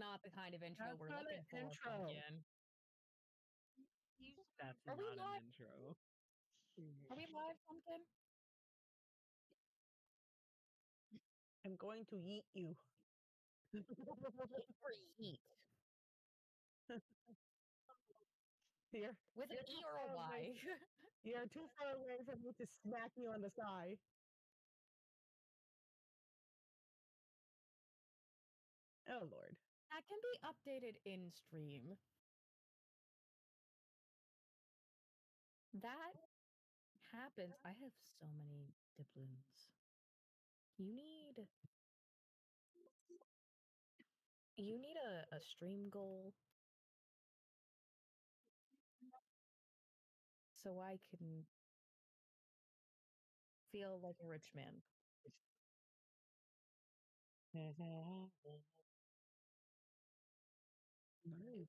not the kind of intro That's we're not looking an for, intro. Pumpkin. That's Are we not an live? intro. Are we live, Pumpkin? I'm going to eat you. Eat or eat? You're, With an you're E too or far a away. Y? You're too far away for me to smack you on the side. Oh, Lord. That can be updated in stream. That happens. I have so many doubloons. You need a stream goal so I can feel like a rich man. Nice.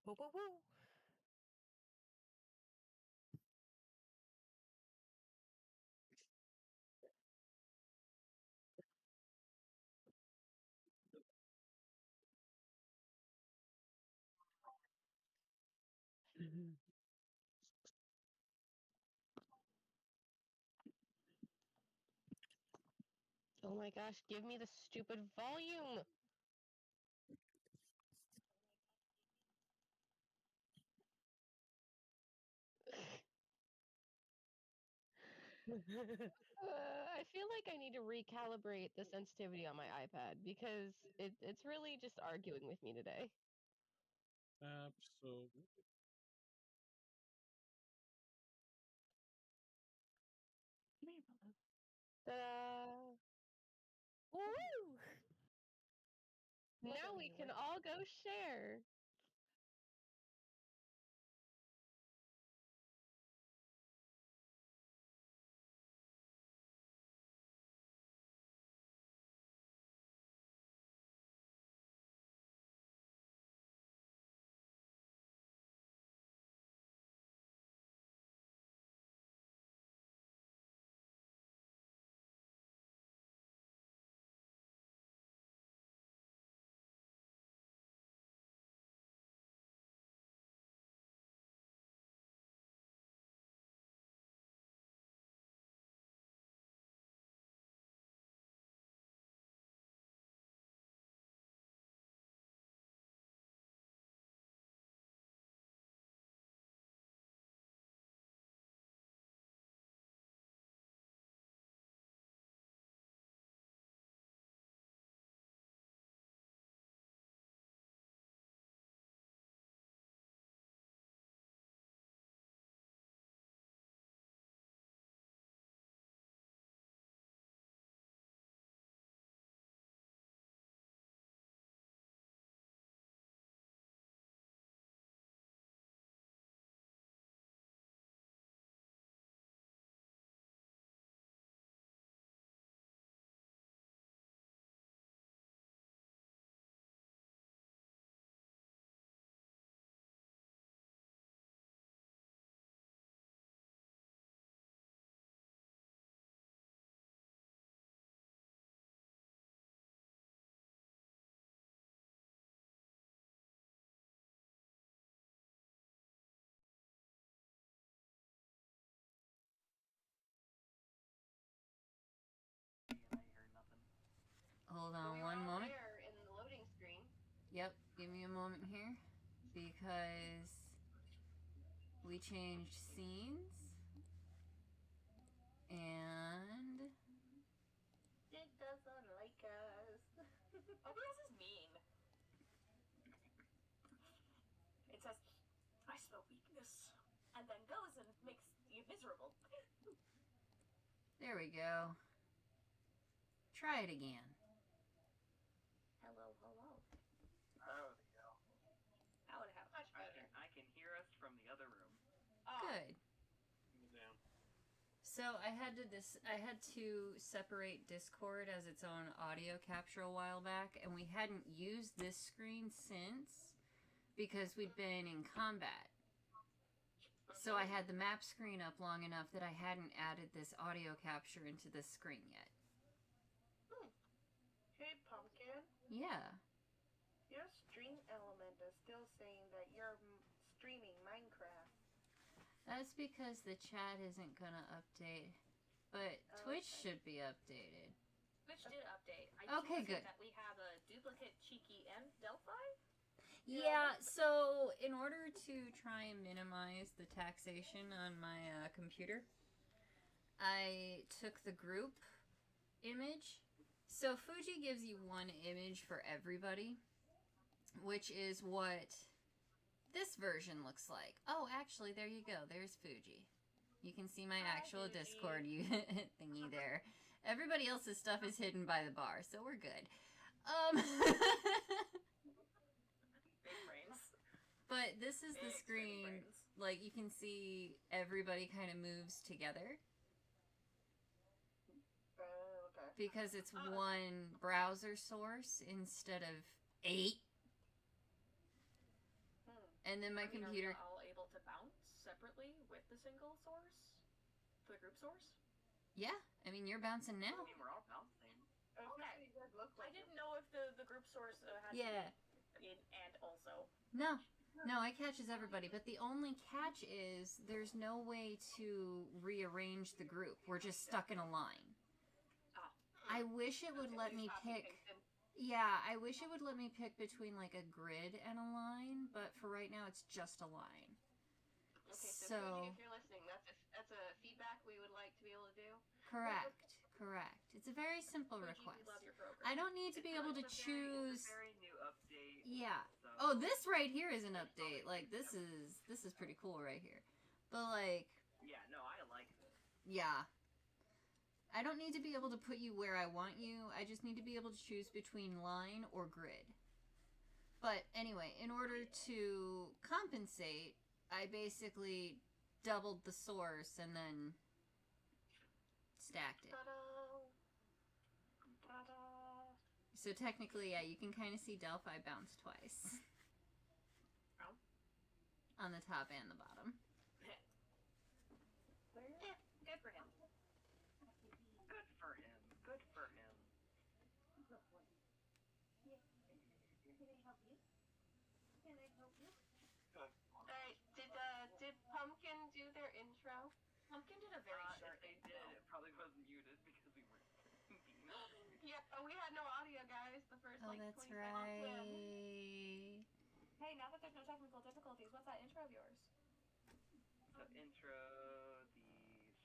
Woo woo woo. Oh my gosh, give me the stupid volume! I feel like I need to recalibrate the sensitivity on my iPad because it's really just arguing with me today. Absolutely. Ta-da! Woo! Now we can all go share! Hold on one moment. There in the loading screen. Yep, give me a moment here because we changed scenes and it doesn't like us. OBS is mean. It says, I smell weakness, and then goes and makes you miserable. there we go. Try it again. Hello, hello. Howdy, yo. That would have much better. I can hear us from the other room. Good. Down. So I had to separate Discord as its own audio capture a while back, and we hadn't used this screen since because we'd been in combat. So I had the map screen up long enough that I hadn't added this audio capture into this screen yet. Hey, Pumpkin. Yeah. You're still saying that you're streaming Minecraft. That's because the chat isn't gonna update, but Twitch should be updated. Twitch did update. I Okay, do good. that we have a duplicate Cheeky and Delphi. Yeah, so in order to try and minimize the taxation on my computer, I took the group image. So Fuji gives you one image for everybody, which is what this version looks like. Oh, actually, there you go. There's Fuji. You can see my actual Fuji. Discord thingy there. Everybody else's stuff is hidden by the bar, so we're good. Big brains. But this is the Big screen, brains. like, you can see everybody kind of moves together. Okay. Because it's one browser source instead of 8. And then my computer... Are we all able to bounce separately with the single source? The group source? Yeah, I mean, you're bouncing now. I mean, we're all bouncing. Okay. I didn't know if the group source had Yeah. in and also. No, it catches everybody. But the only catch is there's no way to rearrange the group. We're just stuck in a line. I wish it would let me pick... Yeah, I wish it would let me pick between, like, a grid and a line, but for right now, it's just a line. Okay, so Fuji, if you're listening, that's a feedback we would like to be able to do. Correct. It's a very simple Fuji, request. we love your program. I don't need to be able to choose... It's a very new update. Yeah. So. Oh, this right here is an update. Like, this is pretty cool right here. But, like... Yeah, no, I like this. Yeah. I don't need to be able to put you where I want you. I just need to be able to choose between line or grid. But anyway, in order to compensate, I basically doubled the source and then stacked it. So technically, yeah, you can kind of see Delphi bounce twice. On the top and the bottom. Good for him. Good for him. Good for him. Alright, did Pumpkin do their intro? Pumpkin did a very short If they did, it probably wasn't muted because we weren't being Yeah, we had no audio, guys, the first, Oh, like, that's 20 seconds. right. Hey, now that there's no technical difficulties, what's that intro of yours? So intro, the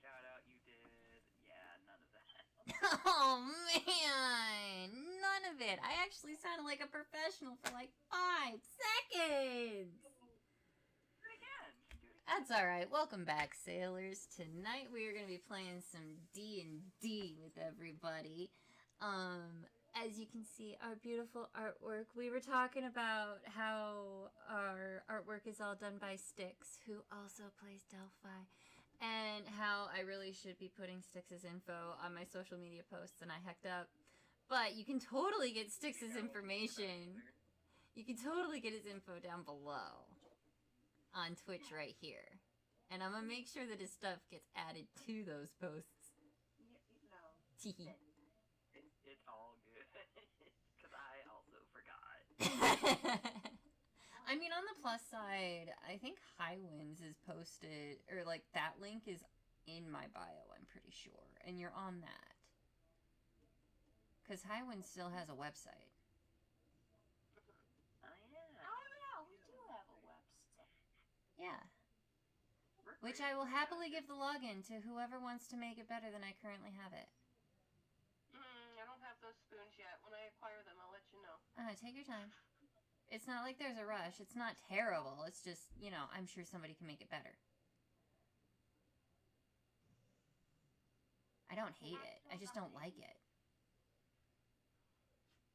shout out you did, yeah, none of that. Oh man, none of it. I actually sounded like a professional for like 5 seconds. Do it again. That's all right. Welcome back, sailors. Tonight we are going to be playing some D&D with everybody. As you can see, our beautiful artwork. We were talking about how our artwork is all done by Styx, who also plays Delphi, and how I really should be putting Styx's info on my social media posts, and I hecked up. But you can totally get Styx's information. You can totally get his info down below on Twitch right here. And I'm going to make sure that his stuff gets added to those posts. No. Teehee. It's all good. Because I also forgot. I mean, on the plus side, I think Highwinds is posted, or like that link is in my bio, I'm pretty sure. And you're on that. Because Highwinds still has a website. Oh, yeah. Oh, yeah, we do have a website. Yeah. We're Which great. I will happily give the login to whoever wants to make it better than I currently have it. I don't have those spoons yet. When I acquire them, I'll let you know. Take your time. It's not like there's a rush. It's not terrible. It's just, you know, I'm sure somebody can make it better. I don't hate it. I just don't like it.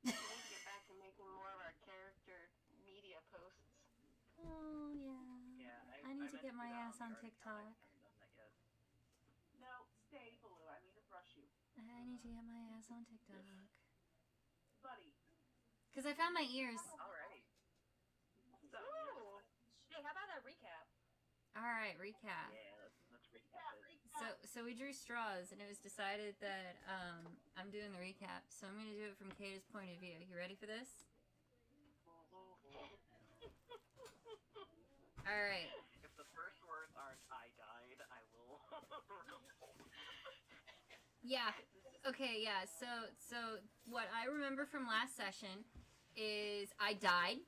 We need to get back to making more of our character media posts. Oh, yeah. Yeah, I need to meant get my do that ass the on art account. TikTok. I haven't done that yet. No, stay, Baloo. I need to brush you. I need to get my ass on TikTok. Buddy. Because I found my ears. Alright. So, Ooh! Hey, how about a recap? Alright, recap. yeah, let's recap it. So we drew straws, and it was decided that I'm doing the recap. So I'm going to do it from Kata's point of view. You ready for this? Yeah. Okay, yeah. So what I remember from last session is I died.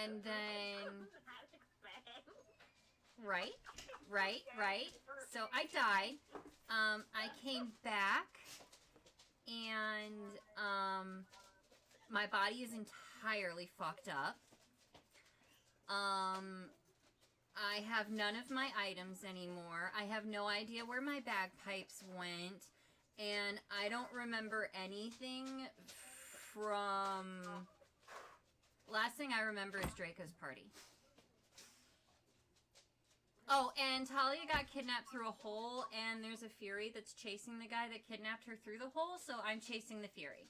And then right. So I died. I came back and my body is entirely fucked up. I have none of my items anymore. I have no idea where my bagpipes went. And I don't remember anything from... Last thing I remember is Draco's party. Oh, and Talia got kidnapped through a hole, and there's a Fury that's chasing the guy that kidnapped her through the hole, so I'm chasing the Fury.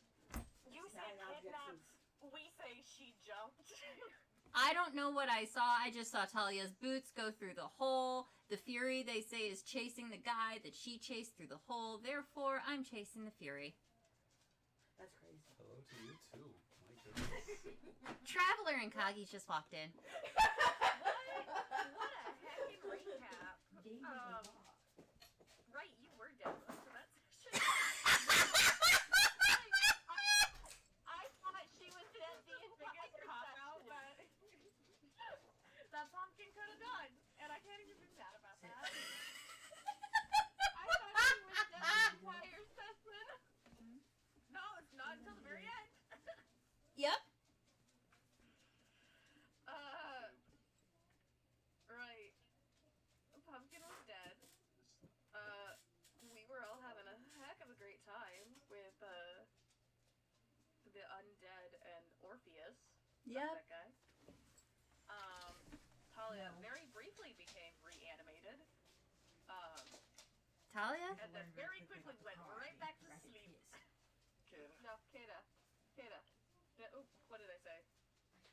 You say kidnapped, we say she jumped. I don't know what I saw. I just saw Talia's boots go through the hole. The Fury, they say, is chasing the guy that she chased through the hole. Therefore, I'm chasing the Fury. That's crazy. Hello to you, too. My goodness. Traveler and Kagi's just walked in. What a heckin' recap. Right, you were dead most of that session. I thought she was dead the entire cop-out, but that pumpkin could have done, and I can't even be mad about that. I thought she was dead the entire session. No, it's not until the very end. Yep. Right. Pumpkin was dead. We were all having a heck of a great time with, the undead and Orpheus. Yep. That guy. Talia very briefly became reanimated. Talia? And then very quickly went right back to sleep. No, Kata. Oh, what did I say?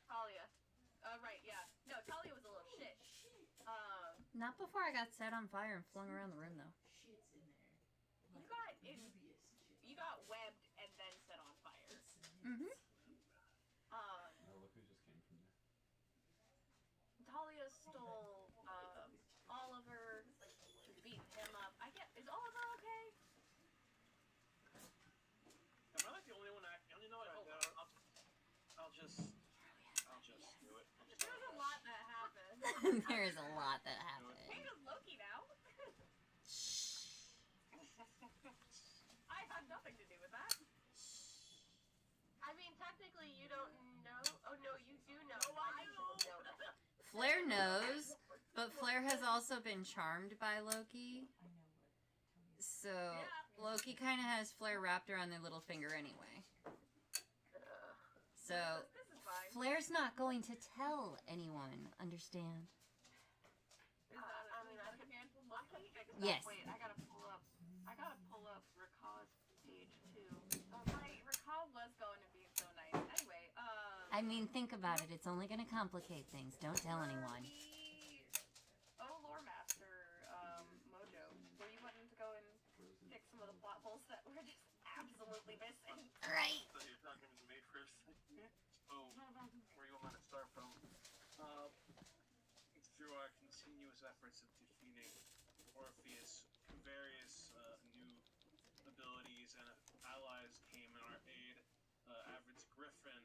Talia. Right, yeah. No, Talia was a little shit. Not before I got set on fire and flung around the room, though. You got webbed and then set on fire. Mm-hmm. Oh, look who just came from there. Talia stole, Oliver, beat him up. Is Oliver okay? Am I like the only one you know what? I'll just do it. There's a lot that happened. There is a lot that happened. Hey, does Loki now? I had nothing to do with that. I mean, technically, you don't know. Oh, no, you do know. Oh, I know. Flair knows, but Flair has also been charmed by Loki. So, Loki kind of has Flair wrapped around their little finger anyway. So, This is fine. Flair's not going to tell anyone, understand? I mean, I could handle Loki. Yes. Wait, I gotta pull up Rakaw's page too. Oh, right, Rakaw was going to be so nice. Anyway, I mean, think about it. It's only going to complicate things. Don't tell anyone. Lore Master, Mojo, were you wanting to go and fix some of the plot holes that were just absolutely missing? Right. So you're talking to me first. Oh, where you want me to start from? Through our continuous efforts of defeating Orpheus, various new abilities and allies came in our aid. Average Griffin,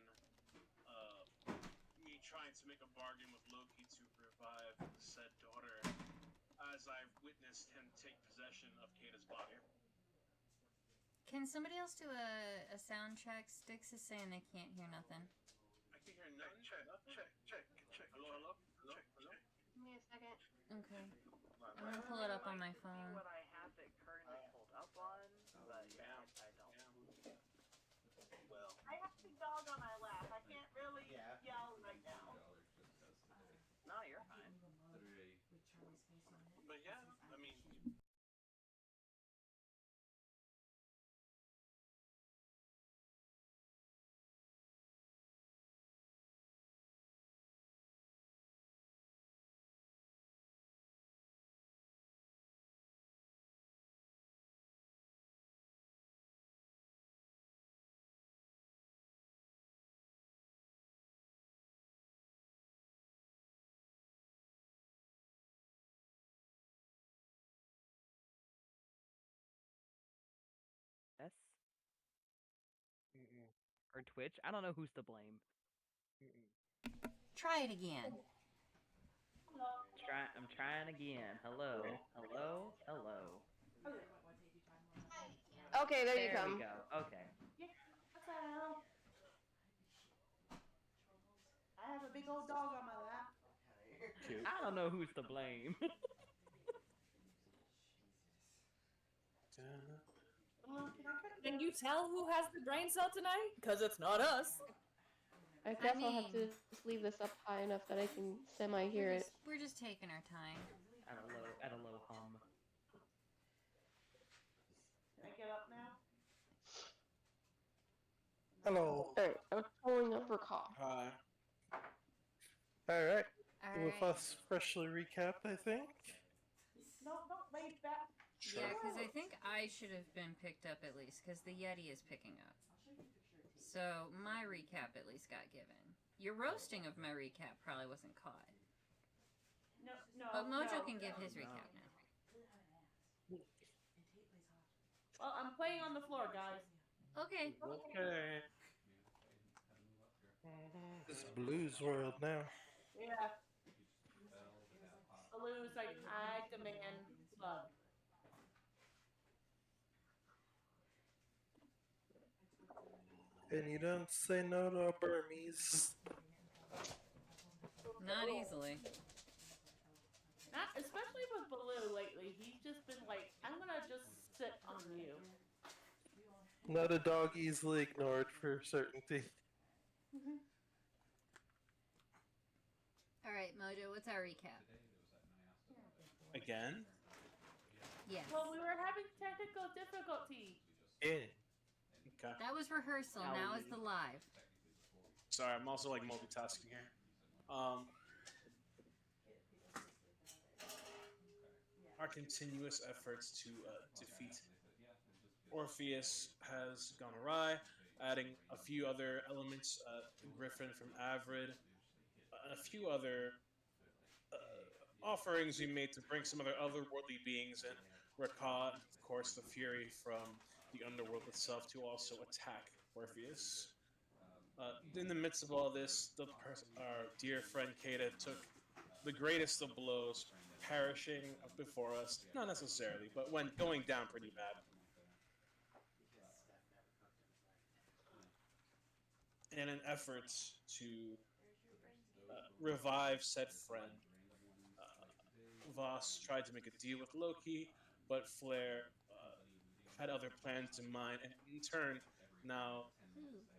me trying to make a bargain with Loki to revive said daughter, as I've witnessed him take possession of Kata's body. Can somebody else do a sound check? Styx is saying they can't hear nothing. I can hear nothing. Check. Hello. Give me a second. Okay. I'm going to pull it up on my phone. What I have it currently pulled up on, but yeah, I don't. Well, I have the dog on my lap. I can't really yell right now. No, you're fine. but yeah, I mean, different Twitch. I don't know who's to blame. Try it again. I'm trying again. Hello. Hello. Hello. Okay, there you There come. we go. Okay. What's up? I have a big old dog on my lap. I don't know who's to blame. Can you tell who has the brain cell tonight? Because it's not us. I guess I'll have to just leave this up high enough that I can semi-hear it. We're just taking our time. At a low hum. Can I get up now? Hello. Alright, I was pulling up her cough. Hi. Alright. With Alright. us freshly recapped, I think. No, don't lay back. Yeah, because I think I should have been picked up at least, because the Yeti is picking up. So my recap at least got given. Your roasting of my recap probably wasn't caught. No, no. But Mojo no, can give no. his recap now. Well, I'm playing on the floor, guys. Okay. Okay. This is Blues World now. Yeah. Blues, like, I demand love. And you don't say no to a Burmese. Not easily. Not, especially with Baloo lately. He's just been like, I'm gonna just sit on you. Not a dog easily ignored for certainty. Alright, Mojo, what's our recap? Again? Yes. Well, we were having technical difficulty. Okay. That was rehearsal, now is the live. Sorry, I'm also like multitasking here. Our continuous efforts to defeat Orpheus has gone awry, adding a few other elements, Griffin from Avrid, a few other offerings we made to bring some otherworldly beings in. Rakah, of course, the Fury from the underworld itself, to also attack Orpheus. In the midst of all this, our dear friend Kata took the greatest of blows, perishing before us. Not necessarily, but going down pretty bad. In an effort to revive said friend, Voss tried to make a deal with Loki, but Flair had other plans in mind, and in turn, now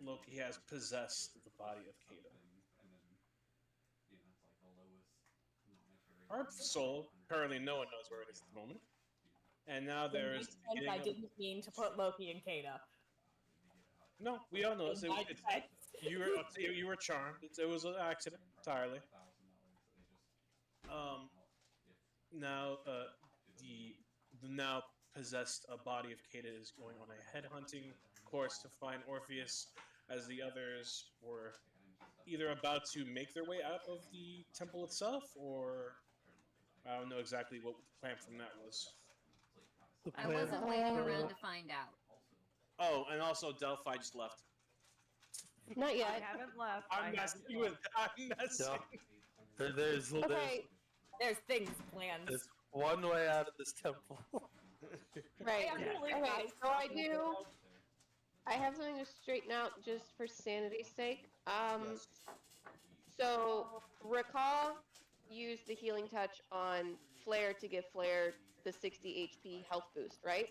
Loki has possessed the body of Kata. Our soul, currently no one knows where it is at the moment, and now there is... I didn't mean to put Loki in Kata. No, we all know this. You were charmed. It was an accident entirely. Now the now possessed body of Kata is going on a headhunting course to find Orpheus, as the others were either about to make their way out of the temple itself, or I don't know exactly what the plan from that was. I wasn't waiting around to find out. Oh, and also Delphi just left. Not yet. I haven't left. I'm messing with that. Okay. There's things planned. There's one way out of this temple. Right. Yeah. Okay, so I have something to straighten out just for sanity's sake. Yes. So Rakah used the healing touch on Flair to give Flair the 60 HP health boost, right?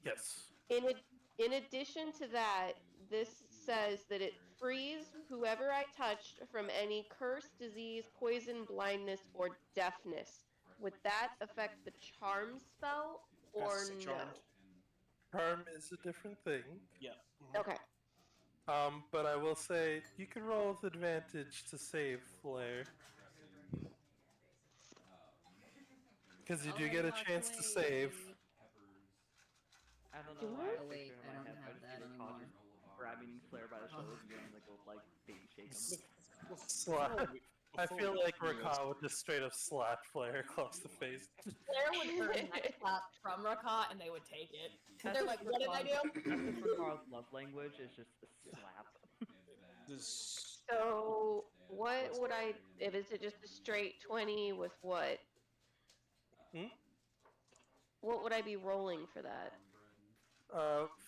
Yes. In addition to that, this says that it frees whoever I touched from any curse, disease, poison, blindness, or deafness. Would that affect the charm spell, or no? Charm is a different thing. Yeah. Okay. But I will say, you can roll with advantage to save Flair. Because you do get a chance to save. I don't know why. Oh wait, I don't have that anymore. Grabbing Flair by the shoulders and going like baby shake him. Slap. I feel like Rakah would just straight up slap Flair across the face. Flair would earn that slap from Rakah, and they would take it. They're like, what did I do? That's Rakah's love language, is just a slap. This So what would I? If is it just a straight 20 with what? Hmm? What would I be rolling for that?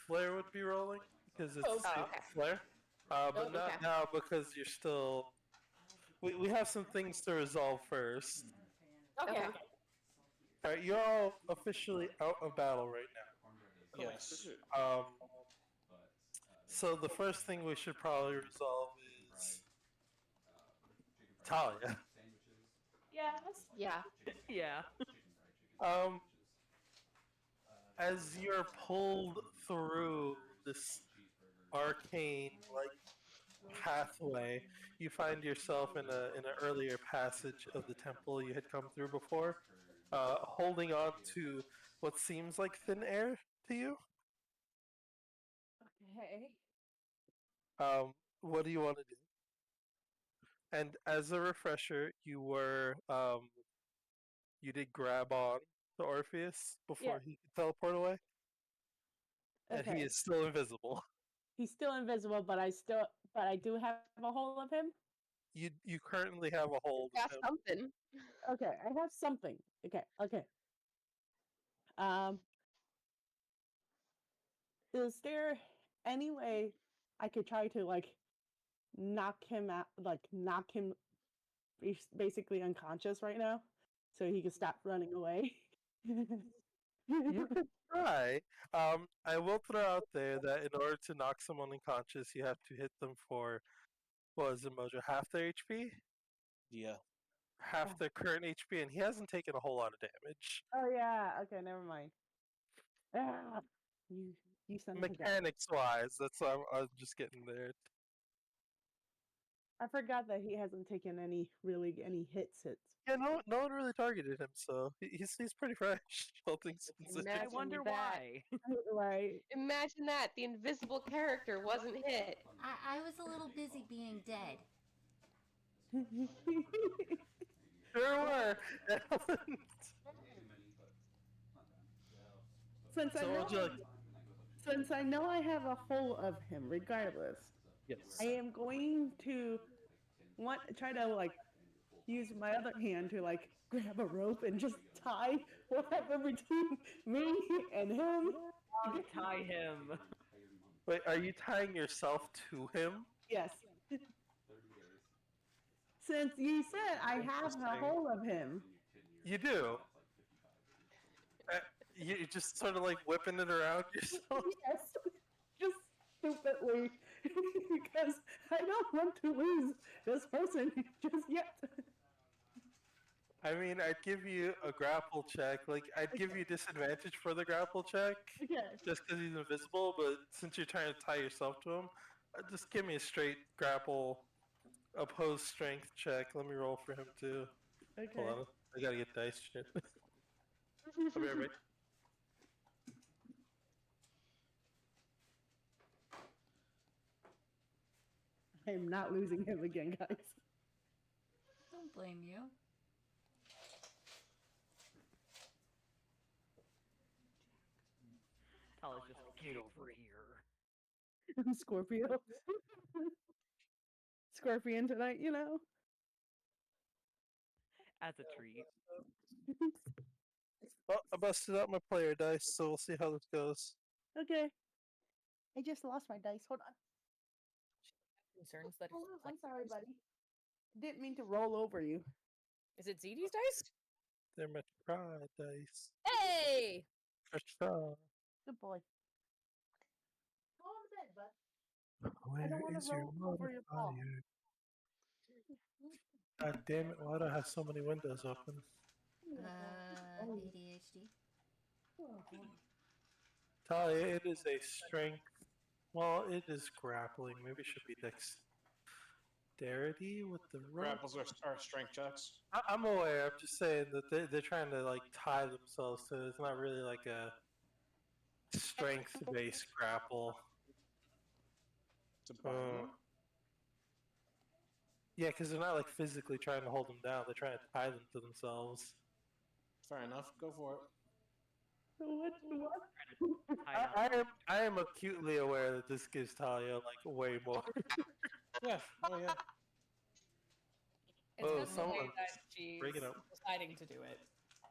Flare would be rolling because it's Oh, okay. Flare. But not Okay. now because you're still. We have some things to resolve first. Okay. Alright, you're all officially out of battle right now. yes. So the first thing we should probably resolve is Talia. Yes. Yeah. Yeah. Um, as you're pulled through this arcane pathway, you find yourself in an earlier passage of the temple you had come through before, holding on to what seems like thin air to you. Okay. What do you want to do? And as a refresher, you did grab on to Orpheus before he could teleport away, and he Okay. is still invisible. He's still invisible, but I do have a hold of him. You currently have a hold Got of him. something. Okay, I have something. Okay. Um, is there any way I could try to knock him out, knock him basically unconscious right now, so he can stop running away? You could try. I will throw out there that in order to knock someone unconscious, you have to hit them for, what was it, Mojo, half their HP? Yeah. Half their current HP, and he hasn't taken a whole lot of damage. Oh yeah. Okay, never mind. Ah, you son of a gun. Mechanics-wise, that's why I'm just getting there. I forgot that he hasn't taken any hits. Yeah, no one really targeted him, so he's pretty fresh. All things considered. Imagine I wonder that. why. Right. Imagine that the invisible character wasn't hit. I was a little busy being dead. Sure were. Since I know I have a hold of him, regardless, Yes. I am going to try to use my other hand to grab a rope and just tie whatever between me and him. Tie him. Wait, are you tying yourself to him? Yes. Since you said I have a hold of him. You do. You're just sort of whipping it around yourself. Yes. Just stupidly. Because I don't want to lose this person just yet. I mean, I'd give you a grapple check. I'd give you disadvantage for the grapple check, just because he's invisible. But since you're trying to tie yourself to him, just give me a straight grapple, opposed strength check. Let me roll for him too. Okay. Hold on, I gotta get dice shit. I'll be right back. I am not losing him again, guys. Don't blame you. Tell us just get over here. I'm Scorpio. Scorpion tonight, you know. As a treat. Well, I busted out my player dice, so we'll see how this goes. Okay. I just lost my dice. Hold on. Concerns that Hold on. I'm sorry, buddy. Didn't mean to roll over you. Is it ZD's dice? They're my pride dice. Hey! Good boy. Go on to bed, bud. Where don't wanna is your roll over your ball. modifier? God damn it, why do I have so many windows open? ADHD. Talia, it is a strength. Well, it is grappling. Maybe it should be dexterity with the rope. Grapples are strength checks. I'm aware. I'm just saying that they're trying to tie themselves, so it's not really a strength-based grapple. It's a binding. Yeah, because they're not physically trying to hold them down. They're trying to tie them to themselves. Fair enough. Go for it. What? I am acutely aware that this gives Talia way more. Yeah. Oh yeah. It's Oh, just the way someone that she's break it up. deciding to do it.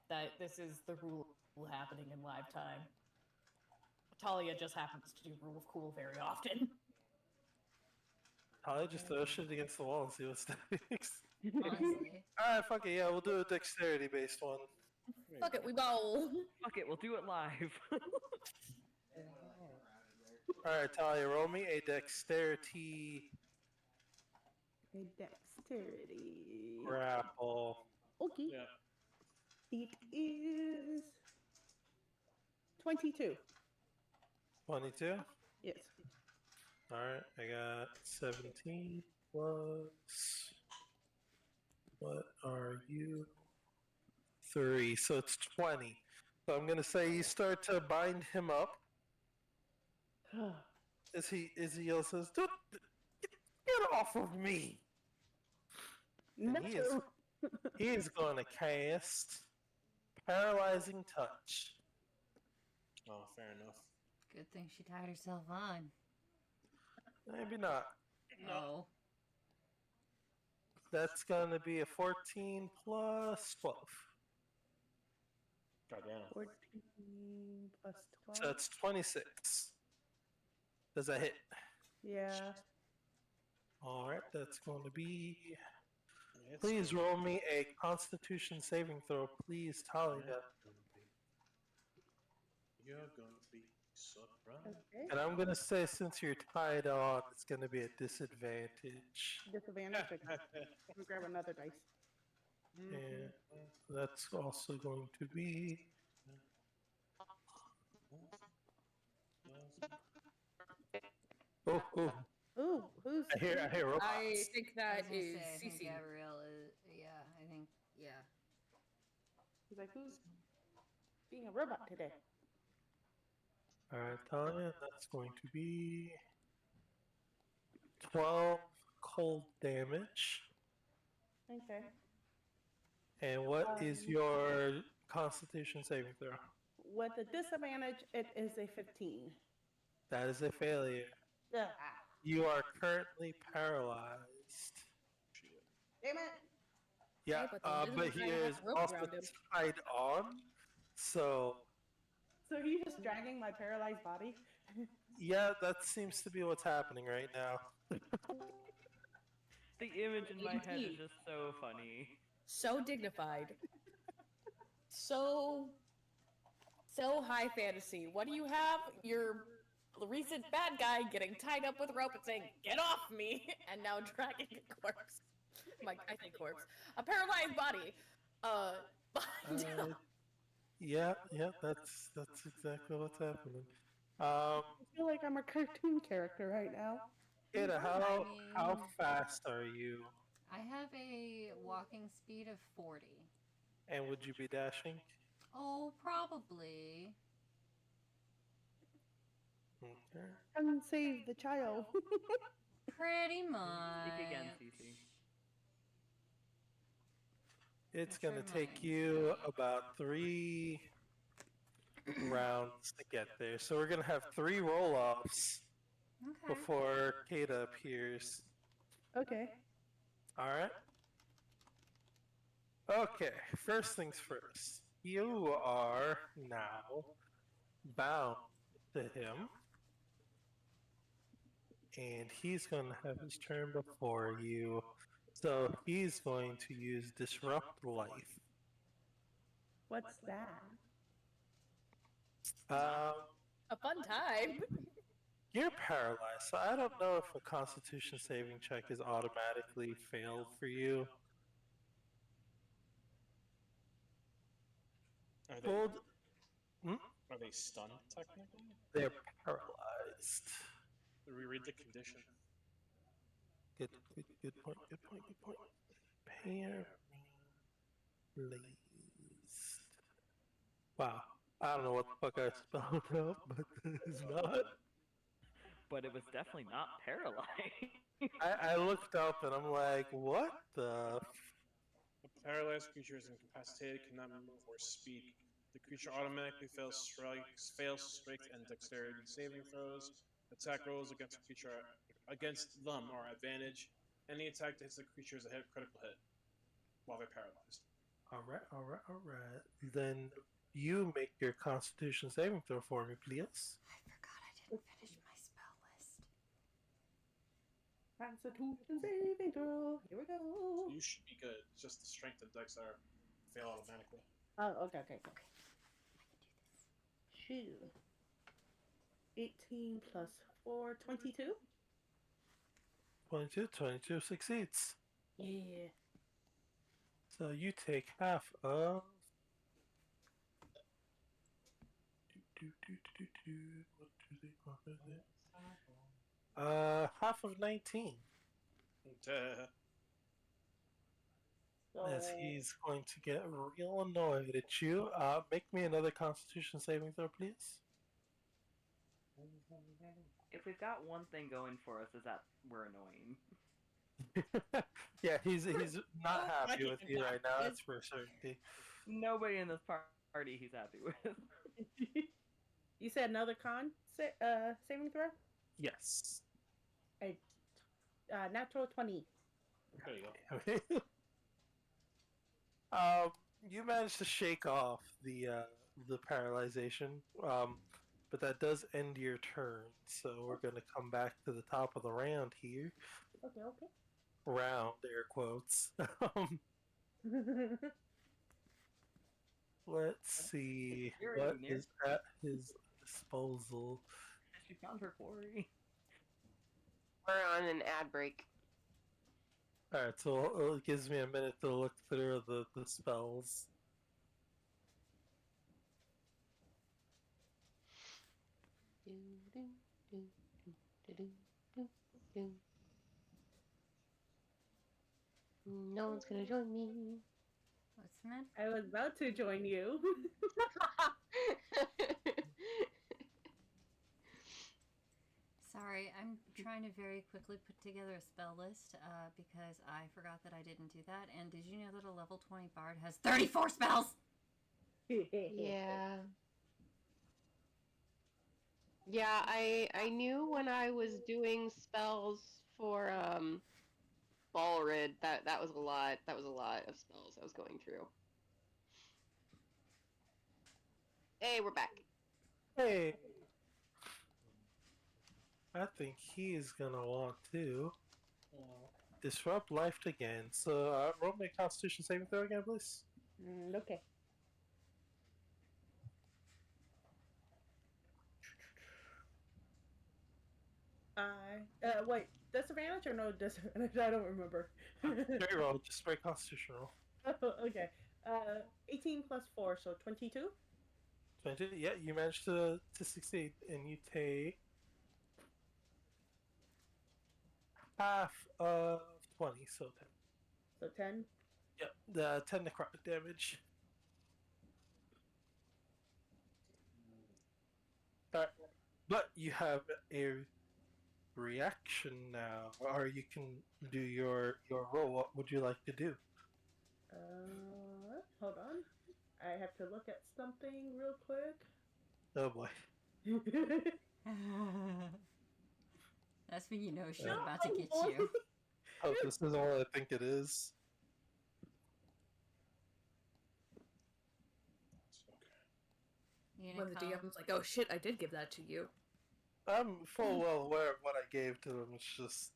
That this is the rule happening in live time. Talia just happens to do rule of cool very often. Talia just throw shit against the wall and see what sticks. Honestly. Alright, fuck it, yeah, we'll do a dexterity based one. Fuck it, we bowl. Fuck it, we'll do it live. Alright, Talia, roll me a dexterity A dexterity. grapple. Okay. Yeah. It is 22. 22? Yes. Alright, I got 17 plus. What are you? 3, so it's 20. So I'm gonna say you start to bind him up. As he yells, says, "Don't get off of me!" And he is going to cast Paralyzing Touch. Oh, fair enough. Good thing she tied herself on. Maybe not. No. That's going to be a 14 plus 12. Goddamn. 14 plus 12. So that's 26. Does that hit? Yeah. Alright, that's going to be... It's Please roll me a Constitution saving throw, please, Talia. You're going to be surprised. Okay. And I'm going to say since you're tied on, it's going to be a disadvantage. Disadvantage. Okay. Let me grab another dice. And that's also going to be... Oh, oh. Ooh, who's... I hear robots. I think that I was is gonna say, I think Cece. Gabrielle is. Yeah, I think. Yeah. He's like, who's being a robot today? Alright, Talia, that's going to be 12 cold damage. Okay. And what is your Constitution saving throw? With a disadvantage, it is a 15. That is a failure. Yeah. You are currently paralyzed. Damn it. Yeah, Hey, but the but lizard's he gonna have is rope also around him. tied on, so So he's just dragging my paralyzed body? yeah, that seems to be what's happening right now. The image in my head is Indeed. just so funny. So dignified. So high fantasy. What do you have? Your recent bad guy getting tied up with a rope and saying, "Get off me!" and now dragging a corpse. I think corpse. A paralyzed body. Behind him. Yeah, that's exactly what's happening. I feel like I'm a cartoon character right now. Ada, I how mean- fast are you? I have a walking speed of 40. And would you be dashing? Oh, probably. Okay. Come save the child. Pretty much. Speak again, Cece. It's What's gonna your take mind? you about 3 rounds to get there. So we're gonna have 3 roll-offs Okay. before Kata appears. Okay. Alright? Okay, first things first. You are now bound to him. And he's going to have his turn before you. So he's going to use Disrupt Life. What's that? A fun time. You're paralyzed, so I don't know if a Constitution saving check is automatically failed for you. Are they stunned, technically? They're paralyzed. Reread the condition. Good point. Paralyzed. Wow. I don't know what the fuck I spelled out, but it's not. But it was definitely not paralyzed. I looked up and I'm like, what the? A paralyzed creature is incapacitated, cannot move or speak. The creature automatically fails strength and dexterity saving throws. Attack rolls against a creature Against them or advantage, any attack that hits the creature is a critical hit while they're paralyzed. Alright. Then you make your Constitution saving throw for me, please. I forgot I didn't finish my spell list. Constitution saving throw. Here we go. You should be good. It's just the strength and dex are fail automatically. Oh, okay. I can do this. Shoot. 18 plus 4, 22? 22 succeeds. Yeah. So you take half of... half of 19. As he's going to get real annoyed at you. Make me another Constitution saving throw, please. If we've got one thing going for us, is that we're annoying. Yeah, he's not happy with you right now. That's for certainty. Nobody in this party he's happy with. You said another saving throw? Yes. Natural 20. There you go. You managed to shake off the paralyzation, but that does end your turn. So we're gonna come back to the top of the round here. Okay. Round, air quotes. Let's see what is at his disposal. She found her quarry. We're on an ad break. Alright, so it gives me a minute to look through the spells. No one's gonna join me. What's the matter? I was about to join you. Sorry, I'm trying to very quickly put together a spell list because I forgot that I didn't do that. And did you know that a level 20 bard has 34 spells? Yeah. Yeah, I knew when I was doing spells for Balrid that was a lot. That was a lot of spells I was going through. Hey, we're back. Hey! I think he's gonna want to disrupt life again. So roll me a Constitution saving throw again, please. Okay. Wait, disadvantage or no disadvantage? I don't remember. Straight roll, just straight Constitution roll. Okay. 18 plus 4, so 22? 22, yeah, you managed to succeed, and you take half of 20, so 10. So 10? Yep, the 10 necrotic damage. Alright, but you have a reaction now, or you can do your roll. What would you like to do? Hold on. I have to look at something real quick. Oh boy. That's when you know she's about to get you. Oh, this isn't what I think it is. When the DM's like, oh shit, I did give that to you. I'm full well aware of what I gave to them. It's just...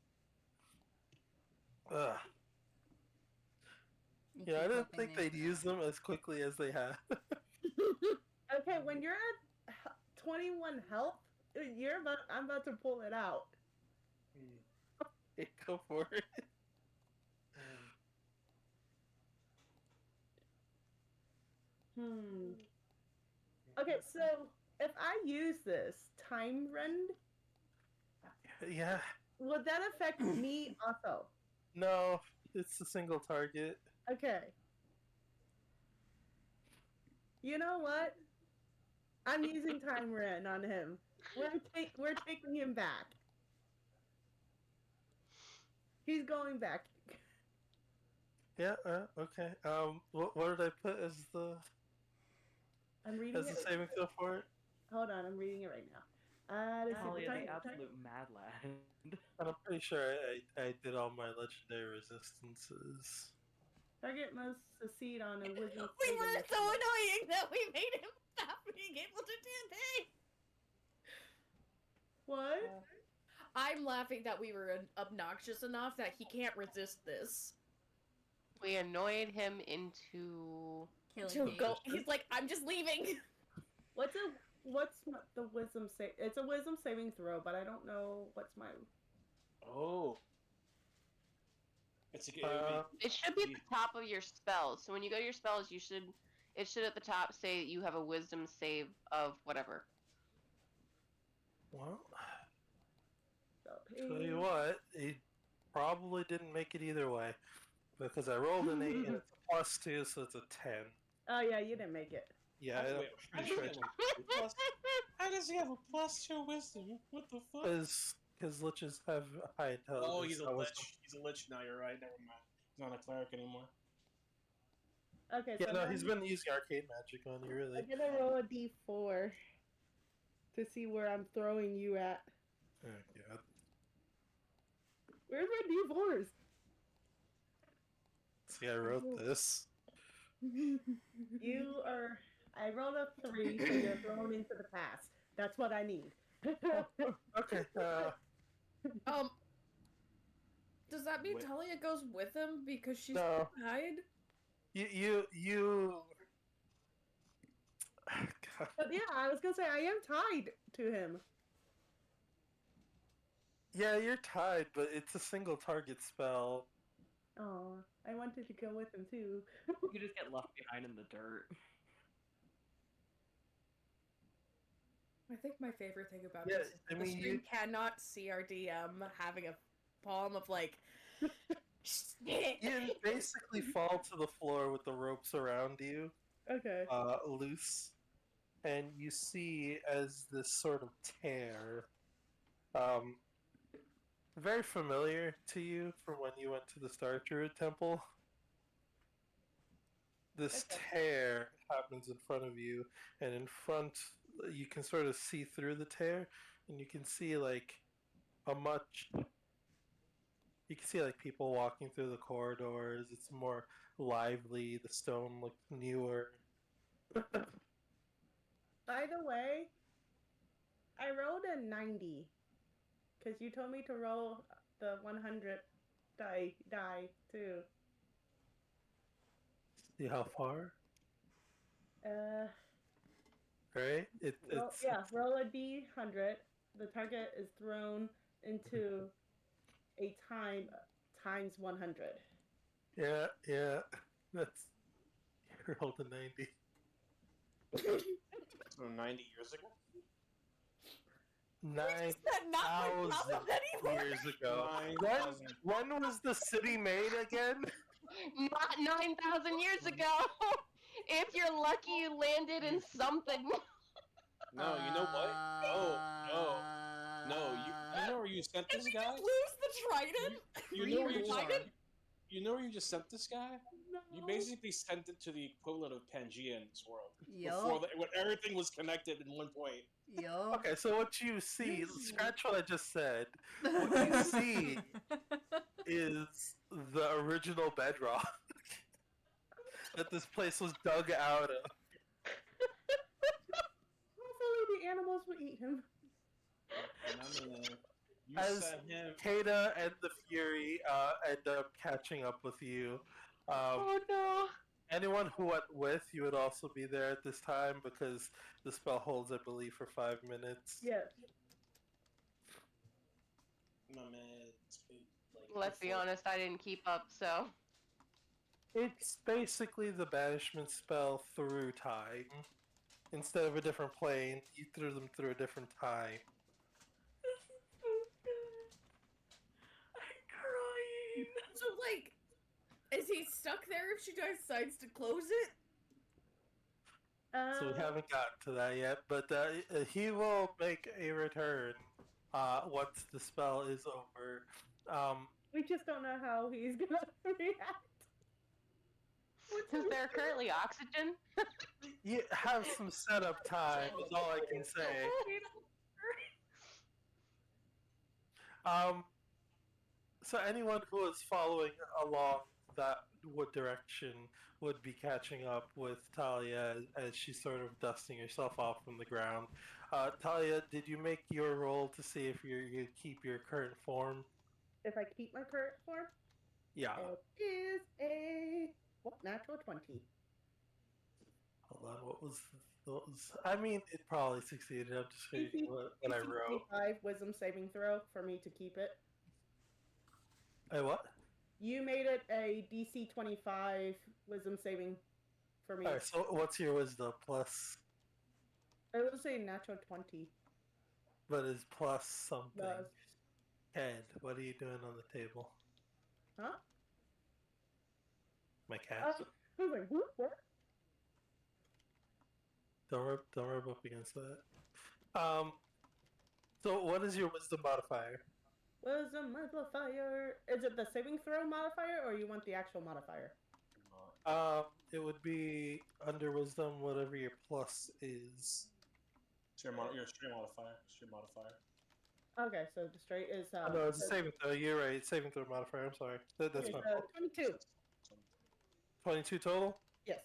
Yeah, I didn't think they'd use them as quickly as they have. Okay, when you're at 21 health, I'm about to pull it out. Hey, go for it. Okay, so if I use this time rend, Yeah. will that affect me also? No, it's a single target. Okay. You know what? I'm using time rend on him. We're taking him back. He's going back. Yeah, okay. What did I put as the... I'm reading as the saving throw for it? Hold on, I'm reading it right now. This is Talia, the the absolute mad lad. I'm pretty sure I did all my legendary resistances. target must succeed on a wisdom. We were so annoying that we made him stop being able to do things. What? I'm laughing that we were obnoxious enough that he can't resist this. We annoyed him into Killing He's like, I'm just leaving. What's the wisdom save? It's a wisdom saving throw, but I don't know what's my. Oh. It should be at the top of your spells. So when you go to your spells, it should at the top say you have a wisdom save of whatever. Well, tell you what, he probably didn't make it either way. Because I rolled an 8 and it's a +2, so it's a 10. Oh yeah, you didn't make it. Yeah, I'm pretty sure I didn't. How does he have a +2 wisdom? What the fuck? Because liches have high intelligence. Oh, he's a lich. He's a lich now, you're right. Never mind. He's not a cleric anymore. Okay. Yeah, so no, now he's been using arcane magic on you, really. I'm gonna roll a d4 to see where I'm throwing you at. Oh, God. Where's my d4s? See, I wrote this. You are. I rolled a 3, so you're thrown into the past. That's what I need. Okay. Does that mean Talia goes with him because she's No. tied? You. God. But yeah, I was gonna say I am tied to him. Yeah, you're tied, but it's a single target spell. Oh, I wanted to go with him too. You just get left behind in the dirt. I think my favorite thing about Yeah, this is I that the mean, stream cannot see our DM having a palm of like. You basically fall to the floor with the ropes around you, Okay. loose, and you see as this sort of tear, very familiar to you from when you went to the Star Druid Temple. This tear happens in front of you, and in front you can sort of see through the tear, and you can see like you can see like people walking through the corridors. It's more lively. The stone looks newer. By the way, I rolled a 90 because you told me to roll the 100 die too. See how far? Right? Roll a d100. The target is thrown into a times 100. Yeah. That's you rolled a 90. So 90 years ago? 9,000 years ago. When was the city made again? Not 9,000 years ago. If you're lucky, you landed in something. No, you know what? No. You know where you sent this guy? Lose the trident. You know where you just sent this guy? No. You basically sent it to the equivalent of Pangea in this world. Before when everything was connected in one point. Yo. Okay, so what you see, scratch what I just said. What you see is the original bedrock that this place was dug out of. Hopefully the animals will eat him. As Kata and the Fury end up catching up with you. Oh no! Anyone who went with you would also be there at this time because the spell holds, I believe, for 5 minutes. Yes. My man. Let's be honest, I didn't keep up, so. It's basically the banishment spell through time. Instead of a different plane, you threw them through a different time. I'm crying. So, like, is he stuck there if she decides to close it? So we haven't gotten to that yet, but he will make a return once the spell is over. We just don't know how he's gonna react. Is there currently oxygen? You have some setup time, is all I can say. So anyone who is following along that direction would be catching up with Talia as she's sort of dusting herself off from the ground. Talia, did you make your roll to see if you keep your current form? If I keep my current form, Yeah. it is a natural 20. Hold on, what was? I mean, it probably succeeded. I'm just reading what I wrote. 25 wisdom saving throw for me to keep it. What? You made it a DC 25 wisdom saving for me. Alright, so what's your wisdom plus? It was a natural 20. But it's plus something. Plus. Ed, what are you doing on the table? Huh? My cat? Who's like, what? Don't rub up against that. So what is your wisdom modifier? Wisdom modifier. Is it the saving throw modifier, or you want the actual modifier? It would be under wisdom, whatever your plus is. It's your straight modifier. It's your modifier. Okay, so the straight is. No, it's a saving throw. You're right. Saving throw modifier. I'm sorry. That's okay, my fault. 22. 22 total. Yes.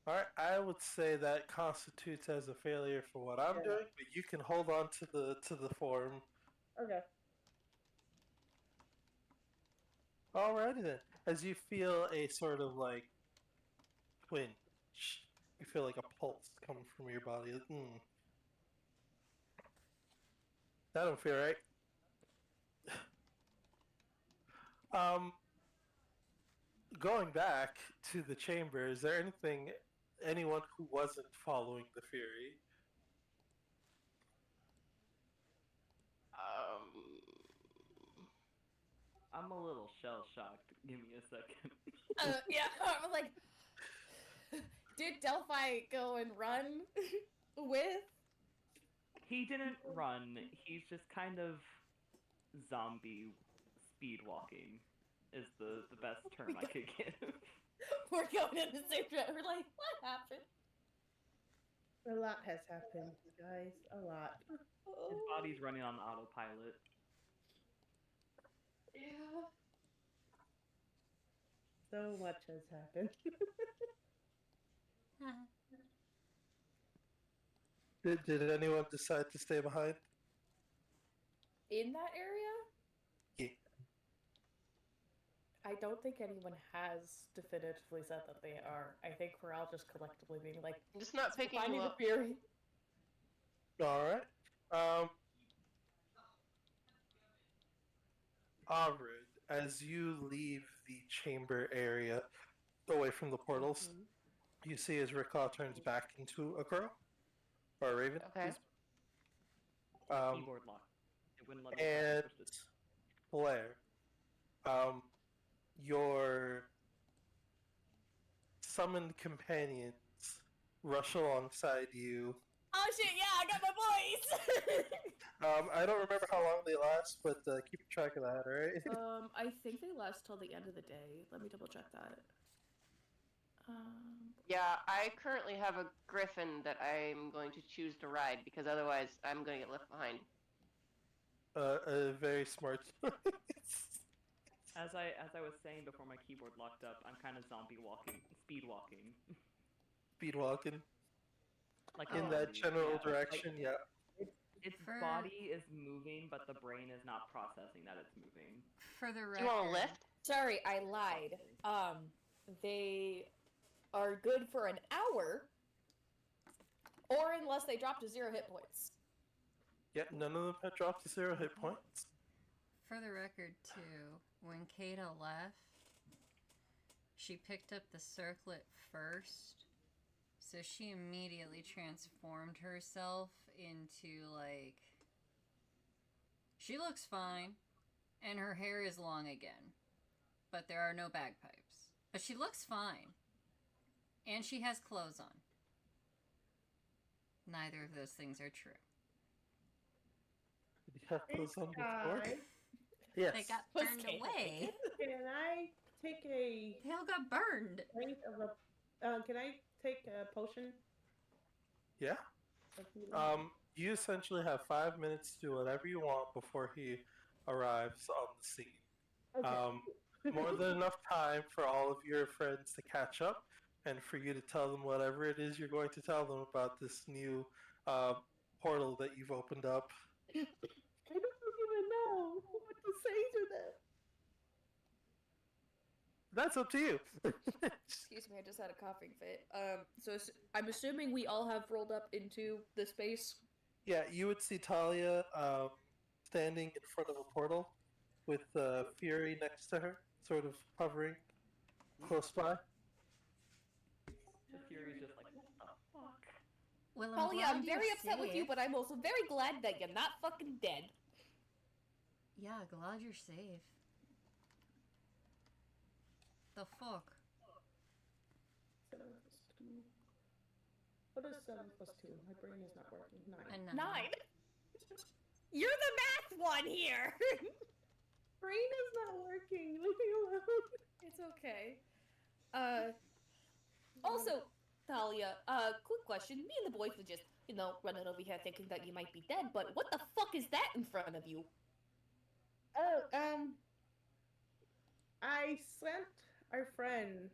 All right. I would say that constitutes as a failure for what I'm doing, but you can hold on to the form. Okay. Alrighty then. As you feel a sort of like twinge, you feel like a pulse coming from your body. That don't feel right. Going back to the chamber, is there anyone who wasn't following the Fury? I'm a little shell-shocked. Give me a second. Yeah, I was like, did Delphi go and run with? He didn't run. He's just kind of zombie speed walking is the best term I could give. We're going in the same direction. We're like, what happened? A lot has happened, guys. A lot. His body's running on autopilot. Yeah. So much has happened. Did anyone decide to stay behind? In that area? Yeah. I don't think anyone has definitively said that they are. I think we're all just collectively being like, I'm just not picking finding you the up. Fury. Alright. Avrid, as you leave the chamber area away from the portals, you see as Rickaw turns back into a girl. Or a raven. Okay. Keyboard lock. It wouldn't let me And push it. Blair, your summoned companions rush alongside you. Oh shit, yeah, I got my boys! I don't remember how long they last, but keep track of that, alright? I think they last till the end of the day. Let me double check that. Yeah, I currently have a griffin that I'm going to choose to ride because otherwise I'm going to get left behind. A very smart choice. As I was saying before my keyboard locked up, I'm kind of zombie walking, speed walking. Speed walking. Like in a that zombie, general yeah. direction, Like, yeah. Its body is moving, but the brain is not processing that it's moving. For the Do you want to record, lift? Sorry, I lied. They are good for an hour, or unless they drop to 0 hit points. Yeah, none of them have dropped to 0 hit points. for the record too, when Kata left, she picked up the circlet first, so she immediately transformed herself into, like, she looks fine, and her hair is long again, but there are no bagpipes. But she looks fine, and she has clothes on. Neither of those things are true. Did you have clothes on before? Yes. They got burned away. Can I take a... They all got burned. Can I take a potion? Yeah. you essentially have 5 minutes to do whatever you want before he arrives on the scene. More than enough time for all of your friends to catch up and for you to tell them whatever it is you're going to tell them about this new portal that you've opened up. I don't even know what to say to them. That's up to you. Excuse me, I just had a coughing fit. I'm assuming we all have rolled up into the space. Yeah, you would see Talia standing in front of a portal with Fury next to her, sort of hovering close by. The Fury's just like, what the fuck? Well, Talia, I'm very you're upset with you, safe. but I'm also very glad that you're not fucking dead. Yeah, glad you're safe. The fuck? 7 plus 2. What is 7 plus 2? My brain is not working. 9. 9. You're the math one here. Brain is not working. Leave me alone. It's okay. Also, Talia, quick question. Me and the boys were just, running over here thinking that you might be dead, but what the fuck is that in front of you? Oh, I sent our friend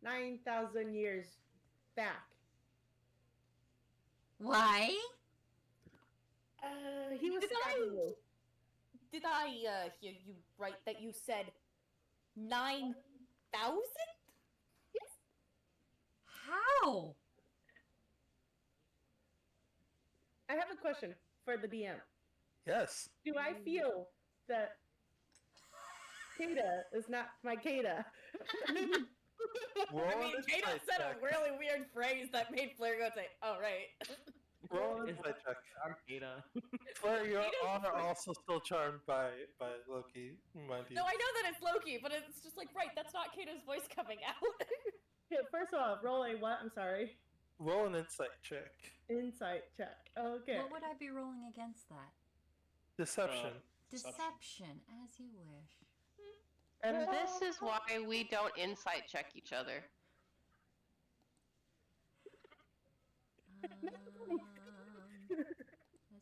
9,000 years back. Why? He was stabbing you. Did I hear you right that you said 9,000? Yes. How? I have a question for the DM. Yes. Do I feel that Kata is not my Kata? Roll I an mean, Kata insight said check. a really weird phrase that made Flair go say, "Oh right." Roll an insight check. I'm Ada. Flair, your Kata's honor like- also still charmed by Loki, mind you. No, I know that it's Loki, but it's just like, right, that's not Kata's voice coming out. Okay, first off, roll a what? I'm sorry. Roll an insight check. Insight check. Okay. What would I be rolling against that? Deception. Deception, as you wish. And this is why we don't insight check each other. That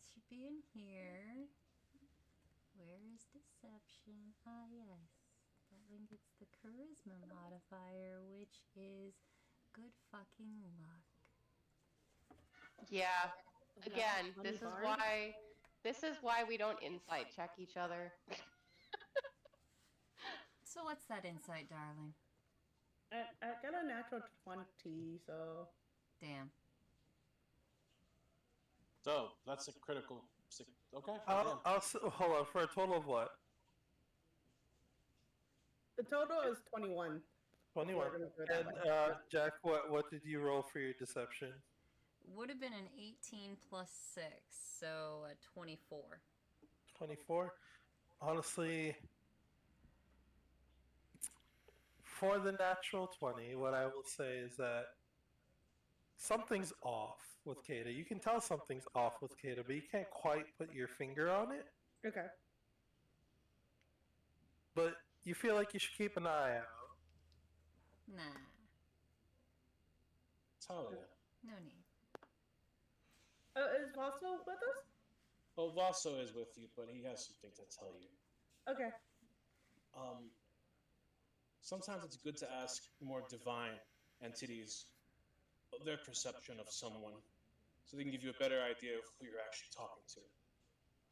should be in here. Where is deception? Ah, yes. That one gets the charisma modifier, which is good fucking luck. Yeah. Again, this is why we don't insight check each other. So what's that insight, darling? I got a natural 20, so... Damn. So that's a critical. Okay. Hold on, for a total of what? The total is 21. 21. We're gonna go that And way. Jack, what did you roll for your deception? Would have been an 18 plus 6, so a 24. 24? Honestly, for the natural 20, what I will say is that something's off with Kata. You can tell something's off with Kata, but you can't quite put your finger on it. Okay. But you feel like you should keep an eye out. Nah, Talia. no need. Is Vaso with us? Well, Vaso is with you, but he has something to tell you. Okay. Sometimes it's good to ask more divine entities their perception of someone, so they can give you a better idea of who you're actually talking to.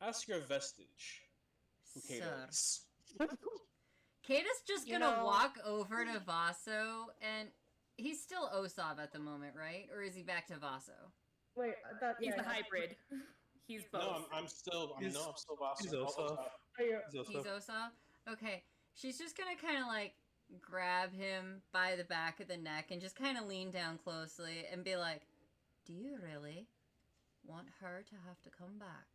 Ask your vestige who Kata is. Kata's just gonna walk over to Vaso, and he's still Osov at the moment, right? Or is he back to Vaso? Wait, I thought He's the hybrid. He's both. No, I'm still Vaso. He's Osov. He's Osov? Okay. She's just gonna kind of like grab him by the back of the neck and just kind of lean down closely and be like, do you really want her to have to come back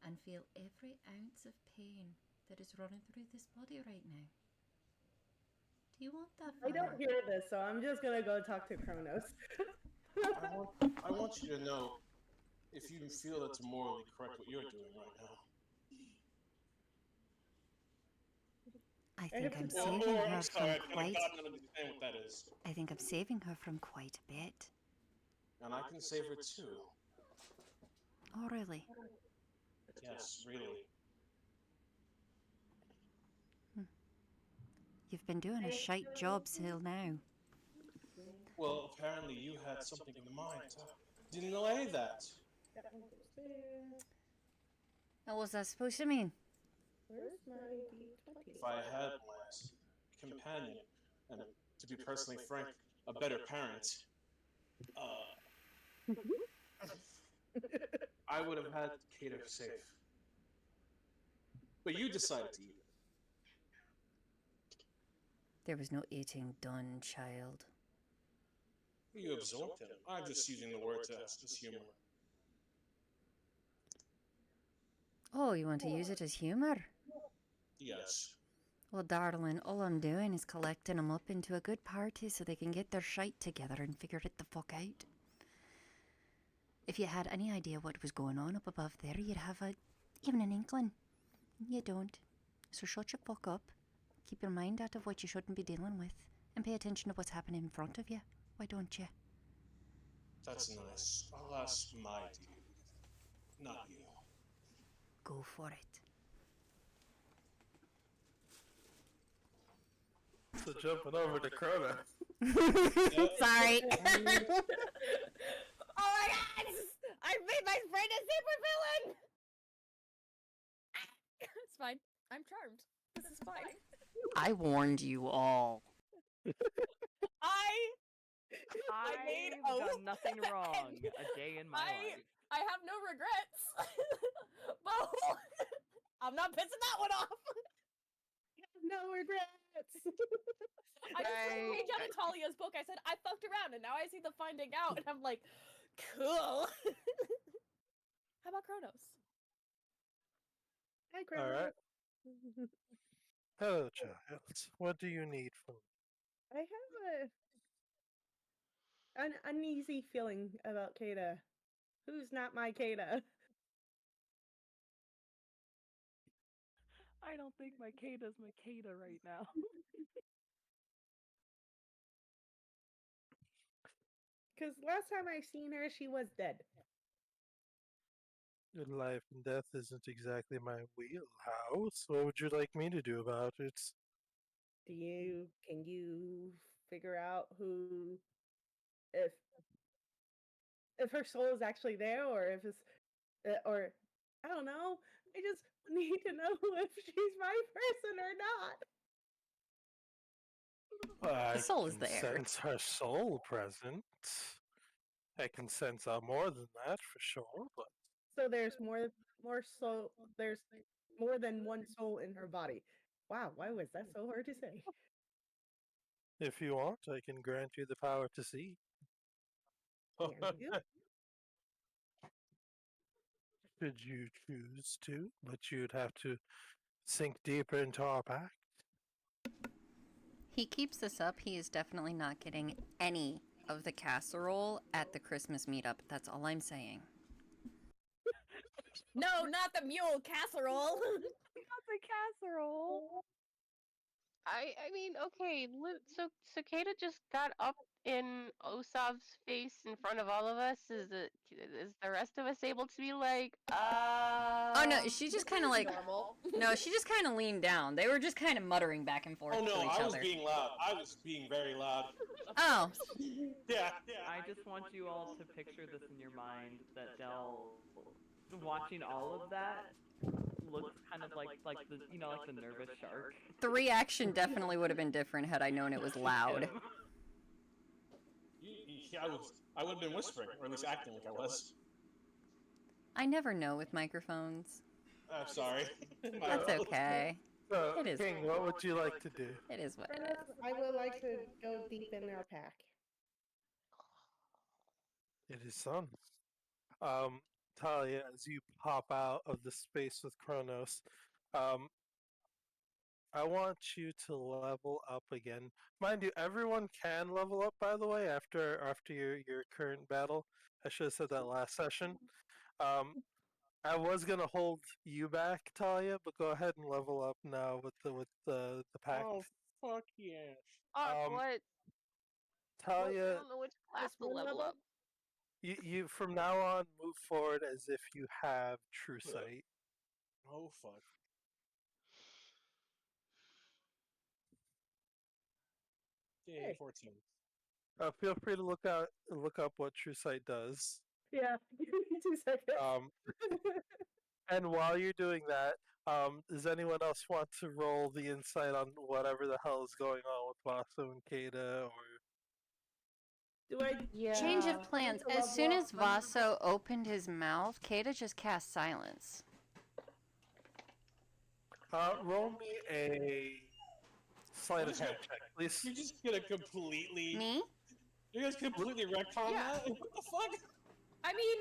and feel every ounce of pain that is running through this body right now? Do you want that for I don't her? hear this, so I'm just gonna go talk to Kronos. I want you to know if you feel it's morally correct what you're doing right now. I think I'm Or, saving or, her I'm sorry, from I quite. don't understand what that is. I think I'm saving her from quite a bit. And I can save her too. Oh, really? Yes, really. You've been doing a shite job till now. Well, apparently you had something in mind. Didn't know any of that. Now, what's that supposed to mean? Where's my D20? If I had my companion, and to be personally frank, a better parent, I would have had Kato safe. But you decided to eat it. There was no eating done, child. You absorbed him. I'm just using the word as humor. Oh, you want to use it as humor? Yes. Well, darling, all I'm doing is collecting them up into a good party so they can get their shite together and figure it the fuck out. If you had any idea what was going on up above there, you'd have even an inkling. You don't. So shut your fuck up, keep your mind out of what you shouldn't be dealing with, and pay attention to what's happening in front of you. Why don't you? That's nice. I'll ask my dear. Not you. Go for it. So jumping over to Crota. Sorry. Oh my god! I made my friend a supervillain! It's fine. I'm charmed. This is fine. I warned you all. I made I've oath. done nothing wrong a day in my life. I have no regrets. But I'm not pissing that one off. No regrets. I just took a page out of Talia's book. I said, I fucked around, and now I see the finding out, and I'm like, cool. How about Kronos? Hi, Kronos. All right. Hello, child. What do you need from me? I have an uneasy feeling about Kata. Who's not my Kata? I don't think my Kata's my Kata right now. Because last time I seen her, she was dead. Life and death isn't exactly my wheelhouse. What would you like me to do about it? Can you figure out who, if her soul is actually there, or if it's, or I don't know. I just need to know if she's my person or not. I The soul is can there. sense her soul present. I can sense more than that for sure, but So there's more soul. There's more than one soul in her body. Wow, why was that so hard to say? if you want, I can grant you the power to see. Can you? Should you choose to, but you'd have to sink deeper into our pact. He keeps this up, he is definitely not getting any of the casserole at the Christmas meetup. That's all I'm saying. No, not the mule casserole. Not the casserole. I mean, okay, so Cicada just got up in Osav's face in front of all of us. Is the rest of us able to be like, Oh no, she just kind of like, no, she just kind of leaned down. They were just kind of muttering back and forth Oh no, to each I was other. being loud. I was being very loud. Oh. Yeah. I just want you all to picture this in your mind, that Dell, watching all of that, looks kind of like the, you know, like the nervous shark. The reaction definitely would have been different had I known it was loud. I would have been whispering, or at least acting like I was. I never know with microphones. I'm sorry. That's okay. So, It is. King, what would you like to do? It is what it Kronos, is. I would like to go deep in our pack. It is son. Talia, as you pop out of the space with Kronos, I want you to level up again. Mind you, everyone can level up, by the way, after your current battle. I should have said that last session. I was gonna hold you back, Talia, but go ahead and level up now with the pact. Oh, fuck yes. what? Talia, I don't know which class to level up. You from now on move forward as if you have true sight. Oh fuck. Yay, 14. Feel free to look up what true sight does. Yeah, give me 2 seconds. And while you're doing that, does anyone else want to roll the insight on whatever the hell is going on with Vaso and Kada? Or Do I? Yeah. Change of plans. As soon as Vaso opened his mouth, Kada just cast silence. roll me a sleight of hand check, please. You're just gonna completely. Me? You're just completely retcon that? What the fuck? I mean,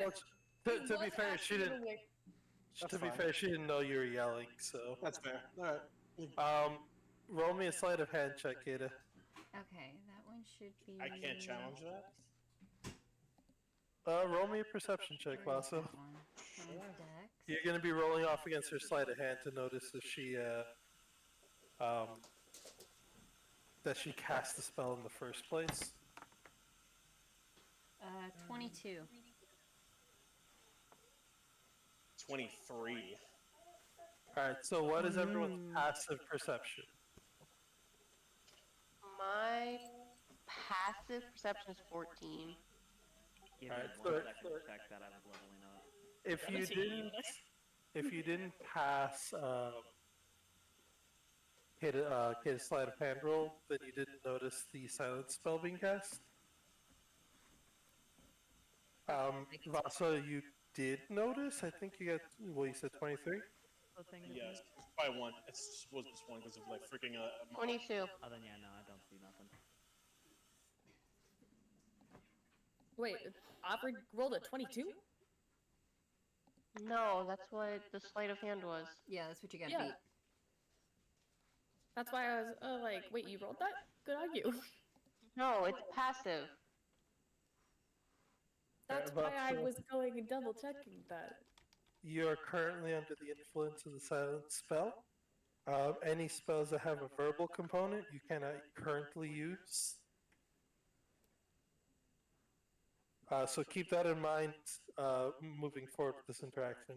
To be fair, she didn't. To be fair, she didn't know you were yelling, so. That's fair. Alright. Roll me a sleight of hand check, Ada. Okay, that one should be. I can't challenge that. Roll me a perception check, Vaso. Dex. You're gonna be rolling off against her sleight of hand to notice if she, that she cast the spell in the first place. 22. 23. Alright, so what is everyone's passive perception? My passive perception is 14. Give Alright, me so 1 second to check that I was leveling up. If you didn't pass Kata's sleight of hand roll, then you didn't notice the silence spell being cast. Vaso, you did notice. I think you got. Well, you said 23. Yes, by 1. It was just 1 because of like freaking 22. Oh, then yeah, no, I don't see nothing. wait, Aubrey rolled a 22? No, that's what the sleight of hand was. Yeah, that's what you got Yeah. beat. That's why I was like, wait, you rolled that? Good on you. No, it's passive. That's why I was going and double checking that. You are currently under the influence of the silence spell. Any spells that have a verbal component, you cannot currently use. So keep that in mind moving forward with this interaction.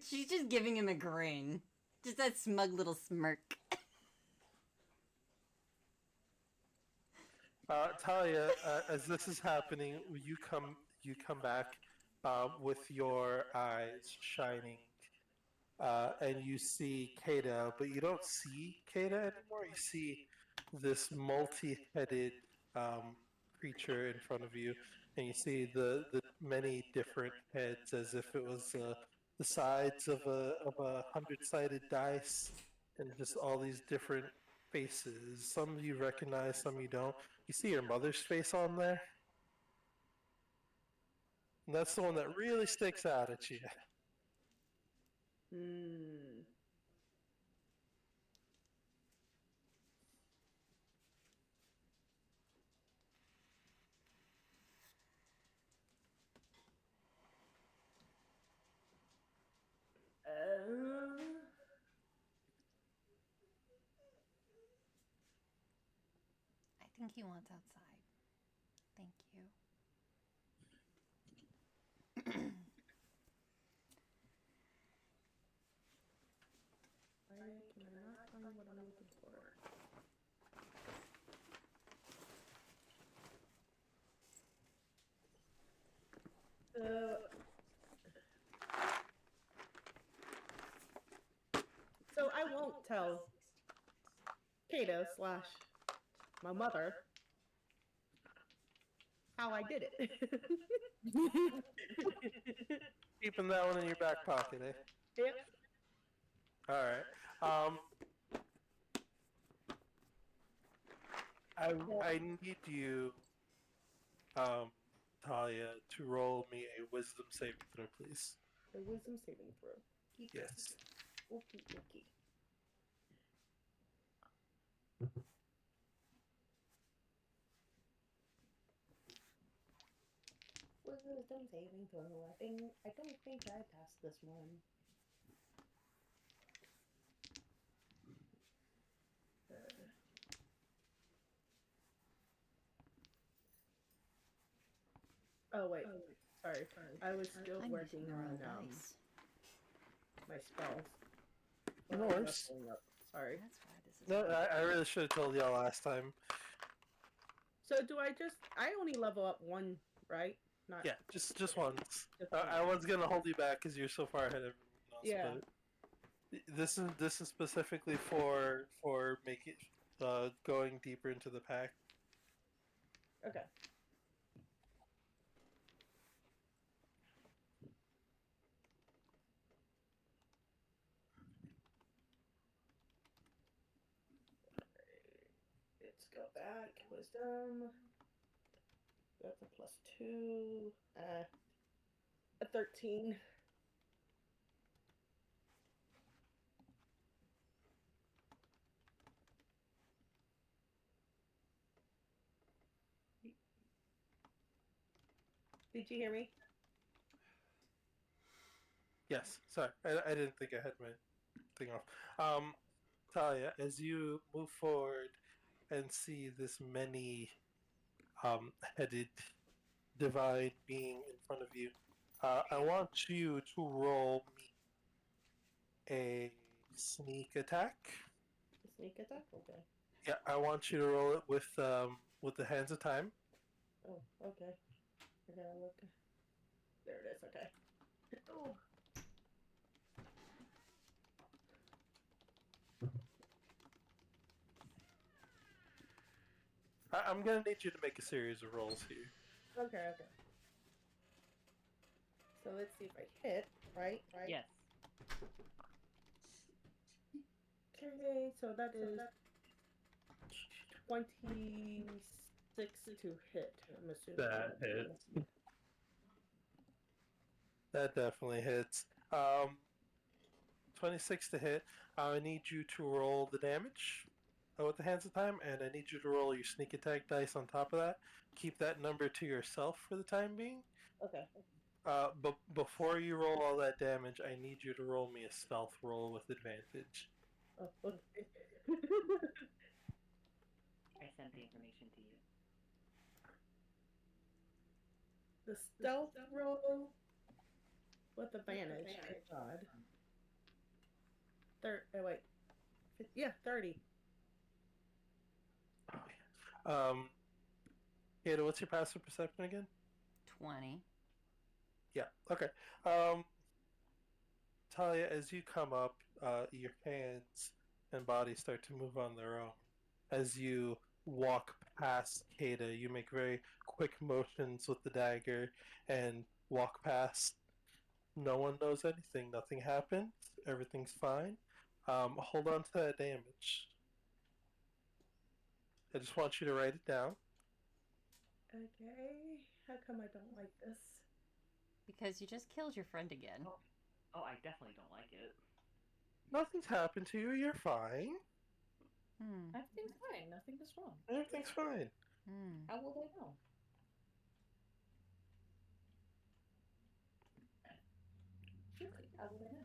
She's just giving him a grin. Just that smug little smirk. Talia, as this is happening, you come back with your eyes shining, and you see Kada, but you don't see Kada anymore. You see this multi-headed creature in front of you, and you see the many different heads as if it was the sides of a 100-sided dice, and just all these different faces. Some you recognize, some you don't. You see your mother's face on there? And that's the one that really sticks out at you. I think he wants outside. Thank you. Why can I not find what I'm looking for? So I won't tell Kato / my mother how I did it. Keeping that one in your back pocket, eh? Yep. Alright. I need you, Talia, to roll me a wisdom saving throw, please. A wisdom saving throw. Yes. Okie dokie. Wisdom saving throw. I don't think I passed this one. Oh wait, sorry. I was still I'm working using the on wrong dice. my spells. No Well, worries. that's pulling up. Sorry. That's why this is. No, I really should have told y'all last time. So do I just? I only level up one, right? Not. Yeah, just once. Just I one. was gonna hold you back because you're so far ahead of everyone else. Yeah. But this is specifically for making going deeper into the pack. Okay. Let's go back. Wisdom. That's a +2. A 13. Did you hear me? Yes, sorry, I didn't think I had my thing off. Talia, as you move forward and see this many headed divine being in front of you, I want you to roll me a sneak attack. A sneak attack? Okay. Yeah, I want you to roll it with the hands of time. Oh, okay. I gotta look. There it is, okay. Oh. I'm gonna need you to make a series of rolls here. Okay, okay. So let's see if I hit, right? Yes. Okay, so that is 26 to hit, I'm assuming. That hits. That definitely hits. 26 to hit. I need you to roll the damage with the hands of time, and I need you to roll your sneak attack dice on top of that. Keep that number to yourself for the time being. Okay. But before you roll all that damage, I need you to roll me a stealth roll with advantage. Oh, okay. I sent the information to you. The stealth roll with advantage. Thank God. Wait. Yeah, 30. Ada, what's your passive perception again? 20. Yeah, okay. Talia, as you come up, your hands and body start to move on their own. As you walk past Kada, you make very quick motions with the dagger and walk past. No one knows anything. Nothing happened. Everything's fine. Hold on to that damage. I just want you to write it down. Okay. How come I don't like this? Because you just killed your friend again. Oh, I definitely don't like it. Nothing's happened to you. You're fine. Everything's fine. Nothing is wrong. Everything's fine. How will they know? How will they know?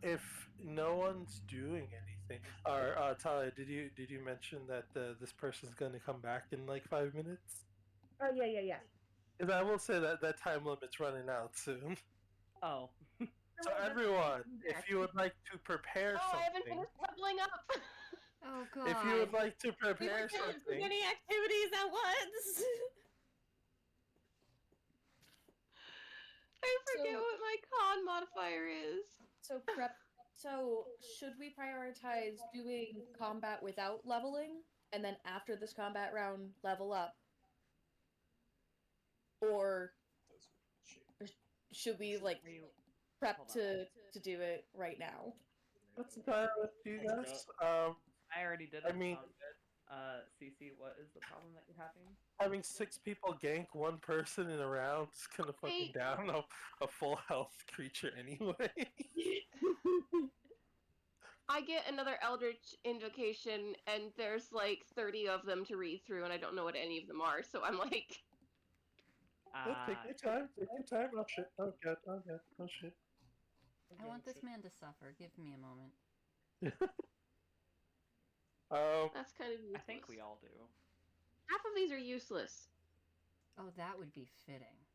If no one's doing anything, or Talia, did you mention that this person's gonna come back in like 5 minutes? Oh, yeah. Because I will say that that time limit's running out soon. Oh. So everyone, if you would like to prepare I haven't something, finished leveling up. Oh god. if you would like to We were prepare doing too something, many activities at once. I forget what my con modifier is. So prep. So should we prioritize doing combat without leveling, and then after this combat round level up, or should we like prep to do it right now? what's the time with you guys? I already did it. I mean, Sounds good. CC, what is the problem that you're having? having 6 people gank one person in a round is gonna fucking down a full health creature anyway. I get another Eldritch Invocation, and there's like 30 of them to read through, and I don't know what any of them are, so I'm like... Take your time, Oh shit, oh god, oh shit. I want this man to suffer. Give me a moment. That's kind of useless. I think we all do. Half of these are useless. Oh, that would be fitting.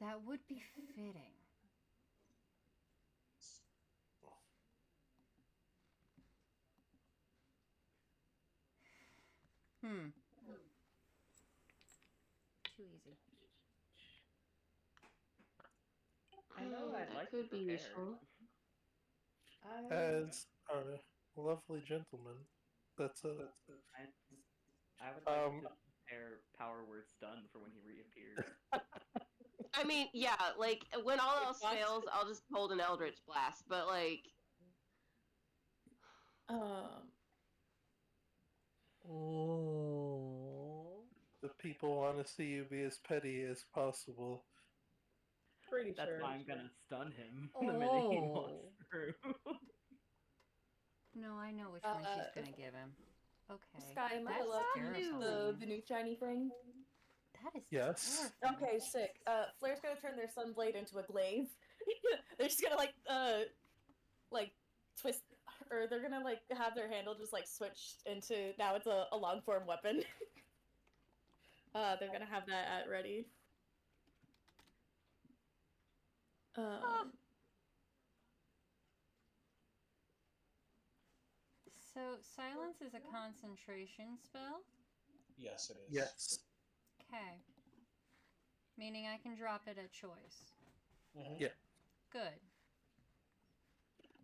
That would be fitting. Too easy. I know I'd That like could to be prepare. useful. As our lovely gentleman, that's a. I would like to prepare power word stun for when he reappears. I mean, yeah, like, when all else fails, I'll just hold an Eldritch Blast, but, like... The people want to see you be as petty as possible. Pretty That's sure. why I'm gonna stun him the minute he walks through. No, I know which one she's gonna give him. Okay. Sky, am I That's allowed to use the Vanu shiny thing? That is Yes. Okay, sick. Flare's gonna turn their sunblade into a glaive. They're just gonna like twist, or they're gonna like have their handle just like switch into, now it's a long form weapon. They're gonna have that at ready. So silence is a concentration spell? Yes, it is. Yes. Okay. Meaning I can drop it at choice. Yeah. Good.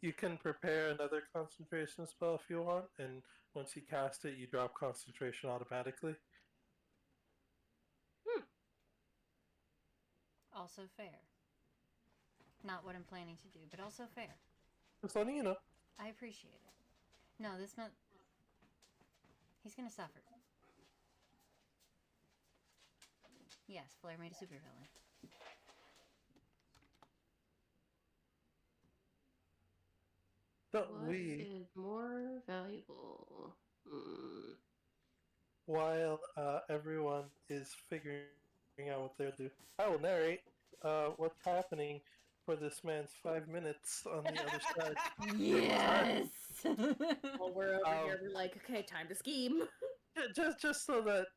You can prepare another concentration spell if you want, and once you cast it, you drop concentration automatically. Also fair. Not what I'm planning to do, but also fair. Just letting you know. I appreciate it. No, this month... He's gonna suffer. Yes, Flare made a supervillain. What is more valuable? While everyone is figuring out what they'll do, I will narrate what's happening for this man's 5 minutes on the other side. Yes! While we're over here, we're like, okay, time to scheme. Just so that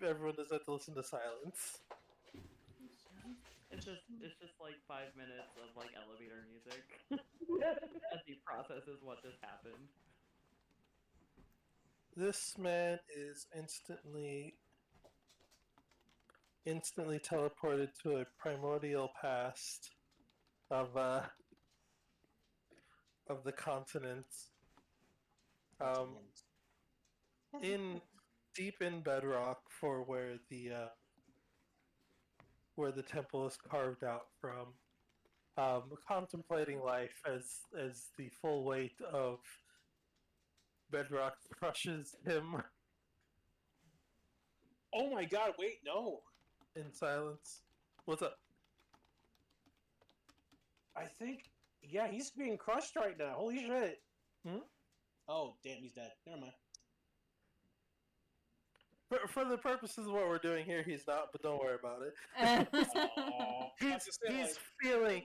everyone doesn't have to listen to silence. It's just like 5 minutes of like elevator music as he processes what just happened. This man is instantly teleported to a primordial past of the continents. Deep in bedrock for where the temple is carved out from. Contemplating life as the full weight of bedrock crushes him. Oh my god, wait, no. In silence. What's up? I think, yeah, he's being crushed right now. Holy shit. Hmm? Oh, damn, he's dead. Never mind. For the purposes of what we're doing here, he's not, but don't worry about it. He's feeling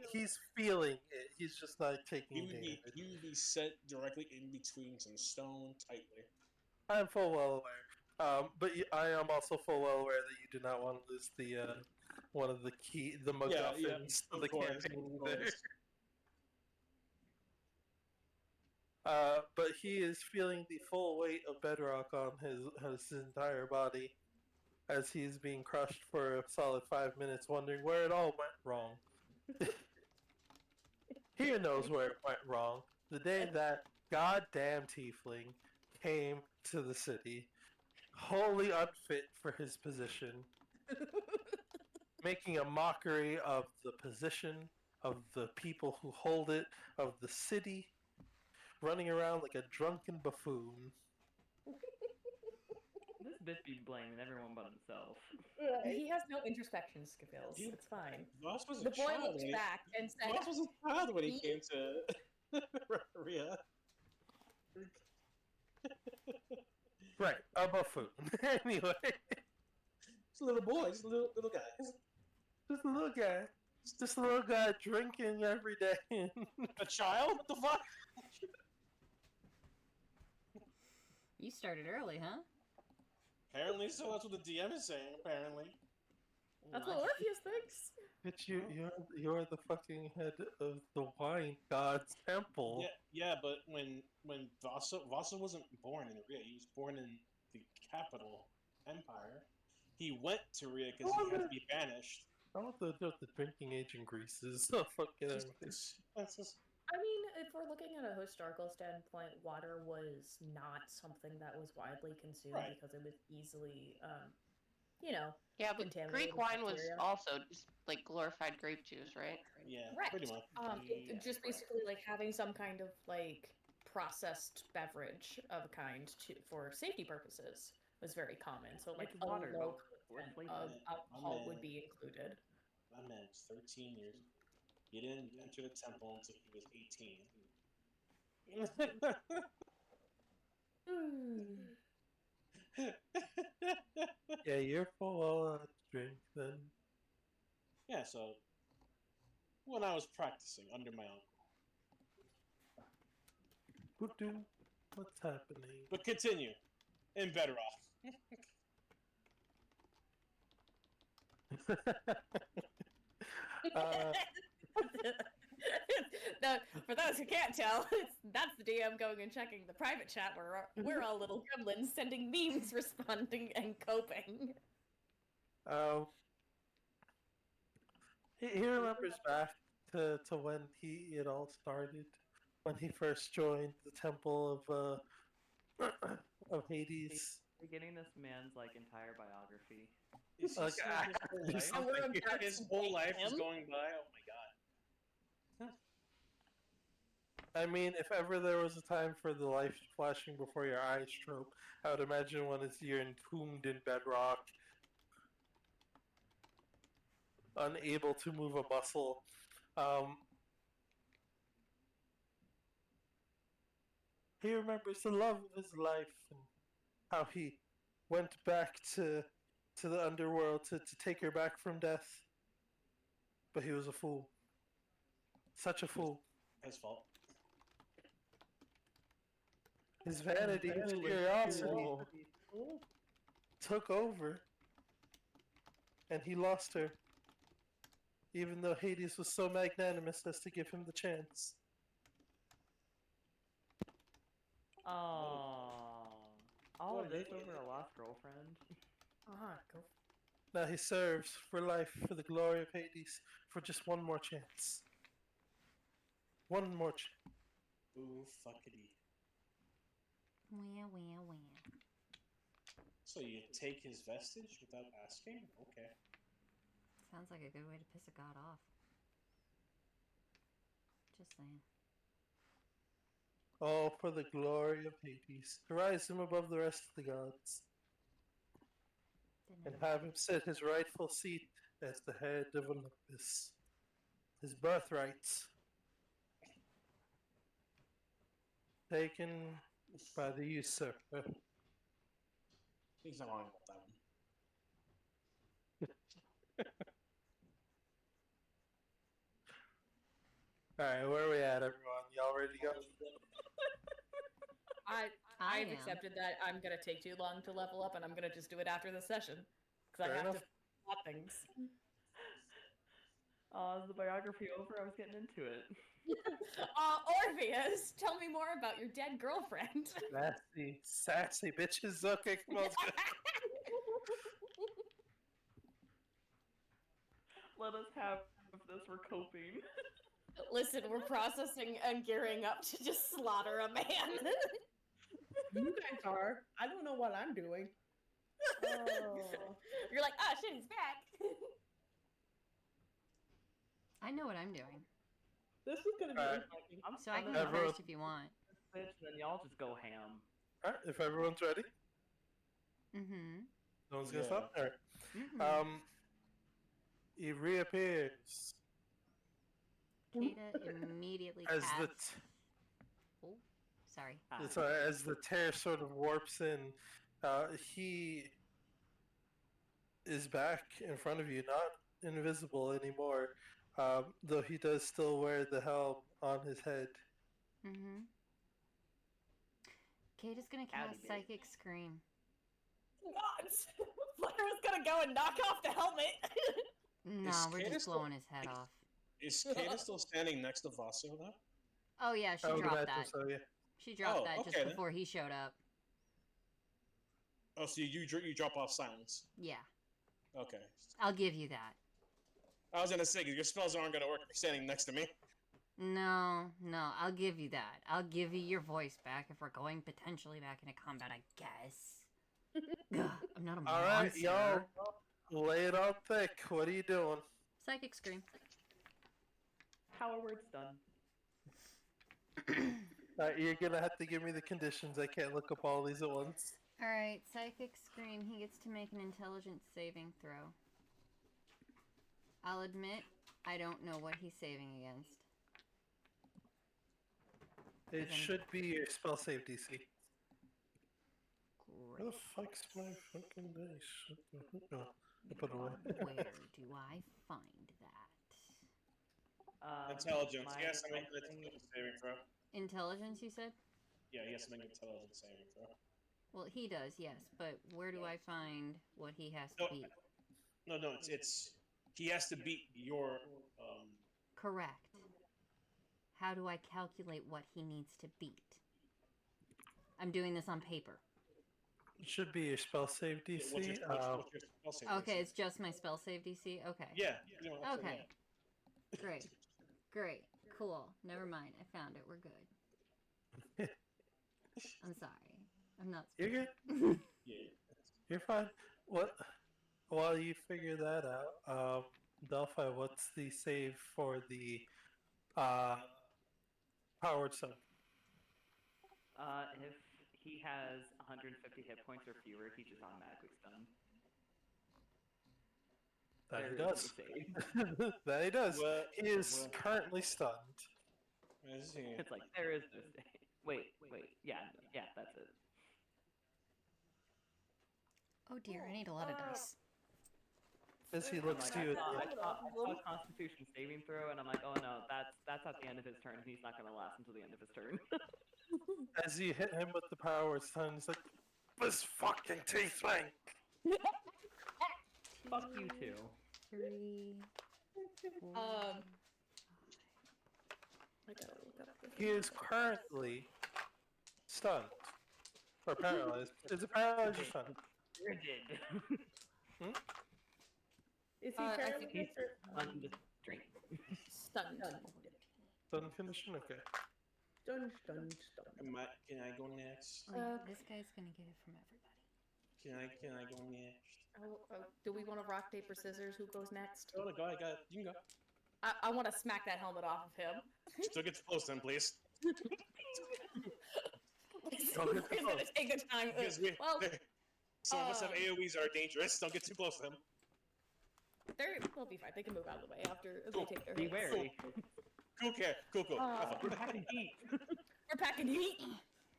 it. He's just not taking damage. He would be set directly in between some stone tightly. I'm full well aware. But I am also full well aware that you do not want to lose the one of the MacGuffins of the campaign there. But he is feeling the full weight of bedrock on his entire body as he's being crushed for a solid 5 minutes, wondering where it all went wrong. He knows where it went wrong. The day that goddamn tiefling came to the city, wholly unfit for his position, making a mockery of the position, of the people who hold it, of the city, running around like a drunken buffoon. This bitch be blaming everyone but himself. He has no introspection skills. It's fine. Voss was a The boy child looks when he- back and said, Voss was a child when he came to Rhea. Right, a buffoon. Anyway. Just a little boy, just a little guy. Just a little guy. Just a little guy drinking every day. A child? What the fuck? You started early, huh? Apparently so. That's what the DM is saying. Apparently. That's what Orpheus thinks. Bitch, you're the fucking head of the wine god's temple. Yeah, but when Vasa wasn't born in Ria, he was born in the capital empire. He went to Ria because he had to be banished. I don't know the drinking age in Greece is so fucking That's just. I mean, if we're looking at a historical standpoint, water was not something that was widely consumed because it was easily, Yeah, but contaminated Greek with wine was bacteria. also just like glorified grape juice, right? Yeah, Right. pretty much. Just basically like having some kind of like processed beverage of a kind for safety purposes was very common. So like It's water, a low we're content of alcohol would be included. My man was 13 years old. He didn't enter the temple until he was 18. Yeah, you're full drink then. Yeah, so when I was practicing under my uncle. What's happening? But continue. In Bedrock. Now, for those who can't tell, that's the DM going and checking the private chat where we're all little gremlins sending memes, responding, and coping. He remembers back to when it all started, when he first joined the temple of Hades. We're getting this man's like entire biography. His whole life is going by. Oh my god. I mean, if ever there was a time for the life flashing before your eyes trope, I would imagine when you're entombed in bedrock, unable to move a muscle. He remembers the love of his life and how he went back to the underworld to take her back from death. But he was a fool. Such a fool. His fault. His vanity, his curiosity took over. And he lost her. Even though Hades was so magnanimous as to give him the chance. All of this over a lost girlfriend? Go. Now he serves for life for the glory of Hades for just one more chance. One more chance. Ooh, fuckity. Wah. So you take his vestige without asking? Okay. Sounds like a good way to piss a god off. Just saying. All for the glory of Hades, to rise him above the rest of the gods, and have him sit his rightful seat as the head of Olympus. His birthrights taken by the usurper. He's not wrong about that one. Alright, where are we at, everyone? Y'all ready to go? I've accepted that I'm gonna take too long to level up, and I'm gonna just do it after the session because I have to plot things. Is the biography over? I was getting into it. Orpheus, tell me more about your dead girlfriend. Sassy bitches. Okay, come on. Let us have this. We're coping. Listen, we're processing and gearing up to just slaughter a man. You guys are. I don't know what I'm doing. You're like, oh shit, he's back. I know what I'm doing. This is gonna be interesting. So I can go first if you want. Then y'all just go ham. Alright, if everyone's ready. Mm-hmm. No one's gonna stop? Alright. He reappears. Kata immediately as casts... Oh, sorry. As the tear sort of warps in, he is back in front of you, not invisible anymore, though he does still wear the helm on his head. Mm-hmm. Kata's gonna cast Psychic Scream. Flair was gonna go and knock off the helmet. No, we're Kaden just still- blowing his head off. Is Kaden still standing next to Vaso now? Oh yeah, she I would dropped imagine that. so, yeah. She dropped Oh, that just okay, then. before he showed up. Oh, so you drop off silence. Yeah, Okay. I'll give you that. I was gonna say, 'cause your spells aren't gonna work if you're standing next to me. No, I'll give you that. I'll give you your voice back if we're going potentially back into combat, I guess. Ugh, I'm not a All right, monster. y'all, lay it on thick. What are you doing? Psychic Scream. Power word's done. You're gonna have to give me the conditions. I can't look up all these at once. Alright, Psychic Scream. He gets to make an intelligence saving throw. I'll admit, I don't know what he's saving against. It should be your spell save DC. Where the fuck's my fucking dice? No, I put it away. Where do I find that? Intelligence. my Yes, I make an thing- intelligence saving throw. Intelligence, you said? Yeah, yes, I make an intelligence saving throw. Well, he does, yes, but where do I find what he has to No, beat? No, it's he has to beat your Correct. How do I calculate what he needs to beat? I'm doing this on paper. It should be your spell save DC. what's your spell save Okay, DC? it's just my spell save DC? Okay. Yeah. You know, so Okay. yeah. Great. Great. Cool. Never mind. I found it. We're good. I'm sorry. I'm not. You're good. Yeah. You're fine. What? While you figure that out, Delphi, what's the save for the powered stone? If he has 150 hit points or fewer, he just automatically stunned. That he There is does. no save. That he does. What? He is currently stunned. Is he? It's like, there is no save. Wait. Yeah, that's it. Oh dear, I need a lot of dice. As he I'm looks like, to you, I saw a Constitution saving throw, and I'm like, oh no, that's at the end of his turn, and he's not gonna last until the end of his turn. as you hit him with the powered stone, he's like, "This fucking teeth thing." Fuck you too. 3. 4. I gotta look up the He is currently stunned or paralyzed. Is it paralyzed or stunned? You're dead. Is he I paralyzed? think He's unrestrained. stunned. Stunned condition? Okay. Stun. Can I go next? This guy's gonna get it from everybody. Can I go next? Do we want to rock, paper, scissors? Who goes next? Go, I got it. You can go. I want to smack that helmet off of him. Still get close then, please. Don't get He's too gonna close. take the time. Because some of us have AoEs that are dangerous. Don't get too close to them. They'll be fine. They can move out of the way after they take their Be hits. wary. Cool. Have We're fun. packing heat. We're packing heat.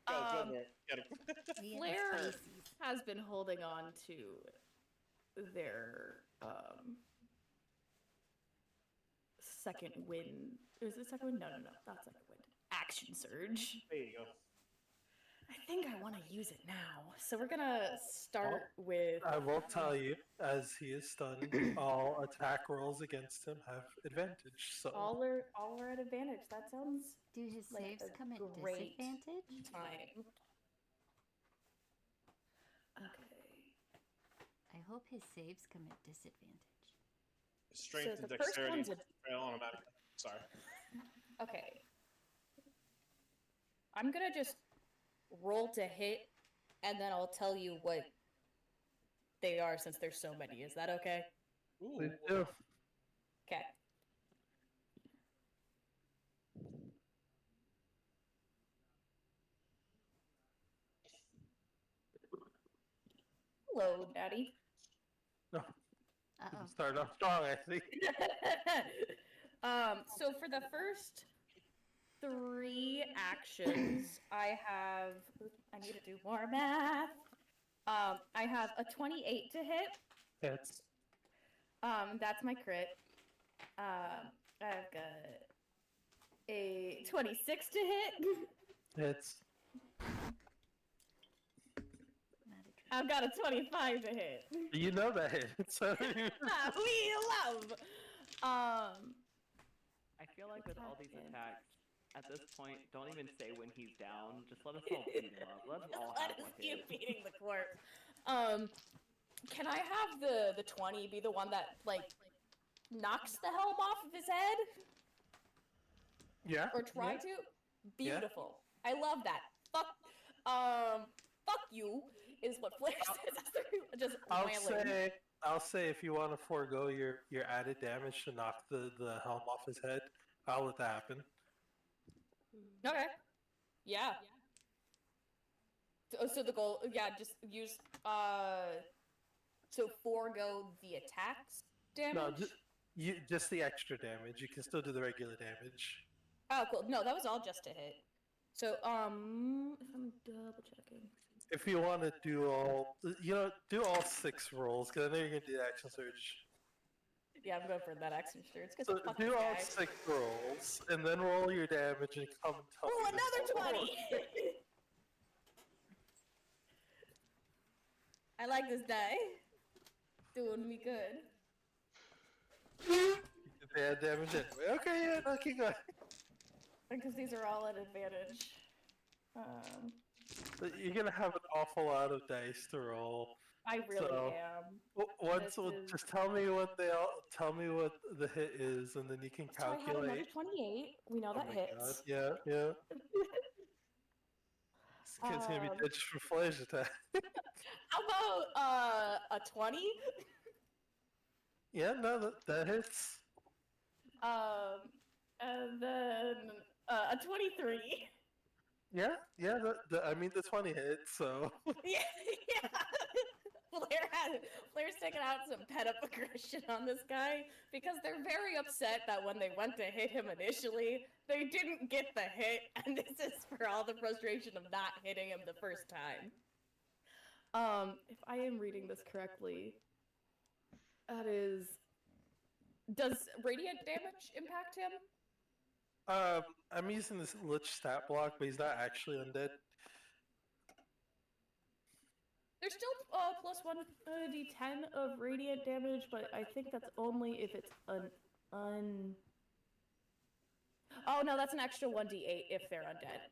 Go for it. Get it. Flair has been holding on to their second wind. Is it second wind? No, not second wind. Action surge. There you go. I think I want to use it now. So we're gonna start with. I will tell you, as he is stunned, all attack rolls against him have advantage. So All are at advantage. That sounds Do his like saves a come at great disadvantage? time. Okay. I hope his saves come at disadvantage. Strength So and the first dexterity. one's Automatic. Sorry. Okay. I'm gonna just roll to hit, and then I'll tell you what they are since there's so many. Is that okay? Ooh. please do. Okay. Hello, Daddy. No, Uh-oh. start off strong, I think. So for the first 3 actions, I need to do more math. I have a 28 to hit. Hits. That's my crit. I've got a 26 to hit. Hits. I've got a 25 to hit. You know that hits. We love. I feel like with all these attacks, at this point, don't even say when he's down. Just let us all beat him up. Let's all Let have us one keep hit. beating the corpse. Can I have the 20 be the one that like knocks the helm off of his head? Yeah. Or try yeah. to? Beautiful. I love that. Fuck you is what Flair says after just wailing. I'll say if you want to forego your added damage to knock the helm off his head, I'll let that happen. Okay. Yeah. So the goal, yeah, just use so forego the attacks damage. No, just the extra damage. You can still do the regular damage. Oh, cool. No, that was all just a hit. So, if I'm double checking. If you want to do do all 6 rolls, because I know you're gonna do action surge. Yeah, I'm going for that action surge. So do all 6 rolls, and then roll your damage and come and tell me. Another 20! I like this die. Doing me good. You can add damage anyway. Okay, yeah, no, keep going. Because these are all at advantage. But you're gonna have an awful lot of dice to roll. I really am. Just tell me what tell me what the hit is, and then you can So I had calculate. another 28. We know that hits. God. Yeah. This kid's gonna be dead just from flash attack. How about a 20? Yeah, no, that hits. And then a 23. Yeah, the 20 hits, so. yeah. Flair's taking out some pent-up aggression on this guy because they're very upset that when they went to hit him initially, they didn't get the hit, and this is for all the frustration of not hitting him the first time. If I am reading this correctly, that is... Does radiant damage impact him? I'm using this Lich stat block, but he's not actually undead. There's still plus 1d10 of radiant damage, but I think that's only if it's an Oh no, that's an extra 1d8 if they're undead.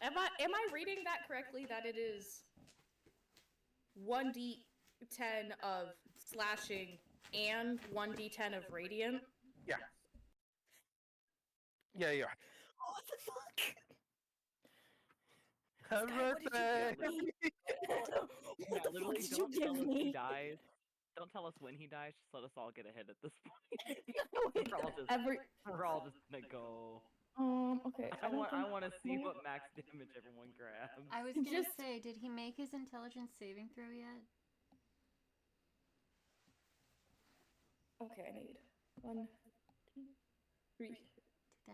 Am I reading that correctly? That it is 1d10 of slashing and 1d10 of radiant? Yeah. Yeah, you are. Oh, what the fuck? Happy birthday! Yeah, literally, don't tell us who dies. Don't tell us when he dies. Just let us all get ahead at this point. We're all just gonna go. Okay. I want to see what max damage everyone grabs. I was gonna say, did he make his intelligence saving throw yet? Okay, I need 1, 2, 3.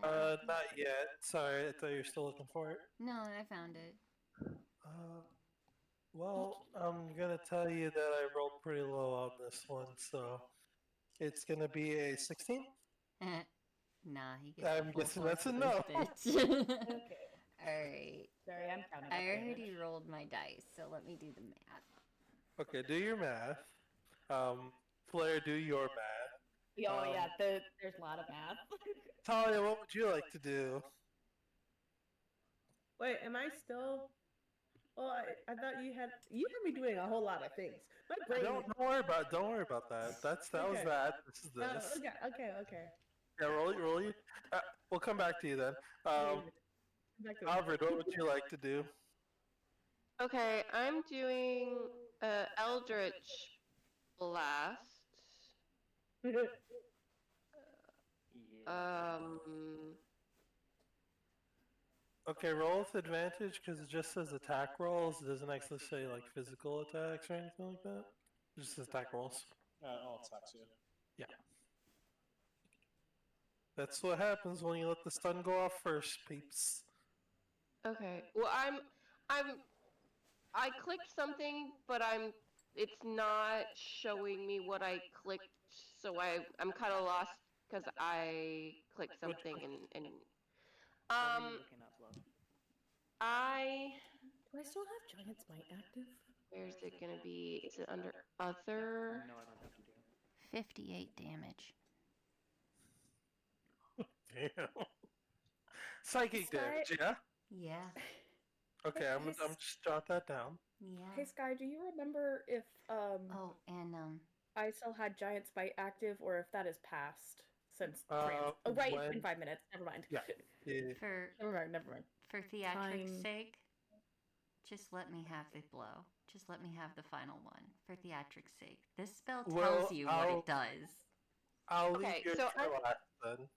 Not yet. Sorry, I thought you were still looking for it. No, I found it. Well, I'm gonna tell you that I rolled pretty low on this one, so it's gonna be a 16. Nah, he gets. I'm guessing that's a no. Okay. Alright. Sorry, I'm counting. I already rolled my dice, so let me do the math. Okay, do your math. Flair, do your math. Oh yeah, there's a lot of math. Talia, what would you like to do? Wait, am I still? Well, I thought you had me doing a whole lot of things. My brain. Don't worry about that. That was that. This is this. Okay. Yeah, roll you. We'll come back to you then. Alfred, what would you like to do? Okay, I'm doing Eldritch Blast. Okay, roll with advantage because it just says attack rolls. It doesn't actually say like physical attacks or anything like that. It just says attack rolls. All attacks, yeah. Yeah. That's what happens when you let the stun go off first, peeps. Okay. Well, I clicked something, but it's not showing me what I clicked, so I'm kind of lost because I clicked something and What are you looking up, love? Do I still have Giant's Might active? Where's it gonna be? Is it under other? No, I don't think you do. 58 damage. Damn. Psychic damage, yeah? Yeah. Okay, I'm just jot that down. Yeah. Hey Sky, do you remember if Oh, and I still had Giant's Bite active or if that is past since in 5 minutes. Never mind. Yeah. For Never mind. For theatrics' Time. sake, just let me have the blow. Just let me have the final one. For theatrics' sake. This spell tells you what it does. I'll Okay, leave yours so for last then.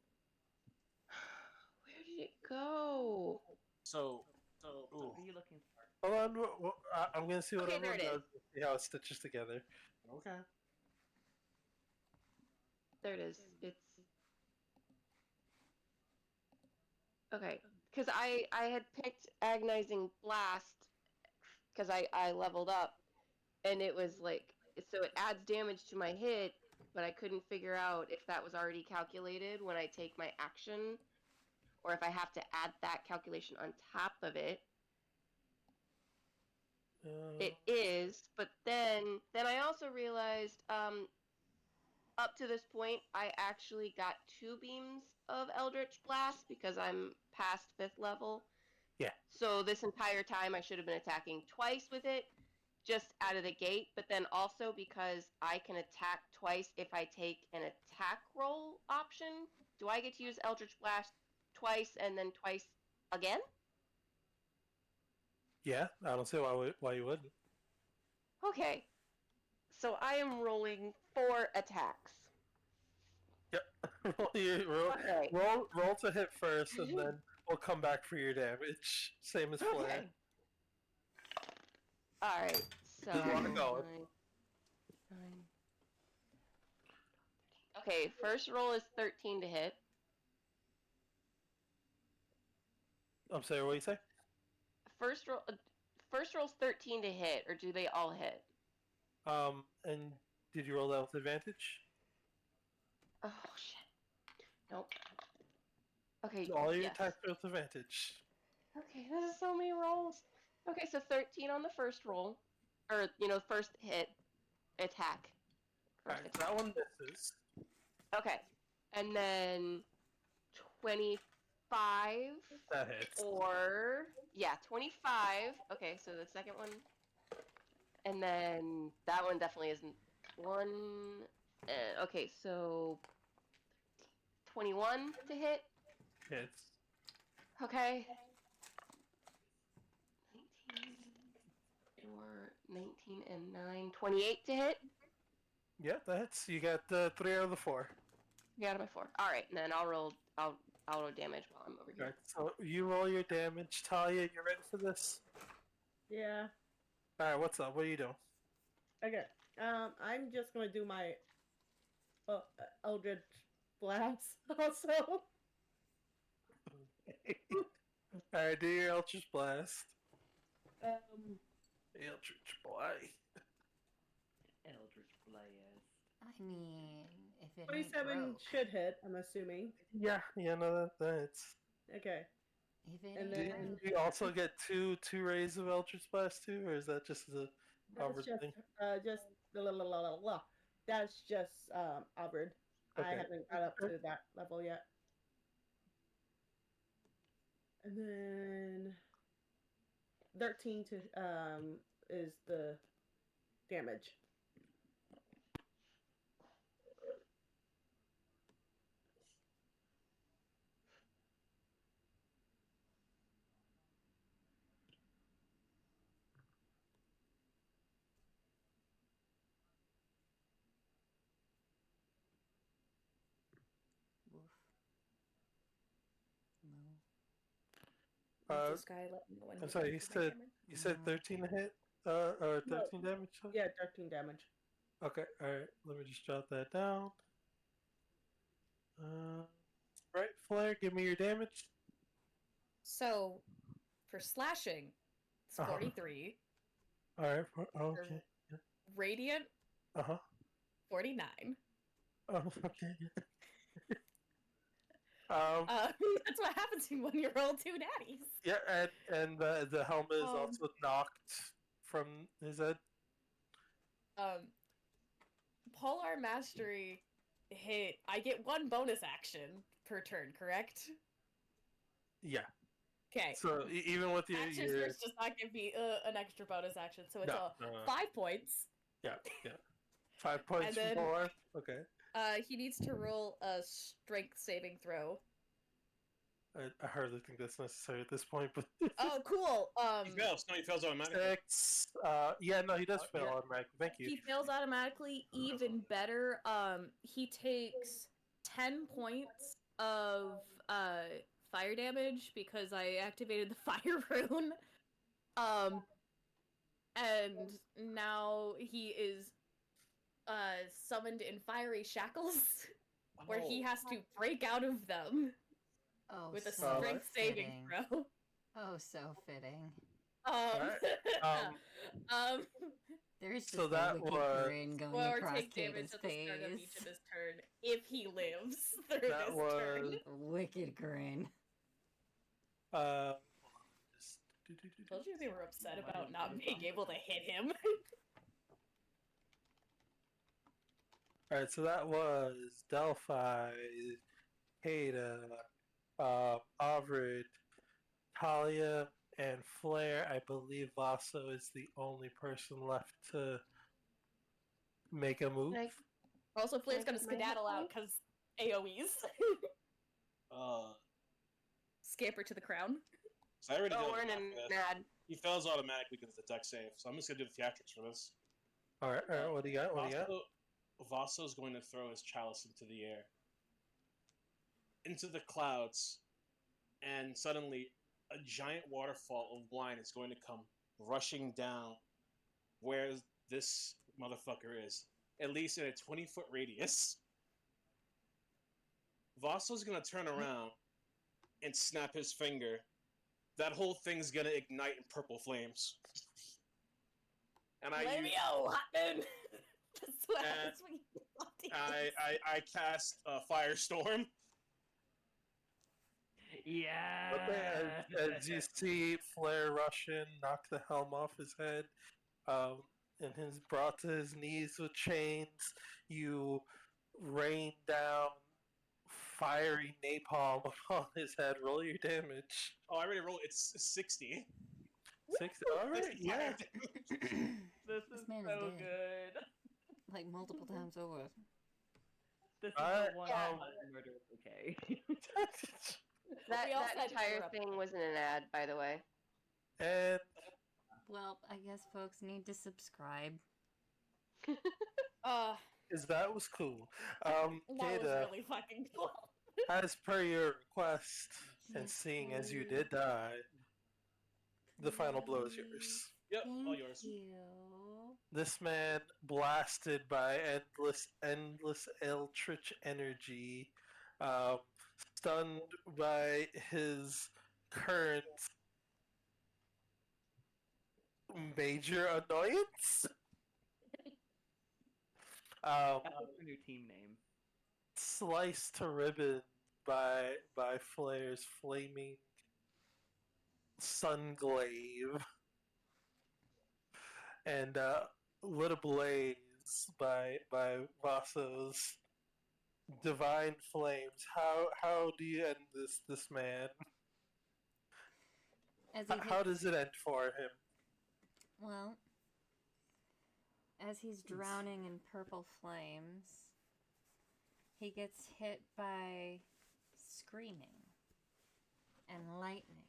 Where did it go? So, What are you looking for? Hold on, I'm gonna see what Okay, everyone there it does and see how it stitches together. Okay. There it is. It's okay. Because I had picked Agonizing Blast because I leveled up, and it was like, so it adds damage to my hit, but I couldn't figure out if that was already calculated when I take my action, or if I have to add that calculation on top of it. It is, but then I also realized up to this point I actually got 2 beams of Eldritch Blast because I'm past 5th level. Yeah. So this entire time I should have been attacking twice with it, just out of the gate, but then also because I can attack twice if I take an attack roll option. Do I get to use Eldritch Blast twice and then twice again? Yeah, I don't see why you wouldn't. Okay. So I am rolling 4 attacks. Yep. Okay. roll to hit first, and then we'll come back for your damage. Same as Flare. Okay. Alright, so... Just want to go. 9. Okay, first roll is 13 to hit. I'm sorry, what you say? First roll's 13 to hit, or do they all hit? And did you roll that with advantage? Oh, shit. Nope. Okay, So all your yes. attacks are with advantage. Okay, this is so many rolls. Okay, so 13 on the first roll. Or, first hit. Attack. Alright, that one misses. Okay. And then 25. That hits. Or, yeah, 25. Okay, so the second one. And then that one definitely isn't. Okay, so 21 to hit. Hits. Okay. 19 and 9. 28 to hit. Yeah, that hits. You got 3 out of the 4. 3 out of my 4. Alright, and then I'll roll damage while I'm over here. Alright, so you roll your damage. Talia, you ready for this? Yeah. Alright, what's up? What are you doing? Okay. I'm just gonna do my Eldritch Blast also. Alright, do your Eldritch Blast. Um, Eldritch Blast. Eldritch Blast. I mean, if it 27 ain't broke. should hit, I'm assuming. Yeah, no, that hits. Okay. If it And ain't then broke. Do you also get two rays of Eldritch Blast too, or is that just the that's Albert just thing? That's just Albert. Okay. I haven't got up to that level yet. And then 13 to is the damage. Woof. No. Sky let me know when I'm he sorry, gets to my camera. you said 13 to hit? Or 13 damage? Yeah, 13 damage. Okay, alright, let me just jot that down. Right, Flare, give me your damage. So, for slashing, it's 43. Alright, okay. Radiant, Uh-huh. 49. Oh, okay. That's what happens when you roll 2 natties. Yeah, and the helmet is also knocked from his head. Polar Mastery hit. I get 1 bonus action per turn, correct? Yeah. Okay. So even with your Action Surge does not give me an extra bonus action, so it's 5 points. Yeah. 5 points And then, more. Okay. He needs to roll a strength saving throw. I hardly think that's necessary at this point, but Oh, cool. He fails. No, he fails automatically. 6. Yeah, no, he does fail automatically. Thank you. He fails automatically. Even better. He takes 10 points of fire damage because I activated the fire rune. And now he is summoned in fiery shackles, where he has to break out of them with a strength saving throw. Oh, so fitting. There's just so that a wicked grin going or across take damage Kata's at the start of face. each of his turn if he lives through That this was turn. Wicked grin. Told you they were upset about not being able to hit him. Alright, so that was Delphi, Kata, Avrid, Talia, and Flare. I believe Vaso is the only person left to make a move. Also, Flare's gonna skedaddle out because AoEs. Scamper to the crown. So I already did we're in a mad. He fails automatically because it's a deck save, so I'm just gonna do the theatrics for this. Alright, what do you got? Vaso's going to throw his chalice into the air. Into the clouds, and suddenly a giant waterfall of blind is going to come rushing down where this motherfucker is, at least in a 20-foot radius. Vaso's gonna turn around and snap his finger. That whole thing's gonna ignite in purple flames. And I cast Firestorm. Yeah. Okay, as you see Flare rush in, knock the helm off his head, and he's brought to his knees with chains. You rain down fiery napalm upon his head. Roll your damage. Oh, I already rolled. It's 60. 60. Alright, yeah. This man so is dead. good. Like multiple times over. This is the one murder. Okay. That entire thing wasn't an ad, by the way. And well, I guess folks need to subscribe. Because that was cool. That was Kata, really fucking cool. as per your request, and seeing as you did die, the final blow is yours. Yep, all yours. This man, blasted by endless eldritch energy, stunned by his current major annoyance. That's a new team name. Sliced to ribbon by Flare's flaming sunglaive, and lit ablaze by Vaso's divine flames. How do you end this man? How does it end for him? Well, as he's drowning in purple flames, he gets hit by screaming and lightning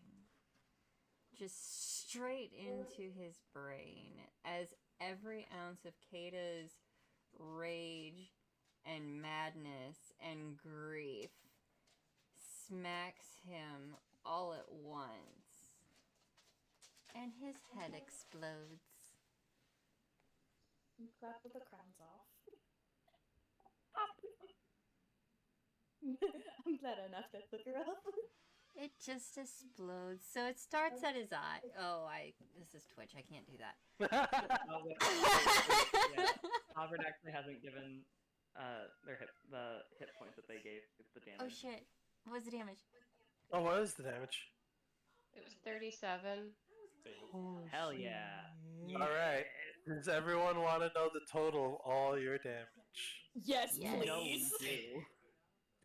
just straight into his brain as every ounce of Kata's rage and madness and grief smacks him all at once, and his head explodes. Clap with the crowns off. I'm glad enough to flick her up. It just explodes. So it starts at his eye. Oh, this is Twitch. I can't do that. Auburn actually hasn't given the hit points that they gave the damage. Oh shit! What was the damage? Oh, what is the damage? It was 37. Hell yeah. Alright. Does everyone want to know the total of all your damage? Yes, You know we please. do.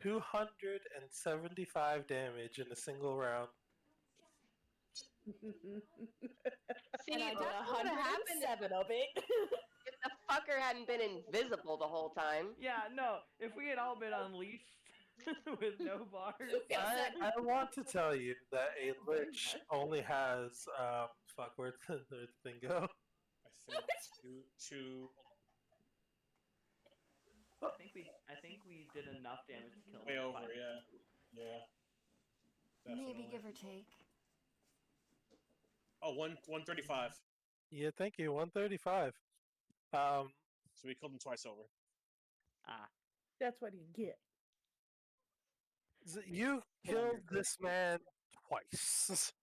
275 damage in a single round. See, And I that's did what would have happened 107 of it. if the fucker hadn't been invisible the whole time. Yeah, no. If we had all been unleashed with no bars. I want to tell you that a lich only has fuck, where'd the thing go? I think two. I think we did enough damage to kill Way him. over, yeah. Yeah. Definitely. Maybe give or take. Oh, 135. Yeah, thank you. 135. So we killed him twice over. Ah. That's what you get. You killed this man twice.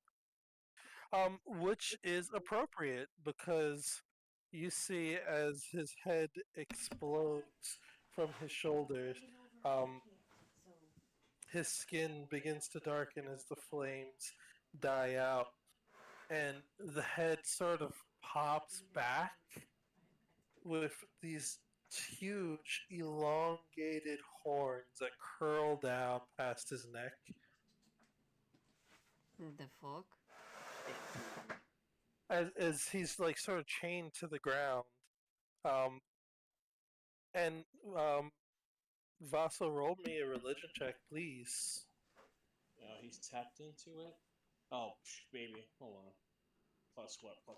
Which is appropriate because you see as his head explodes from his shoulders, his skin begins to darken as the flames die out, and the head sort of pops back with these huge, elongated horns that curl down past his neck. The fuck? As he's like sort of chained to the ground. Vaso, roll me a religion check, please. He's tapped into it. Oh, baby. Hold on. Plus what? Where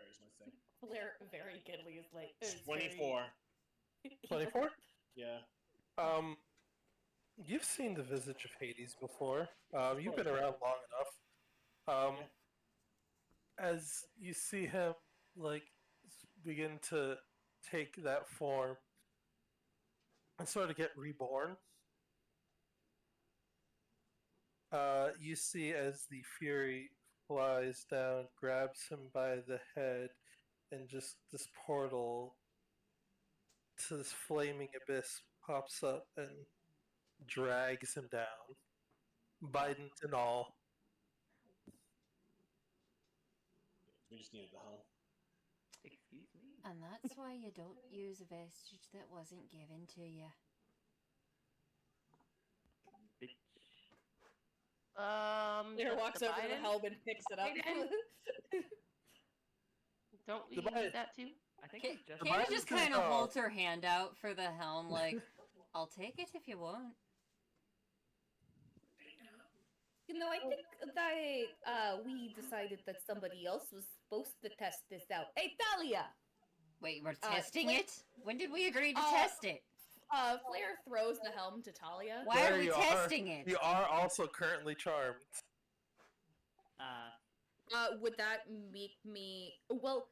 is my thing? Blair very giddily is like... 24. 24? Yeah. You've seen the visage of Hades before. You've been around long enough. As you see him, like, begin to take that form and sort of get reborn, you see as the Fury flies down, grabs him by the head, and just this portal to this flaming abyss pops up and drags him down, Bident and all. We just needed the helm. Excuse me? And that's why you don't use a vestige that wasn't given to you. Blair walks over to the helm and picks it up. Don't we need that too? I think Can you just kind of hold her hand out for the helm, like, I'll take it if you want. You know, I think that we decided that somebody else was supposed to test this out. Hey, Thalia! Wait, we're testing it? When did we agree to test it? Flair throws the helm to Talia. Why are we testing it? You are also currently charmed. Would that make me... Well,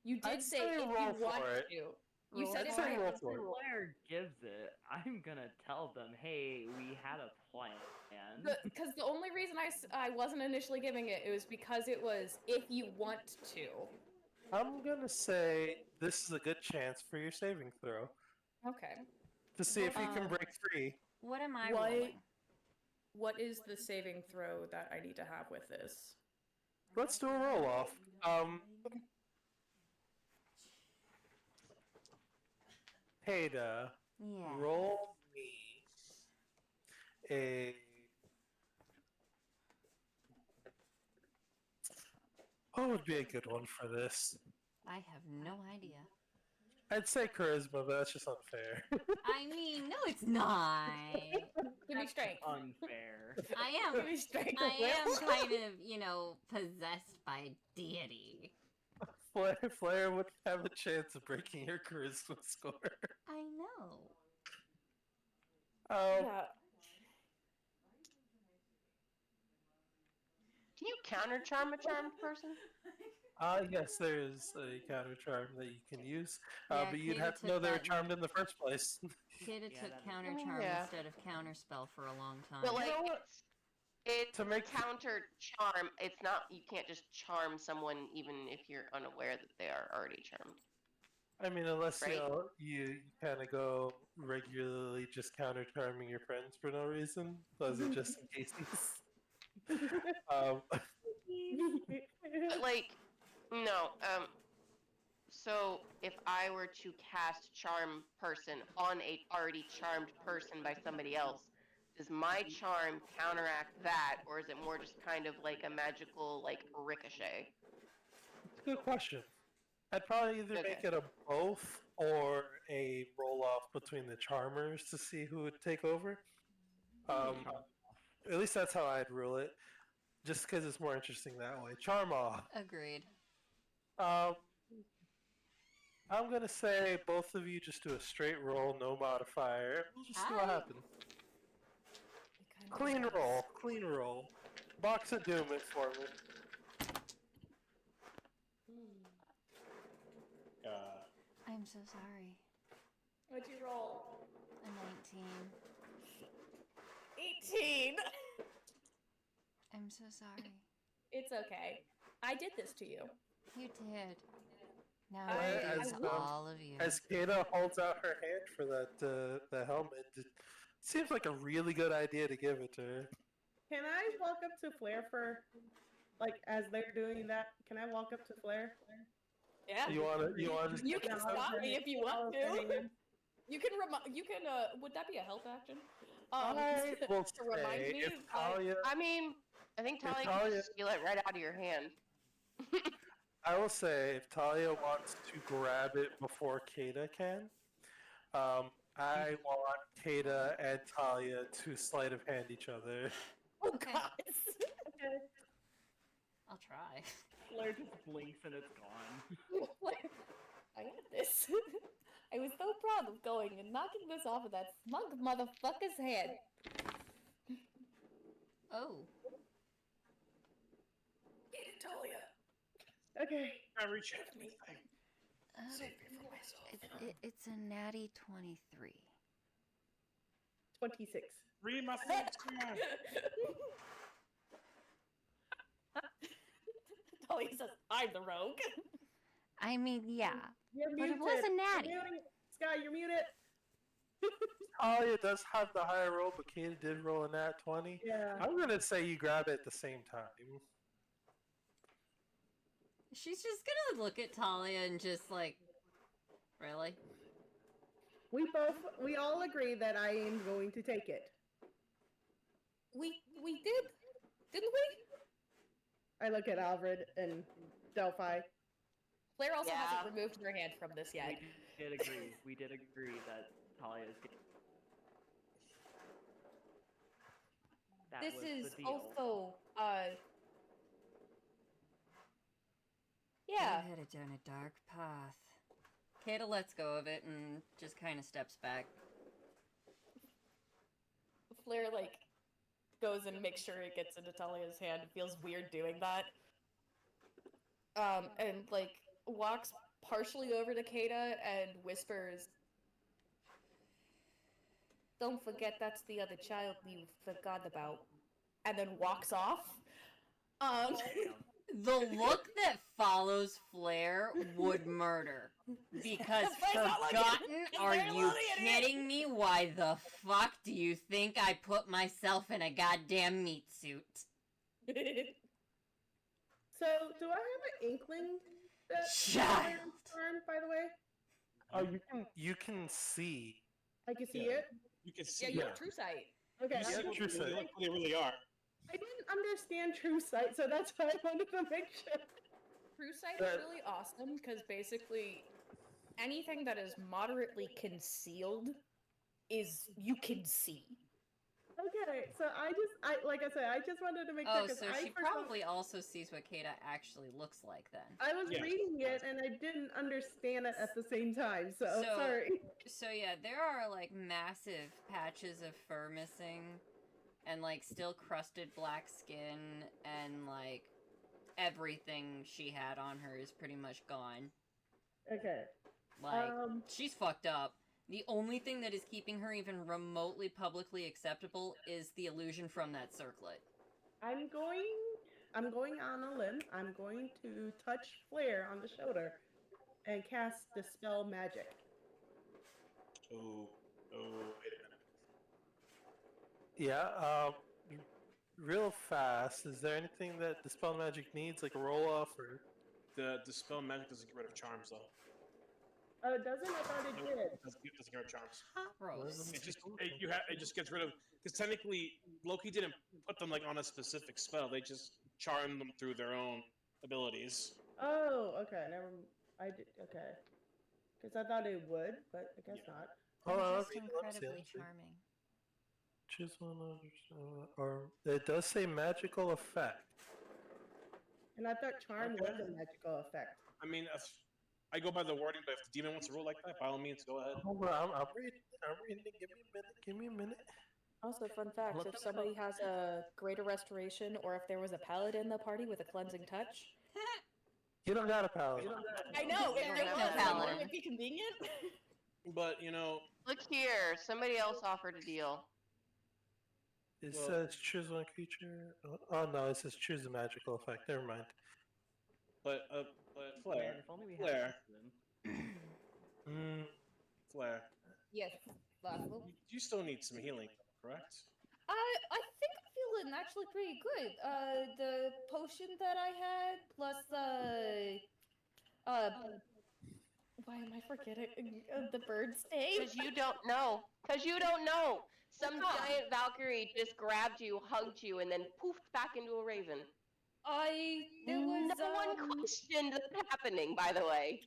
you did I'd say say if you roll want for it. to. You said I'd if say I... roll If for it. the player gives it, I'm gonna tell them, hey, we had a plan. Because the only reason I wasn't initially giving it, it was because it was if you want to. I'm gonna say this is a good chance for your saving throw. Okay. To see if you can break free. What am I rolling? What is the saving throw that I need to have with this? Let's do a roll off. Heda, roll me a... What would be a good one for this? I have no idea. I'd say charisma, but that's just unfair. I mean, no, it's not. Give me strength. Unfair. I am kind of, you know, possessed by deity. Flair would have a chance of breaking your charisma score. I know. Yeah. Can you counter charm a charmed person? Yes, there's a counter charm that you can use, Yeah, but you'd Kata have to took know they were that charmed in the first place. Kata took counter charm instead of counter spell for a long time. But like, it's counter charm. It's not. You can't just charm someone even if you're unaware that they are already charmed. I mean, unless Right? you kind of go regularly just counter charming your friends for no reason, those are just in cases. Like, no. So if I were to cast charm person on a already charmed person by somebody else, does my charm counteract that, or is it more just kind of like a magical like ricochet? It's a good question. I'd probably either make it a both or a roll off between the charmers to see who would take over. At least that's how I'd rule it, just because it's more interesting that way. Charm off. Agreed. I'm gonna say both of you just do a straight roll, no modifier. We'll just see what happens. Clean roll, clean roll. Box of doom it for me. I'm so sorry. What'd you roll? A 19. 18! I'm so sorry. It's okay. I did this to you. You did. Now As- it's all of you. As Kata holds out her hand for the helmet, it seems like a really good idea to give it to her. Can I walk up to Flair for, like, as they're doing that? Can I walk up to Flair? Yeah. You wanna You can stop me if you want to. You can would that be a help action? I will to remind say, me. if Talia, I mean, I think Talia Talia- can just steal it right out of your hand. I will say, if Talia wants to grab it before Kata can, I want Kata and Talia to sleight of hand each other. Oh god. I'll try. Flair just blinks and it's gone. I got this. I was so proud of going and knocking this off of that smug motherfucker's head. Oh. Get it, Talia. Okay. I reach anything. Save me from myself. It's a natty 23. 26. Read my thoughts, come on. Talia says, I'm the rogue. I mean, yeah. You're But muted. it was a natty. You're muted. Sky, you're muted. Talia does have the higher roll, but Kata did roll a nat 20. Yeah. I'm gonna say you grab it at the same time. She's just gonna look at Talia and just like, really? We all agree that I am going to take it. We did, didn't we? I look at Alfred and Delphi. Claire also hasn't removed her hand from this yet. We did agree. We did agree that Talia is getting. That This was is the deal. also, yeah. We're headed down a dark path. Kata lets go of it and just kind of steps back. Flair, like, goes and makes sure it gets into Talia's hand. It feels weird doing that. And, like, walks partially over to Kata and whispers, "Don't forget that's the other child you forgot about." And then walks off. The look that follows Flair would murder. Because forgotten? Are you kidding me? Why the fuck do you think I put myself in a goddamn meat suit? So, do I have an inkling that Child. turn, by the way? Oh, you can see. I can see it? You can see. Yeah, you have true sight. Okay. You see what true they sight. look- they really are. I didn't understand true sight, so that's why I wanted to make sure. True sight is really awesome because basically anything that is moderately concealed is you can see. Okay, so I like I said, I just wanted to make sure Oh, because so I she forgot- probably also sees what Kata actually looks like then. I was reading it and I didn't understand it at the same time, so sorry. So yeah, there are like massive patches of fur missing and like still crusted black skin and like everything she had on her is pretty much gone. Okay. Like she's fucked up. The only thing that is keeping her even remotely publicly acceptable is the illusion from that circlet. I'm going on a limb. I'm going to touch Flair on the shoulder and cast Dispel Magic. Oh, wait a minute. Yeah, real fast, is there anything that Dispel Magic needs, like a roll-off or... The Dispel Magic doesn't get rid of charms, though. Oh, it doesn't? I thought it Nope, did. it doesn't get rid of charms. Hot roast. It just gets rid of, because technically Loki didn't put them like on a specific spell. They just charmed them through their own abilities. Oh, okay. I did. Okay. Because I thought it would, but I guess not. Hold on, Just incredibly charming. Choose one or it does say magical effect. And I thought charm was a magical effect. I mean, if I go by the wording, but if the demon wants to rule like that, by all means, go ahead. Hold on, I'm reading. Give me a minute. Also, fun fact, if somebody has a greater restoration, or if there was a paladin in the party with a cleansing touch. You don't got a paladin. I know, if there was, paladin. it would be convenient. But, you know... Look here, somebody else offered a deal. It says choose one creature. Oh no, it says choose a magical effect. Never mind. But Flair. If only we had Flair. them. Flair. Yes, Laszlo. You still need some healing, correct? I think I'm feeling actually pretty good. The potion that I had, plus why am I forgetting the bird stage? Because you don't know. Some giant Valkyrie just grabbed you, hugged you, and then poofed back into a raven. There was no one questioned that happening, by the way.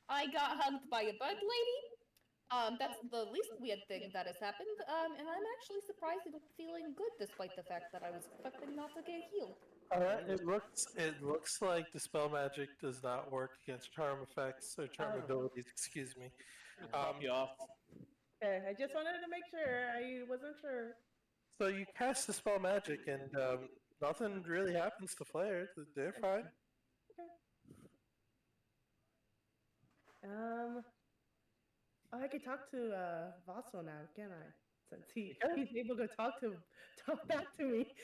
I got hugged by a bug lady. That's the least weird thing that has happened. And I'm actually surprised and feeling good despite the fact that I was expecting not to get healed. Alright, it looks like Dispel Magic does not work against charm effects or charm abilities, excuse me. Okay, I just wanted to make sure. I wasn't sure. So you cast Dispel Magic and nothing really happens to Flair. They're fine. Okay. I could talk to Vaso now, can I? Since he's able to talk back to me.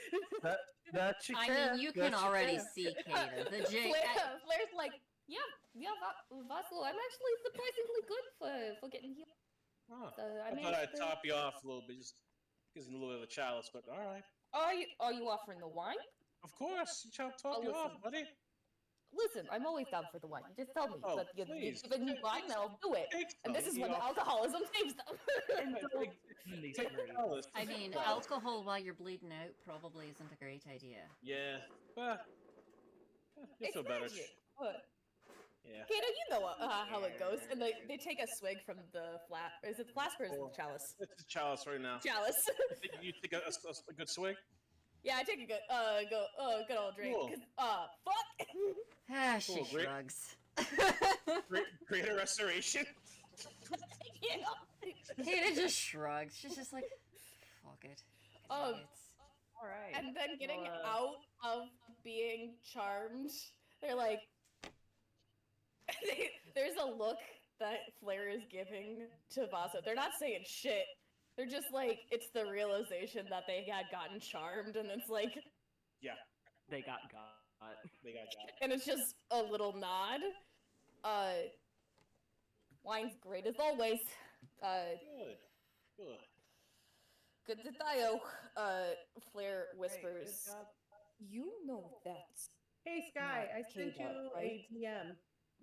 That you can. I mean, you can already see Kata. The Flair's like, yeah, Vaso, I'm actually surprisingly good for getting healed. Huh. I thought I'd top you off a little bit, just gives you a little bit of a chalice, but alright. Are you offering the wine? Of course, top you off, buddy. Listen, I'm always down for the wine. Just tell me that you're giving me wine, and I'll do it. And this is when the alcoholism saves them. I mean, alcohol while you're bleeding out probably isn't a great idea. Yeah, but you'll feel better. What? Yeah. Kato, you know how it goes. And they take a swig from the flask. Is it the flask or is it the chalice? It's a chalice right now. Chalice. You take a good swig? Yeah, I take a good old drink. Cool. Fuck. Ah, she shrugs. Greater restoration? Kata just shrugs. She's just like, fuck it. Alright. And then getting out of being charmed, they're like, there's a look that Flair is giving to Vaso. They're not saying shit. They're just like, it's the realization that they had gotten charmed, and it's like... Yeah. They got. And it's just a little nod. Wine's great as always. Good to Dio. Flair whispers, you know that's... Hey, Sky, I sent you a DM.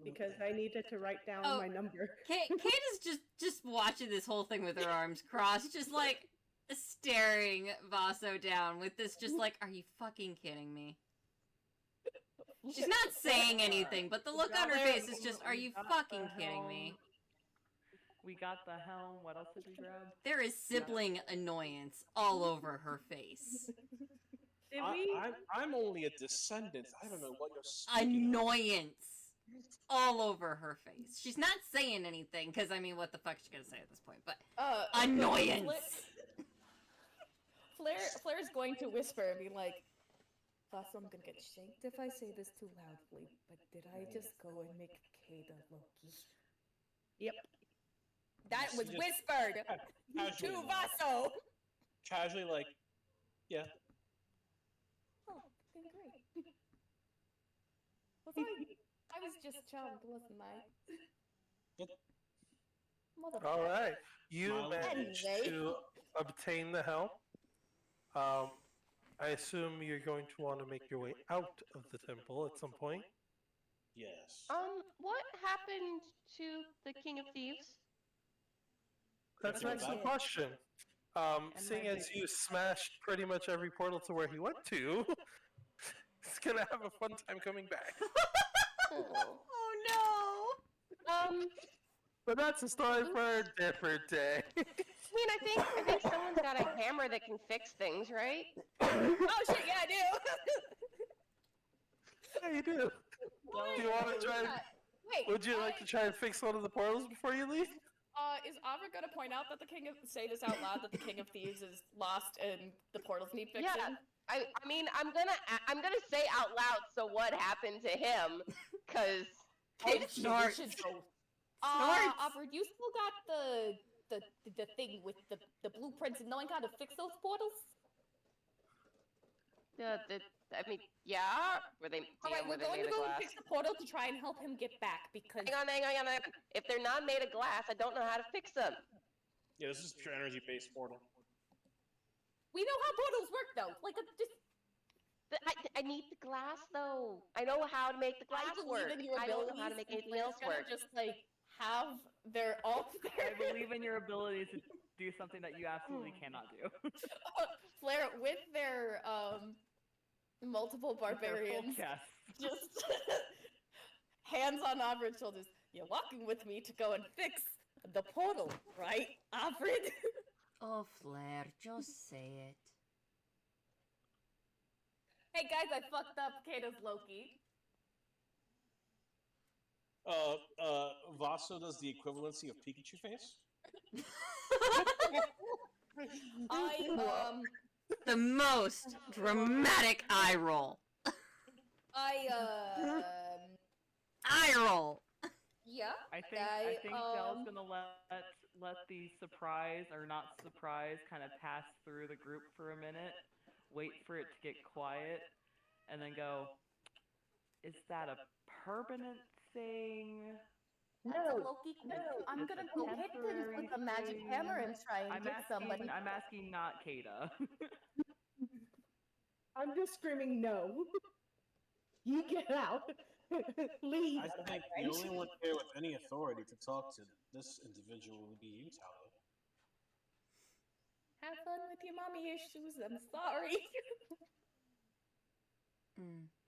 Because I needed to write down my number. Kate is just watching this whole thing with her arms crossed, just like staring Vaso down with this just like, are you fucking kidding me? She's not saying anything, but the look on her face is just, are you fucking kidding me? We got the helm. What else did we grab? There is sibling annoyance all over her face. I'm only a descendant. I don't know what you're saying. Annoyance all over her face. She's not saying anything, because, I mean, what the fuck is she gonna say at this point? But, annoyance! Flair's going to whisper and be like, Vaso, I'm gonna get shanked if I say this too loudly, but did I just go and make Kata Loki? Yep. That was whispered to Vaso! Casually, like, yeah. Oh, then great. I was just charmed, wasn't I? Alright. You managed to obtain the helm. I assume you're going to want to make your way out of the temple at some point. Yes. What happened to the King of Thieves? That's an excellent question. Seeing as you smashed pretty much every portal to where he went to, he's gonna have a fun time coming back. Oh no! But that's a story for a different day. I mean, I think someone's got a hammer that can fix things, right? Oh shit, yeah, I do. Yeah, you do. Do you want to try? Wait. Would you like to try and fix one of the portals before you leave? Is Avra gonna point out that the King of say this out loud that the King of Thieves is lost and the portals need fixing? Yeah. I mean, I'm gonna say out loud. So what happened to him? Cause Snorts. Avra, you still got the thing with the blueprints and knowing how to fix those portals? I mean, yeah. Were they? Alright, we're going to go and fix the portal to try and help him get back because. Hang on. If they're not made of glass, I don't know how to fix them. Yeah, this is pure energy-based portal. We know how portals work, though. Like, just. I need the glass, though. I know how to make the glass work. I don't know how to make anything else work. Just like have their all. I believe in your ability to do something that you absolutely cannot do. Flair with their multiple barbarians. Just hands on Avrid's shoulders. You're walking with me to go and fix the portal, right, Avrid? Oh, Flair, just say it. Hey guys, I fucked up Kata's Loki. Vaso does the equivalency of Pikachu face? The most dramatic eye roll. Eye roll. Yeah. I think Dell's gonna let the surprise or not surprise kind of pass through the group for a minute, wait for it to get quiet, and then go, is that a permanent thing? No, I'm gonna go hit things with a magic hammer and try and get somebody. I'm asking not Kata. I'm just screaming no. You get out. Leave. I think the only one here with any authority to talk to this individual would be you, Talia. Have fun with your mommy issues. I'm sorry.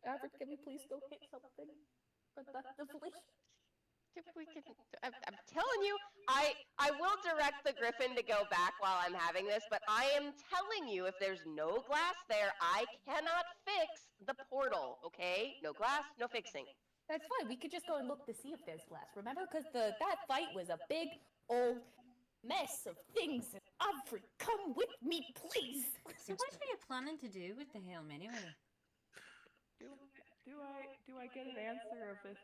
Albert, can we please go hit something productively? I'm telling you, I will direct the Griffin to go back while I'm having this, but I am telling you, if there's no glass there, I cannot fix the portal, okay? No glass, no fixing. That's fine. We could just go and look to see if there's glass. Remember? Because that fight was a big old mess of things. And Alfred, come with me, please. So what are you planning to do with the helm anyway? Do I get an answer of is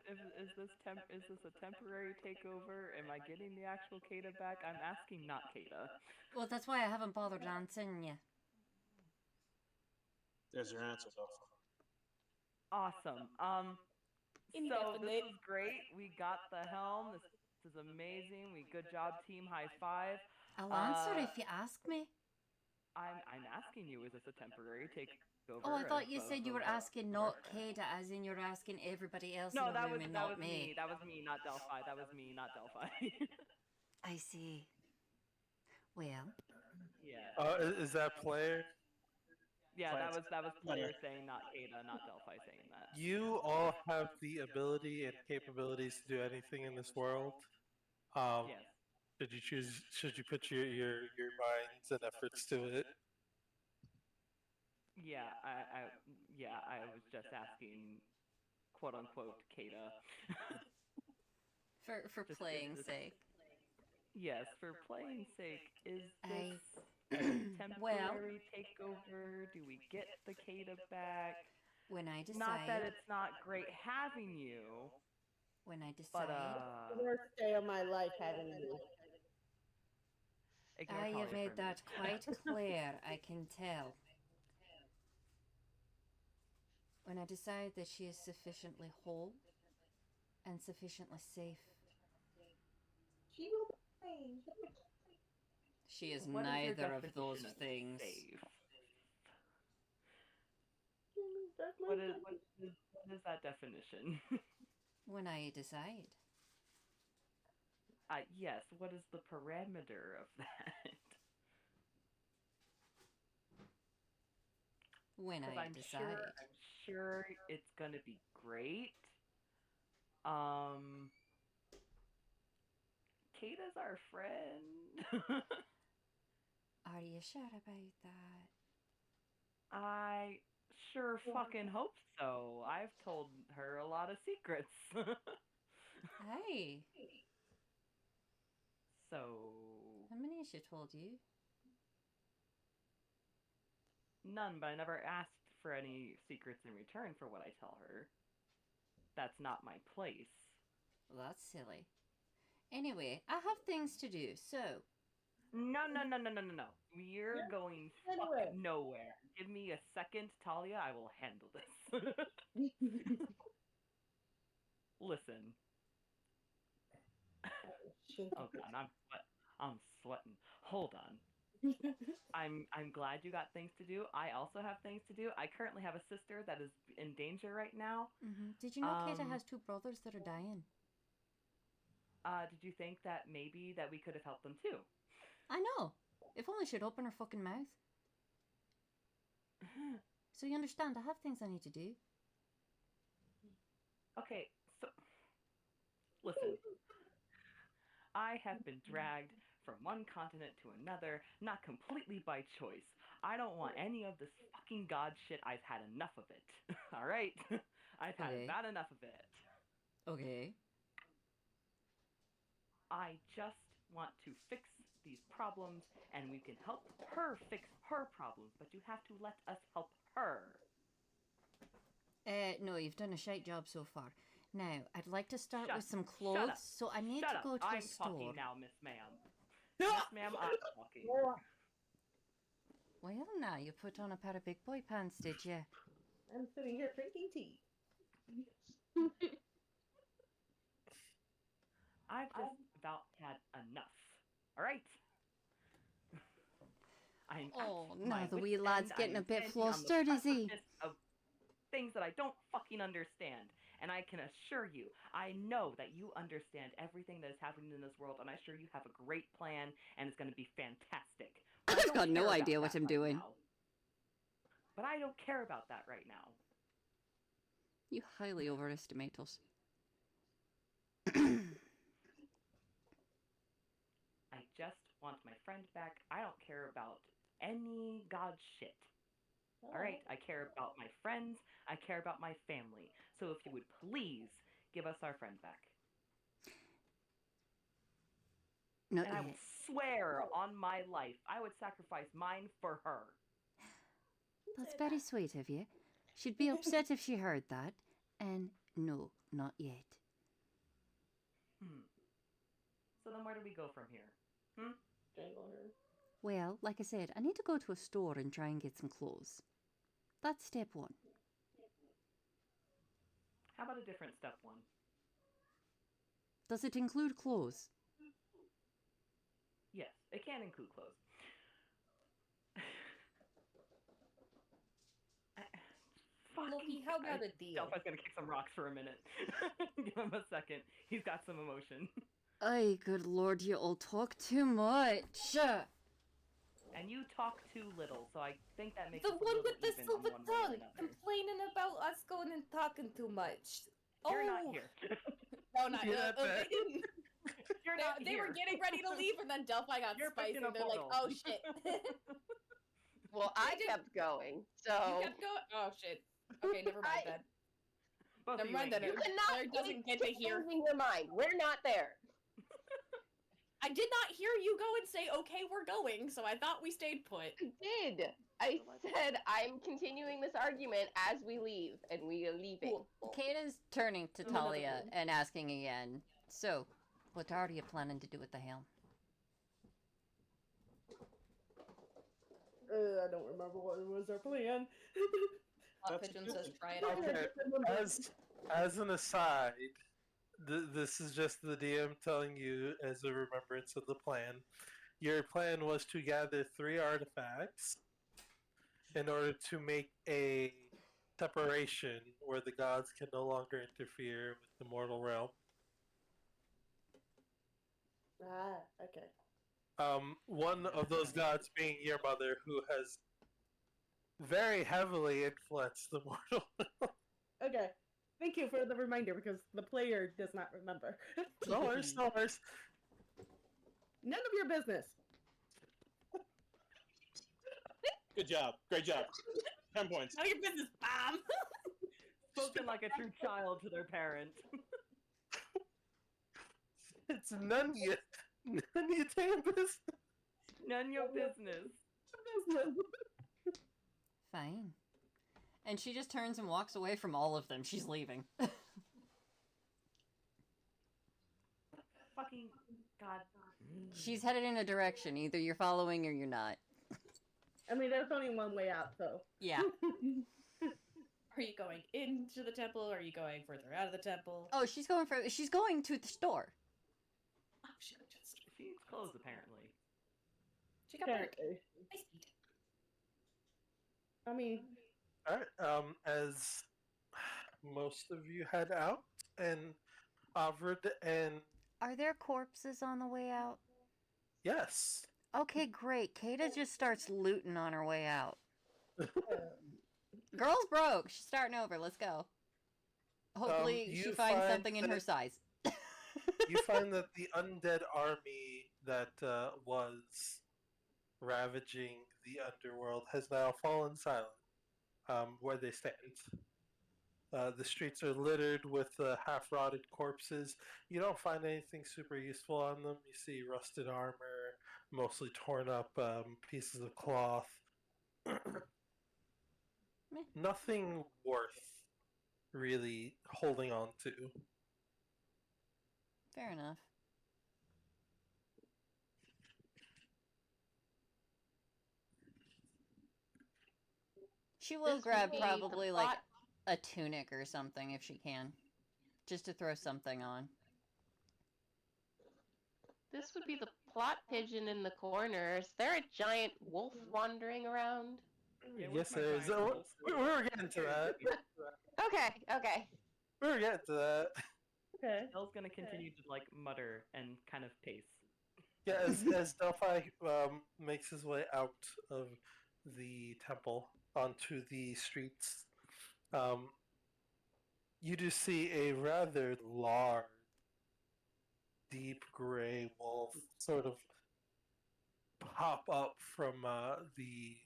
this a temporary takeover? Am I getting the actual Kata back? I'm asking not Kata. Well, that's why I haven't bothered answering you. There's your answer, though. Awesome. So this is great. We got the helm. This is amazing. Good job, team. High five. I'll answer if you ask me. I'm asking you, is this a temporary takeover? Oh, I thought you said you were asking not Kata, as in you're asking everybody else in the room and not me. That was me, not Delphi. That was me, not Delphi. I see. Well. Yeah. Is that player? Yeah, that was player saying not Kata, not Delphi saying that. You all have the ability and capabilities to do anything in this world. Yes. Should you put your minds and efforts to it? Yeah, I was just asking, quote unquote, Kata. for playing sake. Yes, for playing sake. Is this a temporary takeover? Do we get the Kata back? When I decide. Not that it's not great having you. When I decide. But, the worst day of my life having you. I have made that quite clear, I can tell. When I decide that she is sufficiently whole and sufficiently safe. She will play. She is neither of those things. What is that definition? When I decide. Yes. What is the parameter of that? When I I'm decide. sure it's gonna be great. Kata's our friend. Are you sure about that? I sure fucking hope so. I've told her a lot of secrets. Hey, So, how many has she told you? none, but I never asked for any secrets in return for what I tell her. That's not my place. Well, that's silly. Anyway, I have things to do, so... No. We're going fucking nowhere. Give me a second, Talia. I will handle this. Listen. Oh god, I'm sweating. Hold on. I'm glad you got things to do. I also have things to do. I currently have a sister that is in danger right now. Did you know Kata has 2 brothers that are dying? Did you think that maybe that we could have helped them too? I know. If only she'd open her fucking mouth. So you understand, I have things I need to do. Okay, so listen. I have been dragged from one continent to another, not completely by choice. I don't want any of this fucking god shit. I've had enough of it. Alright? I've had about enough of it. Okay. I just want to fix these problems, and we can help her fix her problems, but you have to let us help her. No, you've done a shite job so far. Now, I'd like to start with some Shut clothes, up. so I need to go to a store. I'm talking now, Miss Ma'am. Miss Ma'am, I'm talking. Well, now, you put on a pair of big boy pants, did you? I'm sitting here drinking tea. I've just about had enough. Alright? Now the wee lad's getting a bit flustered, is he? Of things that I don't fucking understand. And I can assure you, I know that you understand everything that is happening in this world, and I'm sure you have a great plan, and it's going to be fantastic. I've got no idea what I'm doing. But I don't care about that right now. You highly overestimate us. I just want my friend back. I don't care about any god shit. Alright, I care about my friends, I care about my family. So if you would please give us our friend back. No, and I will swear on my life, I would sacrifice mine for her. That's very sweet of you. She'd be upset if she heard that. And no, not yet. So then where do we go from here? Jangle her. Well, like I said, I need to go to a store and try and get some clothes. That's step 1. How about a different step 1? Does it include clothes? Yes, it can include clothes. Loki, how about a deal? Delphi's gonna kick some rocks for a minute. Give him a second. He's got some emotion. Ay, good lord, you all talk too much. And you talk too little, so I think that makes The us a one little with the even on silver one way or tongue another. complaining about us going and talking too much. You're not here. No, not Yeah, they didn't. You're not They here. were getting ready to leave, and then Delphi got spicy. picking a They're like, portal. "Oh shit!" Well, I kept going, so... You kept going. Oh shit. Okay, never mind then. Both Never of mind then. You cannot Claire doesn't get to hear. changing your mind. We're not there. I did not hear you go and say, "Okay, we're going," so I thought we stayed put. I did. I said I'm continuing this argument as we leave, and we are leaving. Kata's turning to Talia and asking again, so, what are you planning to do with the helm? I don't remember what was our plan. Hot Pigeon says, "Try it out." Okay, as an aside, this is just the DM telling you as a remembrance of the plan. Your plan was to gather 3 artifacts in order to make a separation where the gods can no longer interfere with the mortal realm. Ah, okay. One of those gods being your mother, who has very heavily influenced the mortal realm. Okay. Thank you for the reminder because the player does not remember. No worries, no worries. None of your business. Good job. Great job. 10 points. None of your business, Mom. Spoken like a true child to their parent. It's none of your damn business. None of your business. Fine. And she just turns and walks away from all of them. She's leaving. Fucking God. She's headed in a direction. Either you're following or you're not. I mean, there's only one way out, so. Yeah. Are you going into the temple? Or are you going further out of the temple? Oh, she's going to the store. Oh, shit. She's closed, apparently. She got back. I mean... Alright, as most of you head out, and Avrid and... Are there corpses on the way out? Yes. Okay, great. Kata just starts looting on her way out. Girl's broke. She's starting over. Let's go. Hopefully she finds something in her size. You find that the undead army that was ravaging the underworld has now fallen silent where they stand. The streets are littered with half-rotted corpses. You don't find anything super useful on them. You see rusted armor, mostly torn up pieces of cloth. Nothing worth really holding on to. Fair enough. She will This grab would be probably the like plot- a tunic or something if she can. Just to throw something on. This would be the plot pigeon in the corner. Is there a giant wolf wandering around? Yes, there is. We were getting to that. Okay. We were getting to that. Okay. Elle's gonna continue to like mutter and kind of pace. Yeah, as Delphi makes his way out of the temple onto the streets, you do see a rather large, deep gray wolf sort of pop up from the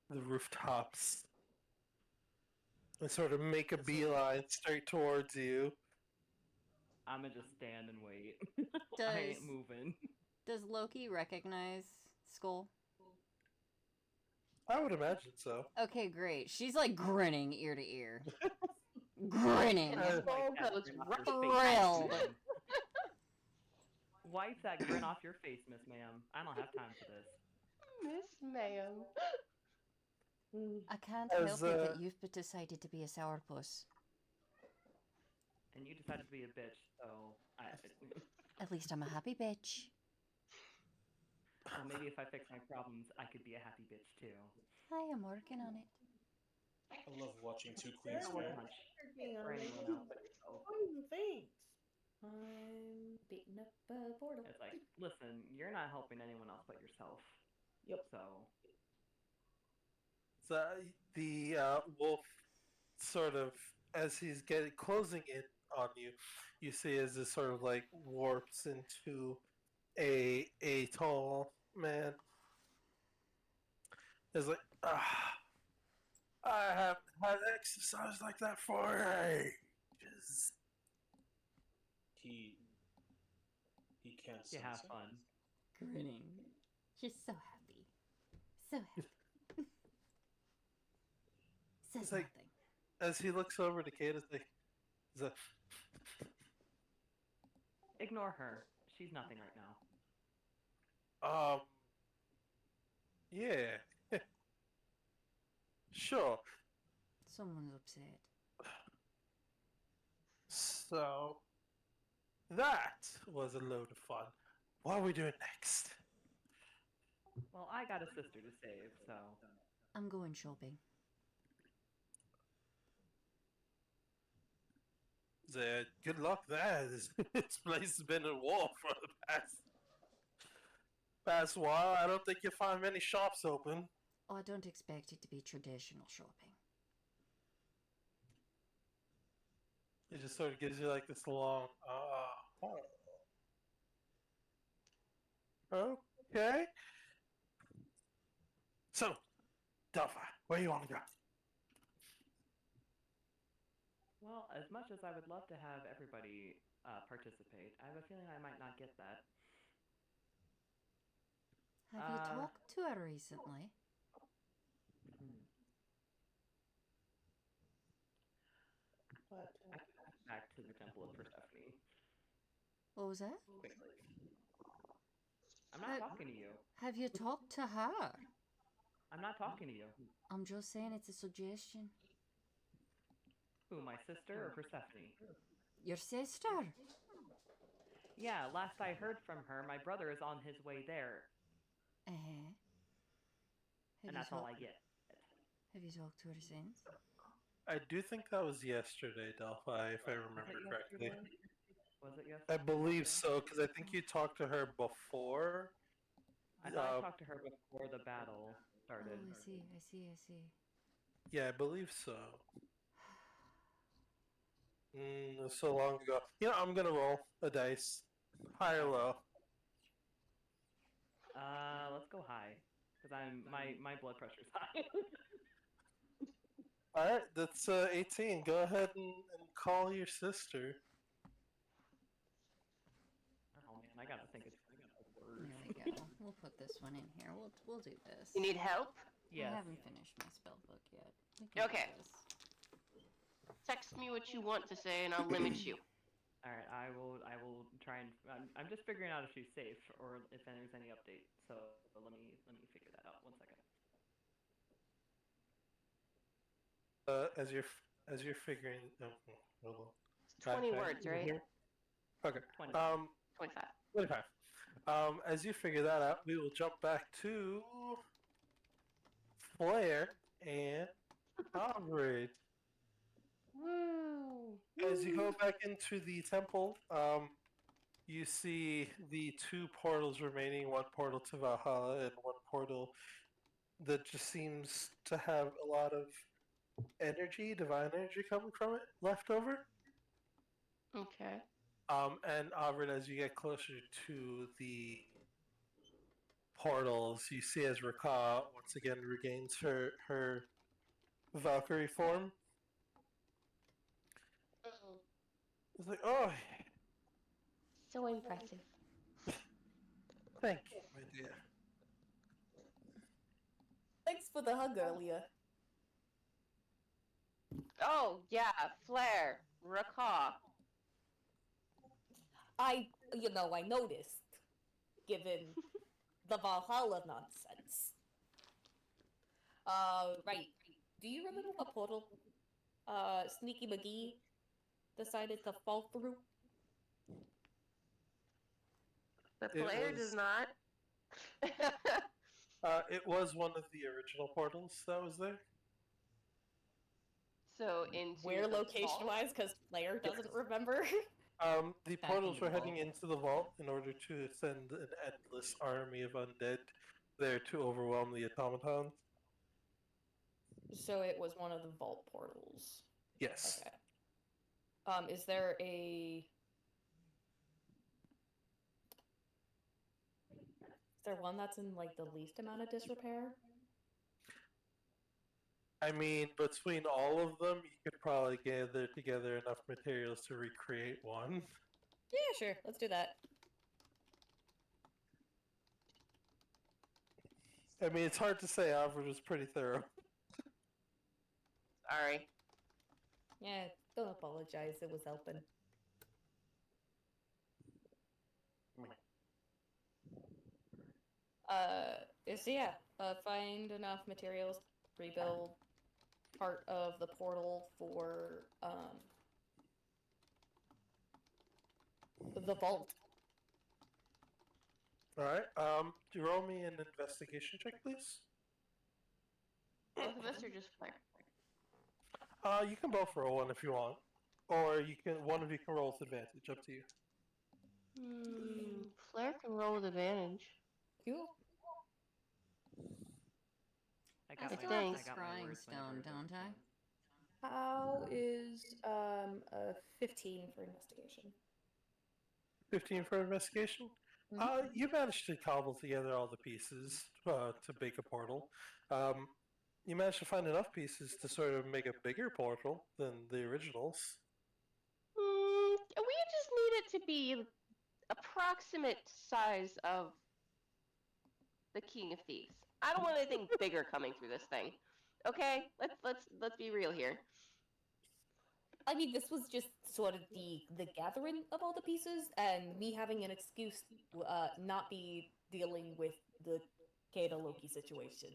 rooftops and sort of make a beeline straight towards you. I'ma just stand and wait. I ain't moving. Does Loki recognize Skull? I would imagine so. Okay, great. She's like grinning ear to ear. Grinning. Skull goes Thrilled. Wipe that grin off your face, Miss Ma'am. I don't have time for this. Miss Ma'am. I can't As, help it that you've decided to be a sourpuss. And you decided to be a bitch, so At least I'm a happy bitch. well, maybe if I fix my problems, I could be a happy bitch too. I am working on it. I love watching two queens Don't fight. much for anyone else but yourself. Thanks. I'm beating up a portal. It's like, listen, you're not helping anyone else but yourself. Yep. So The wolf sort of, as he's closing in on you, you see as it sort of like warps into a tall man. It's like, I haven't had exercise like that for ages. He can't you have sense it. fun. Grinning. She's so happy. So happy. Says It's like, nothing. as he looks over to Kate, it's like, Ignore her. She's nothing right now. yeah. Sure. Someone's upset. So, that was a load of fun. What are we doing next? Well, I got a sister to save, so I'm going shopping. Good luck there. This place has been in war for the past while. I don't think you'll find many shops open. Oh, I don't expect it to be traditional shopping. It just sort of gives you like this long, okay. So, Delphi, where you want to go? Well, as much as I would love to have everybody participate, I have a feeling I might not get that. Have you talked to her recently? But I back to the Temple of Persephone. What was that? Quickly. I'm not talking to you. Have you talked to her? I'm not talking to you. I'm just saying it's a suggestion. Who, my sister or Persephone? Your sister? Yeah, last I heard from her, my brother is on his way there. Uh-huh. And that's all I get. Have you talked to her since? I do think that was yesterday, Delphi, if I remember correctly. Was it yesterday? I believe so, because I think you talked to her before. I thought I talked to her before the battle started. Oh, I see. Yeah, I believe so. So long ago. You know, I'm gonna roll a dice. High or low? Let's go high. Because my blood pressure's high. Alright, that's 18. Go ahead and call your sister. Oh man, I gotta think it's words. There we go. We'll put this one in here. We'll do this. You need help? Yes. I haven't finished my spell book yet. We can Okay. do this. Text me what you want to say and I'll limit you. Alright, I will try and I'm just figuring out if she's safe or if there's any update. So let me figure that out. 1 second. As you're figuring, hold on. 20 words, right? Okay. 20. 25. 25. As you figure that out, we will jump back to Flair and Alfred. Woo! As you go back into the temple, you see the 2 portals remaining, one portal to Valhalla and one portal that just seems to have a lot of energy, divine energy coming from it, left over. Okay. And Alfred, as you get closer to the portals, you see as Raka once again regains her Valkyrie form. It's like, oh, So impressive. thank you, my dear. Thanks for the hug earlier. Oh, yeah, Flare, Raka. I noticed, given the Valhalla nonsense. Right. Do you remember what portal, Sneaky McGee decided to fall through? The player does not. It was one of the original portals that was there. So into Where the location-wise, because player doesn't remember. The Back portals in the were heading vault. into the vault in order to send an endless army of undead there to overwhelm the automatons. So it was one of the vault portals. Yes. Okay. Is there a... Is there one that's in, like, the least amount of disrepair? I mean, between all of them, you could probably gather together enough materials to recreate one. Yeah, sure. Let's do that. I mean, it's hard to say. Alfred was pretty thorough. Sorry. Yeah, don't apologize. It was helping. Find enough materials, rebuild part of the portal for, the vault. Alright, do you roll me an investigation check, please? Both of us are just Flare. You can both roll one if you want. or one of you can roll with advantage. Up to you. Flair can roll with advantage. Cool. I I got still my, have I the got my scrying words stone, whenever it don't I? How is a 15 for investigation? 15 for investigation. You managed to cobble together all the pieces to make a portal. You managed to find enough pieces to sort of make a bigger portal than the originals. We just need it to be approximate size of the King of Thieves. I don't want anything bigger coming through this thing. Okay, let's be real here. I mean, this was just sort of the gathering of all the pieces, and me having an excuse not be dealing with the Kata Loki situation,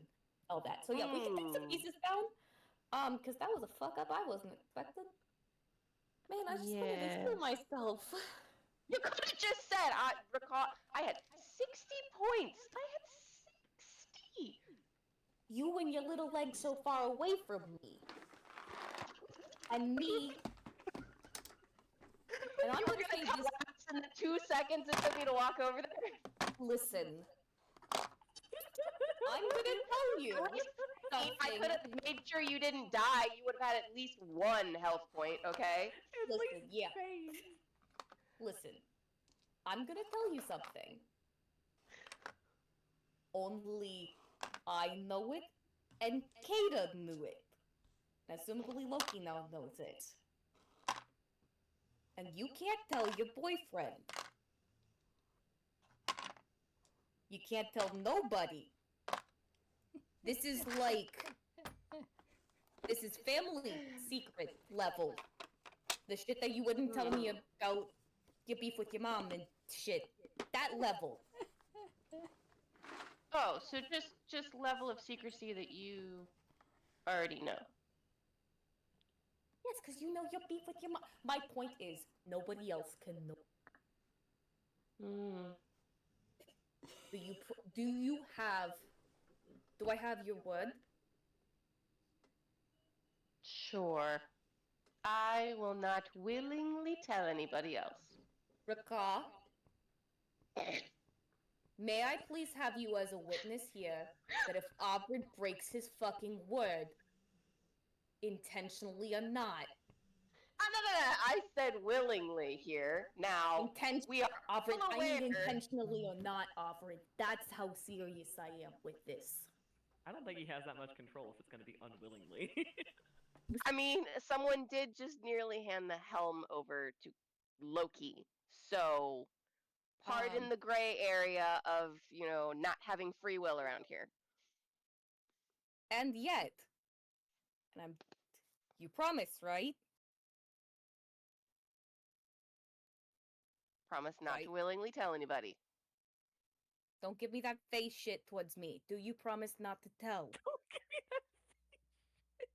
all that. So yeah, we can take some pieces down. Because that was a fuck up I wasn't expecting. Man, I just wanted to kill myself. You could have just said, I had 60 points. I had 60. You and your little legs so far away from me. And me. And I'm gonna say this in the 2 seconds it took me to walk over there. Listen. I'm gonna tell you. If I could have made sure you didn't die, you would have had at least 1 health point, okay? Listen, yeah. Listen. I'm gonna tell you something. Only I know it, and Kata knew it. And assumably Loki now knows it. And you can't tell your boyfriend. You can't tell nobody. This is family secret level. The shit that you wouldn't tell me about your beef with your mom and shit. That level. Oh, so just level of secrecy that you already know. Yes, because you know your beef with your mom. My point is, nobody else can know. Do I have your word? Sure. I will not willingly tell anybody else. Raka, may I please have you as a witness here that if Aubrey breaks his fucking word, intentionally or not. No. I said willingly here. Now, we are Aubrey, aware. I need intentionally or not, Aubrey. That's how serious I am with this. I don't think he has that much control if it's going to be unwillingly. I mean, someone did just nearly hand the helm over to Loki. So, pardon the gray area of, not having free will around here. And yet, you promise, right? Promise not to willingly tell anybody. Don't give me that face shit towards me. Do you promise not to tell? Don't give me that face shit.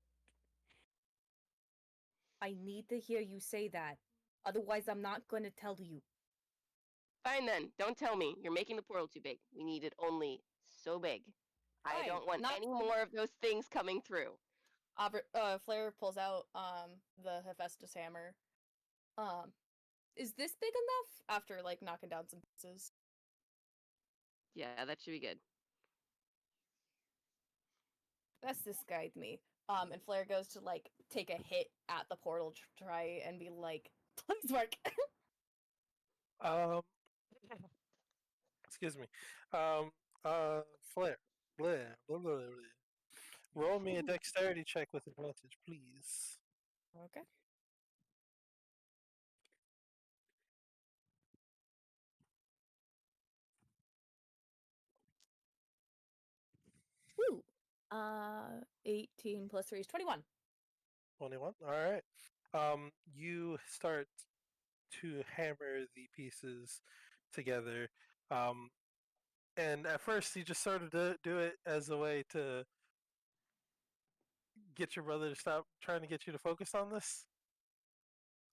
I need to hear you say that. Otherwise, I'm not going to tell you. Fine then. Don't tell me. You're making the portal too big. We need it only so big. I don't want any more of those things coming through. Flair pulls out the Hephaestus hammer. Is this big enough? After knocking down some pieces. Yeah, that should be good. That's this guide me. And Flair goes to take a hit at the portal to try and be like, please work. Excuse me. Flair. Blah, blah, blah, blah. Roll me a dexterity check with advantage, please. Okay. Woo! 18 plus 3 is 21. 21? Alright. You start to hammer the pieces together. And at first you just sort of do it as a way to get your brother to stop trying to get you to focus on this.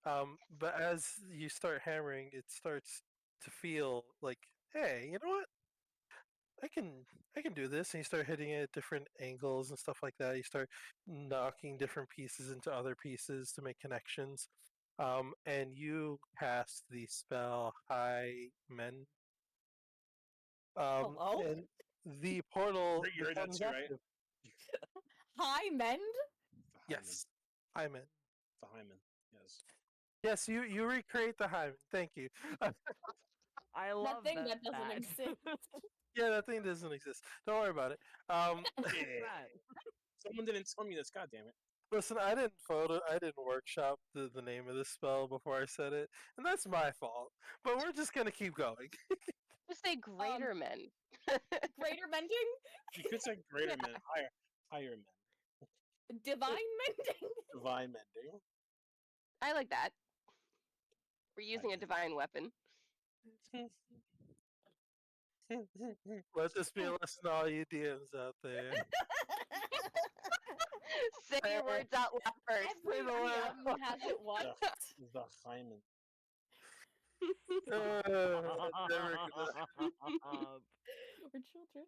But as you start hammering, it starts to feel like, hey, you know what? I can do this. And you start hitting it at different angles and stuff like that. You start knocking different pieces into other pieces to make connections. And you cast the spell High Men. Hello? And the portal You're that becomes too, right? active. Hi, Mend? The Yes, High Men. The hymen. Yes. Yes, you recreate the Hymen. Thank you. I love That thing that doesn't exist. Yeah, that thing doesn't exist. Don't worry about it. Yeah. Someone didn't tell me this. God damn it. Listen, I didn't workshop the name of this spell before I said it, and that's my fault. But we're just gonna keep going. Just say greater men. Greater mending? You could say greater men, higher men, Divine mending? divine mending. I like that. We're using a divine weapon. Let this be a lesson to all you DMs out there. Say your words out loud first. Every DM has it once. The hymen. Never We're children.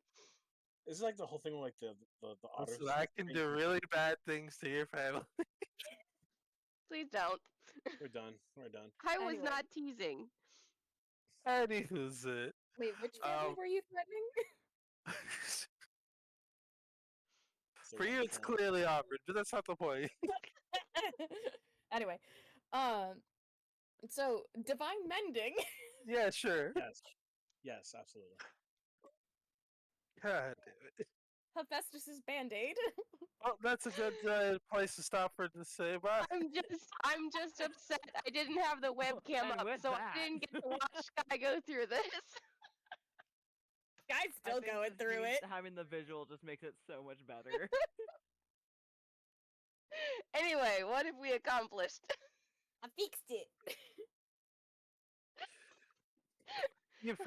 It's like the whole thing with like the otters. Listen, I can do really bad things to your family. Please don't. We're done. We're done. I was Anyway. not teasing. Anywho's it. Wait, which family were you threatening? For you, it's clearly Aubrey, but that's not the point. Anyway, so divine mending. Yeah, sure. Yes. Yes, absolutely. God damn it. Hephaestus's band-aid. Well, that's a good place to stop for to say bye. I'm just upset I didn't have the webcam And up, with so that- I didn't get to watch Sky go through this. Guy's I still think going just through it. Having the visual just makes it so much better. Anyway, what have we accomplished? I fixed it.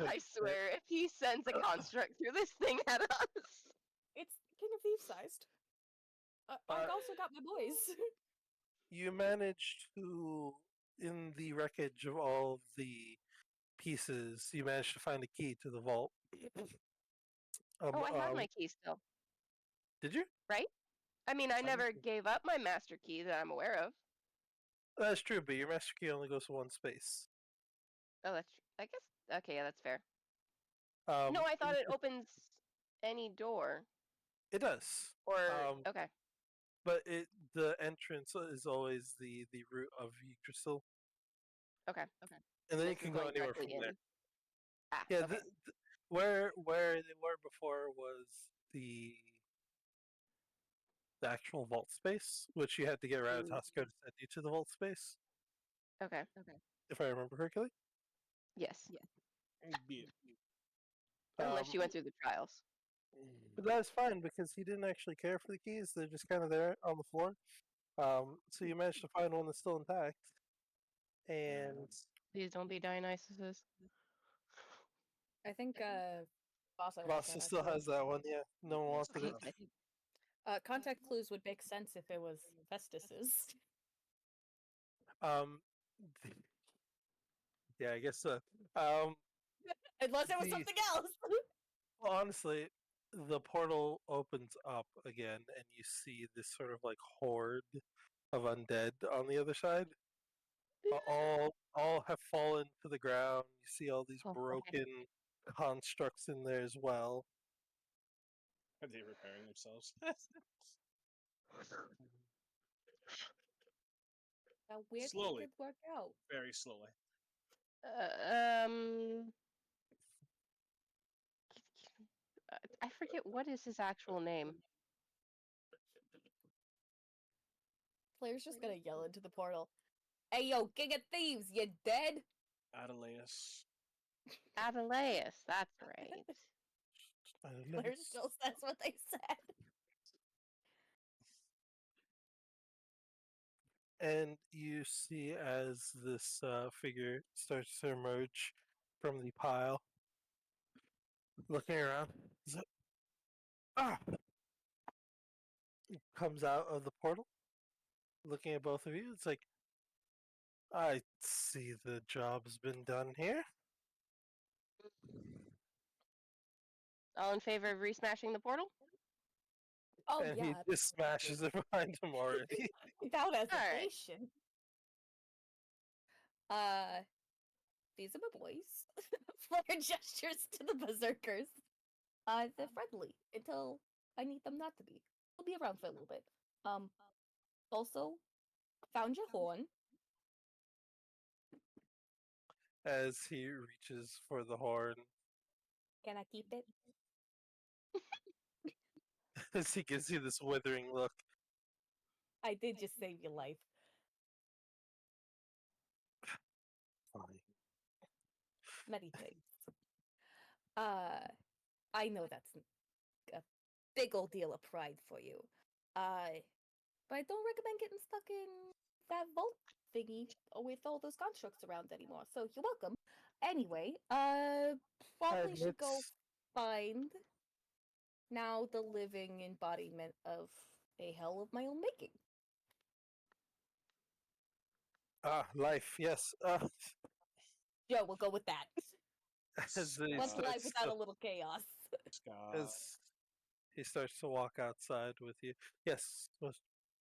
I swear, if he sends a construct through this thing at us. It's King of Thieves sized. I've also got my boys. You managed to, in the wreckage of all of the pieces, you managed to find a key to the vault. Oh, I have my key still. Did you? Right? I mean, I never gave up my master key that I'm aware of. That's true, but your master key only goes to one space. Oh, that's true. I guess. Okay, yeah, that's fair. Um, No, I thought it opens any door. It does. Or okay. But the entrance is always the root of Yggdrasil. Okay. And then This you is can go going anywhere directly from there. in. Ah, Yeah, okay. where they were before was the actual vault space, which you had to get around Tosco to send you to the vault space, Okay. if I remember correctly. Yes. Yeah. Unless you went through the trials. But that's fine because he didn't actually care for the keys; they're just kind of there on the floor. So you managed to find one that's still intact, and Please don't be Dionysus's. I think Vasa Vasa still has that one. Yeah, no one wanted it. I think contact clues would make sense if it was Festus's. Yeah, I guess so. Unless it was something else. Well, honestly, the portal opens up again, and you see this sort of like horde of undead on the other side. All have fallen to the ground. You see all these broken constructs in there as well. Are they repairing themselves? Now, where Slowly. did it work out? Very slowly. I forget what is his actual name. Claire's just gonna yell into the portal. Hey yo, King of Thieves, you dead? Adelaus. Adelaus, that's right. Claire still says what they said. And you see as this figure starts to emerge from the pile, looking around. Comes out of the portal, looking at both of you. It's like, I see the job's been done here. All in favor of resmashing the portal? Oh, And yeah. he just smashes it behind him already. Without hesitation. These are my boys. Flare gestures to the berserkers. They're friendly until I need them not to be. They'll be around for a little bit. Also, found your horn. As he reaches for the horn, Can I keep it? as he gives you this withering look. I did just save your life. Fine. Many things. I know that's a big old deal of pride for you. But I don't recommend getting stuck in that vault thingy with all those constructs around anymore. So you're welcome. Anyway, probably should go Let's- find now the living embodiment of a hell of my own making. Life, yes. Joe, we'll go with that. As he What's life starts without to- a little chaos? as he starts to walk outside with you. Yes. Well,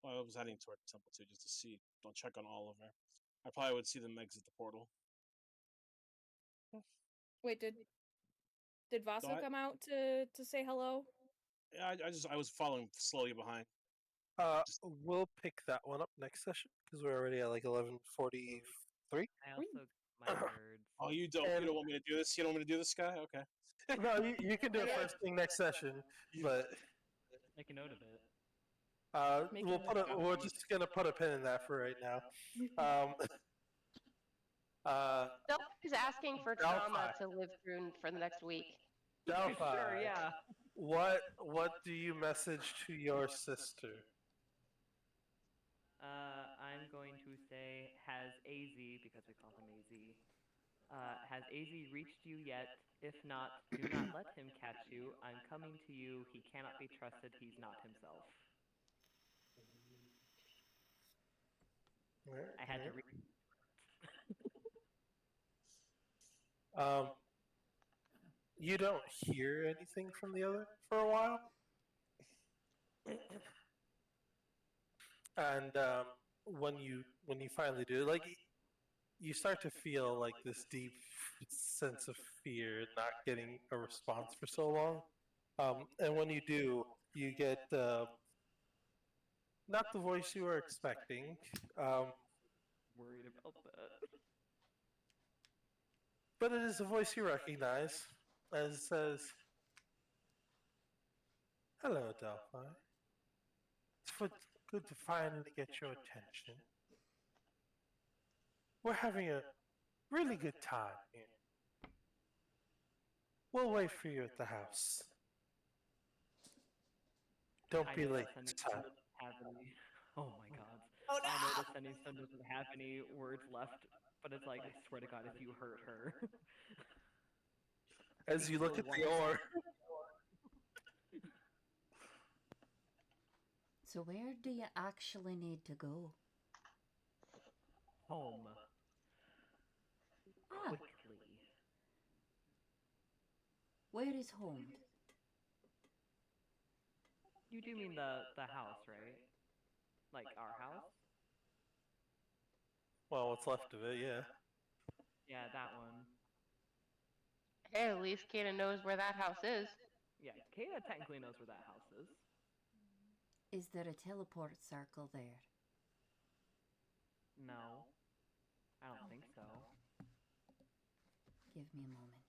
I was heading toward the temple too, just to see. Don't check on Oliver. I probably would see them exit the portal. Wait, did Vaso I- come out to say hello? Yeah, I was following slowly behind. We'll pick that one up next session because we're already at like 11:43. I also my nerds. Oh, you don't want me to do this? You don't want me to do this, guy? Okay. No, you can do it first thing next session, but Make a note of it. we're just gonna put a pin in that for right now. Delphi's asking for trauma to live through for the next week. Delphi, Sure, yeah. what do you message to your sister? I'm going to say, has AZ, because we call him AZ, has AZ reached you yet? If not, do not let him catch you. I'm coming to you. He cannot be trusted. He's not himself. I had to read. You don't hear anything from the other for a while. And when you finally do, like, you start to feel like this deep sense of fear, not getting a response for so long. And when you do, you get not the voice you were expecting. Worried about that. But it is a voice you recognize, as it says, "Hello, Delphi. It's good to finally get your attention. We're having a really good time here. We'll wait for you at the house. Don't be late this time." Oh my god. Oh no! I know the sending stone doesn't have any words left, but it's like, I swear to god, if you hurt her. As you look at the ore. So where do you actually need to go? Home. Ah. Quickly. Where is home? You do mean the house, right? Like our house? Well, what's left of it, yeah. Yeah, that one. Hey, at least Kaden knows where that house is. Yeah, Kata technically knows where that house is. Is there a teleport circle there? No. I don't think so. Give me a moment.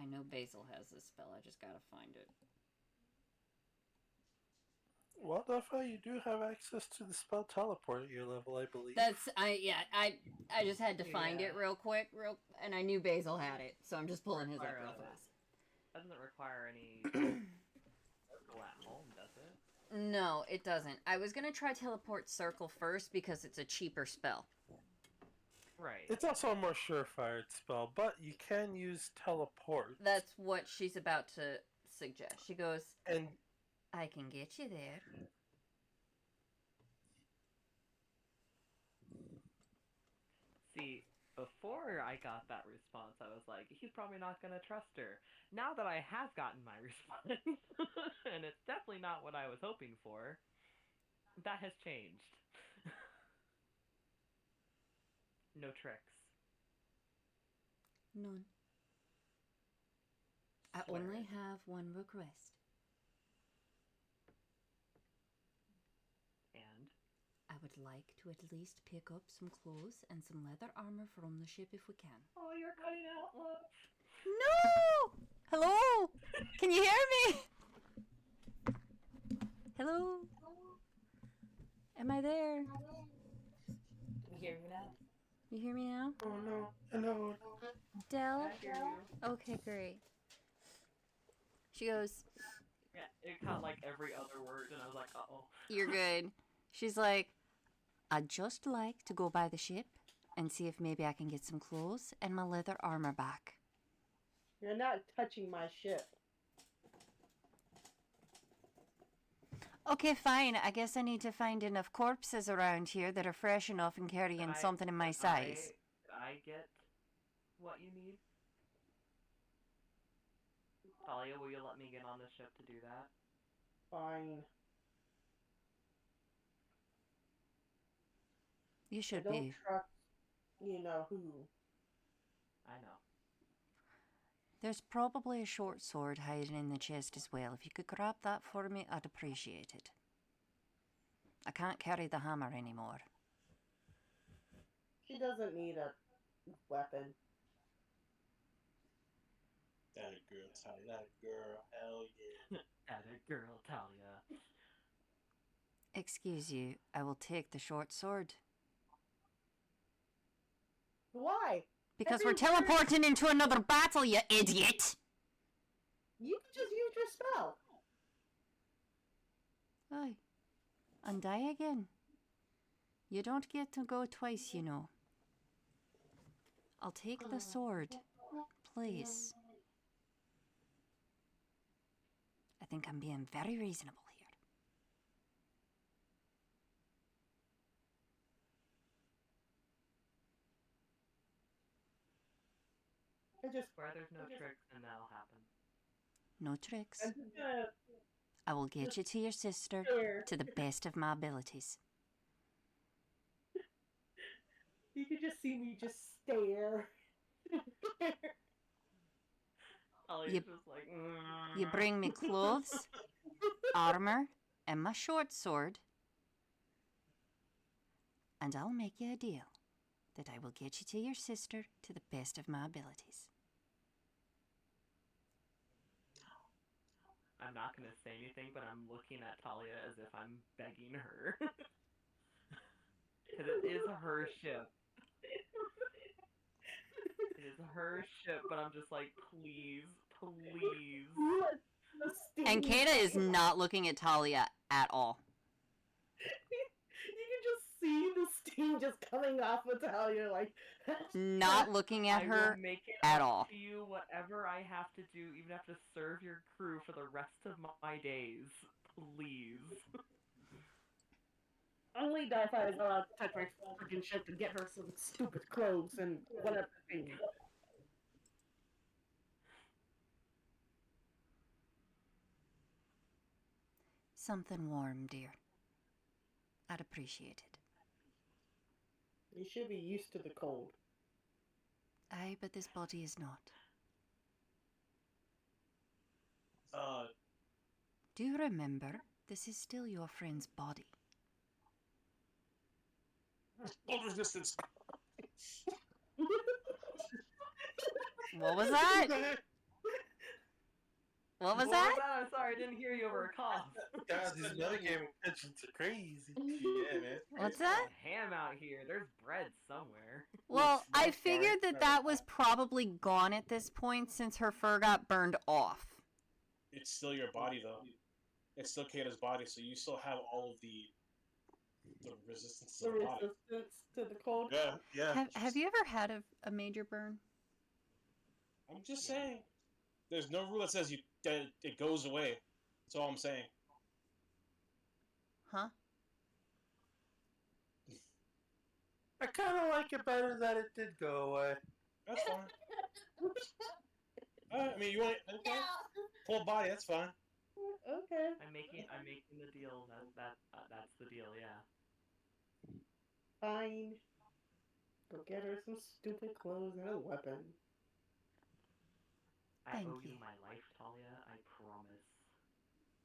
I know Basil has this spell, I just gotta find it. Well, Delphi, you do have access to the spell teleport at your level, I believe. I just had to find it real quick, and I knew Basil had it, so I'm just pulling his up real fast. That doesn't require any circle at home, does it? No, it doesn't. I was gonna try teleport circle first because it's a cheaper spell. Right. It's also a more surefire spell, but you can use teleport. That's what she's about to suggest. She goes, and I can get you there. See, before I got that response, I was like, he's probably not going to trust her. Now that I have gotten my response, and it's definitely not what I was hoping for, that has changed. No tricks. None. I Swear only it. have one request. And? I would like to at least pick up some clothes and some leather armor from the ship if we can. Oh, you're cutting out, look. No! Hello? Can you hear me? Hello? Am I there? Can you hear me now? You hear me now? Oh no. Hello. Del? I hear you. Okay, great. She goes, Yeah, it caught like every other word, and I was like, uh-oh. you're good. She's like, I'd just like to go by the ship and see if maybe I can get some clothes and my leather armor back. You're not touching my ship. Okay, fine. I guess I need to find enough corpses around here that are fresh enough and carrying something in my size. I get what you need. Talia, will you let me get on the ship to do that? Fine. You should I don't be. trust you know who. I know. There's probably a short sword hiding in the chest as well. If you could grab that for me, I'd appreciate it. I can't carry the hammer anymore. She doesn't need a weapon. That a girl, Talia. That a girl. Hell yeah. That a girl, Talia. Excuse you, I will take the short sword. Why? Because we're Every word- teleporting into another battle, you idiot! You can just use your spell. Aye. And die again. You don't get to go twice, you know. I'll take the sword, please. I think I'm being very reasonable here. I just Where there's no tricks, and that'll happen. No tricks. I'm just gonna I will get you to your sister stare. to the best of my abilities. You can just see me just stare. Talia's You- just like, You bring me clothes, armor, and my short sword, and I'll make you a deal that I will get you to your sister to the best of my abilities. I'm not gonna say anything, but I'm looking at Talia as if I'm begging her. Because it is her ship. It is her ship, but I'm just like, please, please. And Kata is not looking at Talia at all. You can just see the steam just coming off of Talia, like. Not looking at I her will make it at up all. to you whatever I have to do, even have to serve your crew for the rest of my days. Please. Only Darfai is allowed to touch my freaking ship to get her some stupid clothes and whatever thing. Something warm, dear. I'd appreciate it. You should be used to the cold. Aye, but this body is not. Do you remember? This is still your friend's body. Cold resistance. What was that? What was that? I'm sorry, I didn't hear you over a cough. God, these metagaming pigeons are crazy. Yeah, man. What's that? Ham out here. There's bread somewhere. Well, I figured that was probably gone at this point since her fur got burned off. It's still your body, though. It's still Kata's body, so you still have all of the resistance to The the body. resistance to the cold. Yeah, yeah. Have you ever had a major burn? I'm just saying. There's no rule that says that it goes away. That's all I'm saying. Huh? I kind of like it better that it did go away. That's fine. Alright, I mean, you want okay? Full body, that's fine. Okay. I'm making the deal. That's the deal. Yeah. Fine. Go get her some stupid clothes and a weapon. I Thank owe you. you my life, Talia. I promise.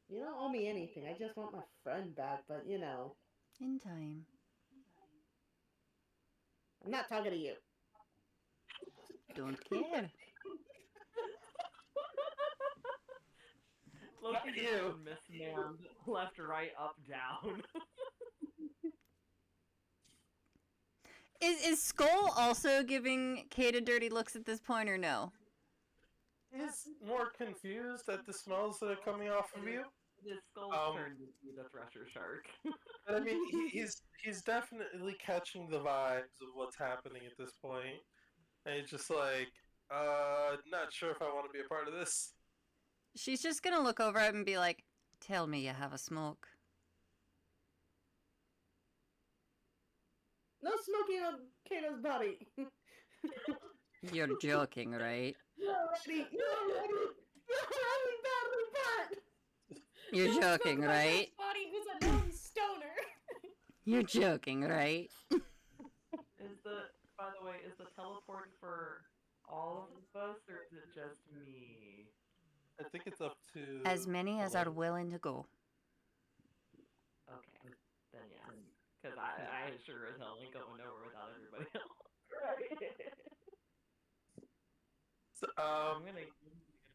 You don't owe me anything. I just want my friend back, but you know. In time. I'm not talking to you. Don't care. Look at you, misnamed left, right, up, down. Is Skull also giving Kata dirty looks at this point, or no? He's more confused at the smells that are coming off of you. His skull's turned into the Thresher Shark. But I mean, he's definitely catching the vibes of what's happening at this point, and he's just like, not sure if I want to be a part of this. She's just gonna look over at him and be like, "Tell me you have a smoke." No smoking on Kato's body. You're joking, right? You're already badly burnt. You're joking, right? Body who's a known stoner. You're joking, right? By the way, is the teleport for all of us, or is it just me? I think it's up to As many as are willing to go. Okay, then yeah. Because I sure as hell ain't going nowhere without everybody else. So, I'm gonna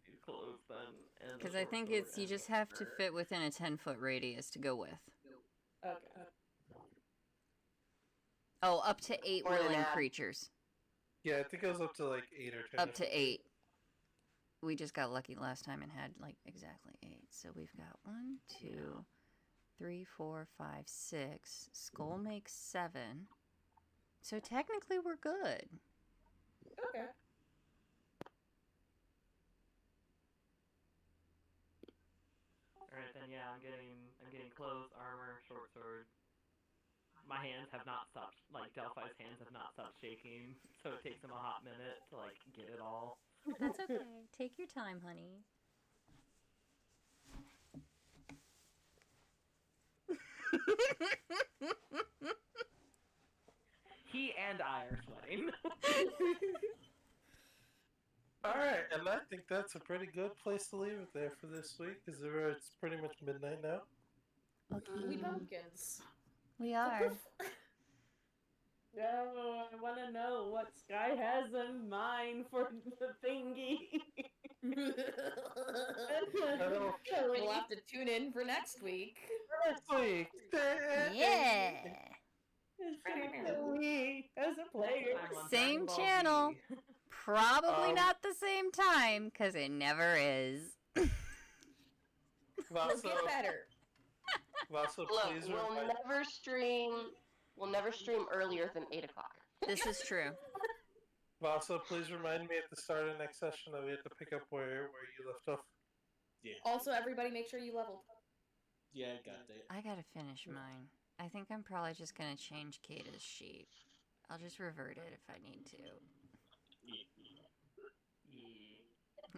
get close then. Because I think it's you just have to fit within a 10-foot radius to go with. Okay. Oh, up to 8 Or an willing ad. creatures. yeah, I think it was up to like 8 or 10. Up to 8. We just got lucky last time and had like exactly 8. So we've got 1, 2, 3, 4, 5, 6. Skull makes 7. So technically we're good. Okay. Alright then, yeah, I'm getting clothes, armor, short sword. My hands have not stopped, like Delphi's hands have not stopped shaking, so it takes him a hot minute to like get it all. That's okay. Take your time, honey. He and I are sweating. Alright, and I think that's a pretty good place to leave it there for this week, because it's pretty much midnight now. Okay. We pumpkins. We are. Oh, I want to know what Sky has in mind for the thingy. We'll have to tune in for next week. Next week! Yeah. As a player. Same channel. Probably not the same time, because it never is. We'll get better. Vaso, Look, please we'll never stream earlier than 8 o'clock. This is true. Vaso, please remind me at the start of next session that we have to pick up where you left off. Yeah. Also, everybody make sure you leveled. Yeah, I got that. I gotta finish mine. I think I'm probably just gonna change Kata's sheet. I'll just revert it if I need to.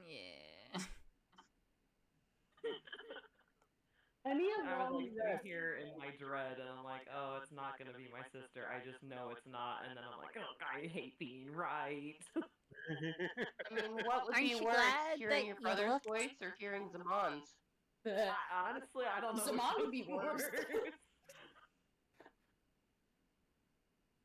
Yeah. I was like here in my dread, and I'm like, oh, it's not gonna be my sister. I just know it's not, and then I'm like, oh, I hate being right. I mean, what would Aren't be you worse, glad hearing that your you brother's looked? voice or hearing Zamon's? Honestly, I don't know. Zaman which would be one's worse.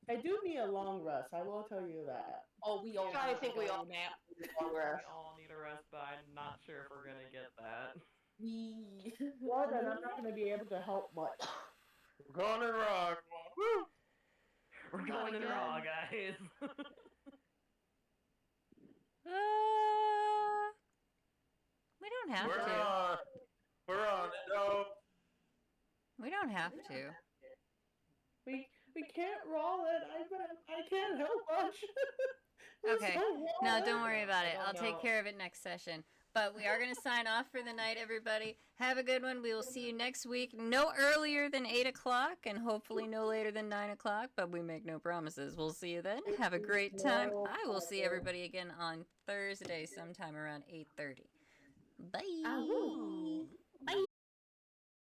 I do need a long rest, I will tell you that. Oh, we all. I think we all nap. need a long rest. We all need a rest, but I'm not sure if we're gonna get that. Well, then I'm not going to be able to help much. We're going in wrong. Woo! We're going in raw, guys. We don't have We're to. on. We're on it. No. We don't have to. We can't roll it. I can't help much. Okay. No, don't worry about it. I I'll don't take know. care of it next session. But we are going to sign off for the night, everybody. Have a good one. We will see you next week. No earlier than 8 o'clock, and hopefully no later than 9 o'clock, but we make no promises. We'll see you then. Have a great time. I will see everybody again on Thursday sometime around 8:30. Bye.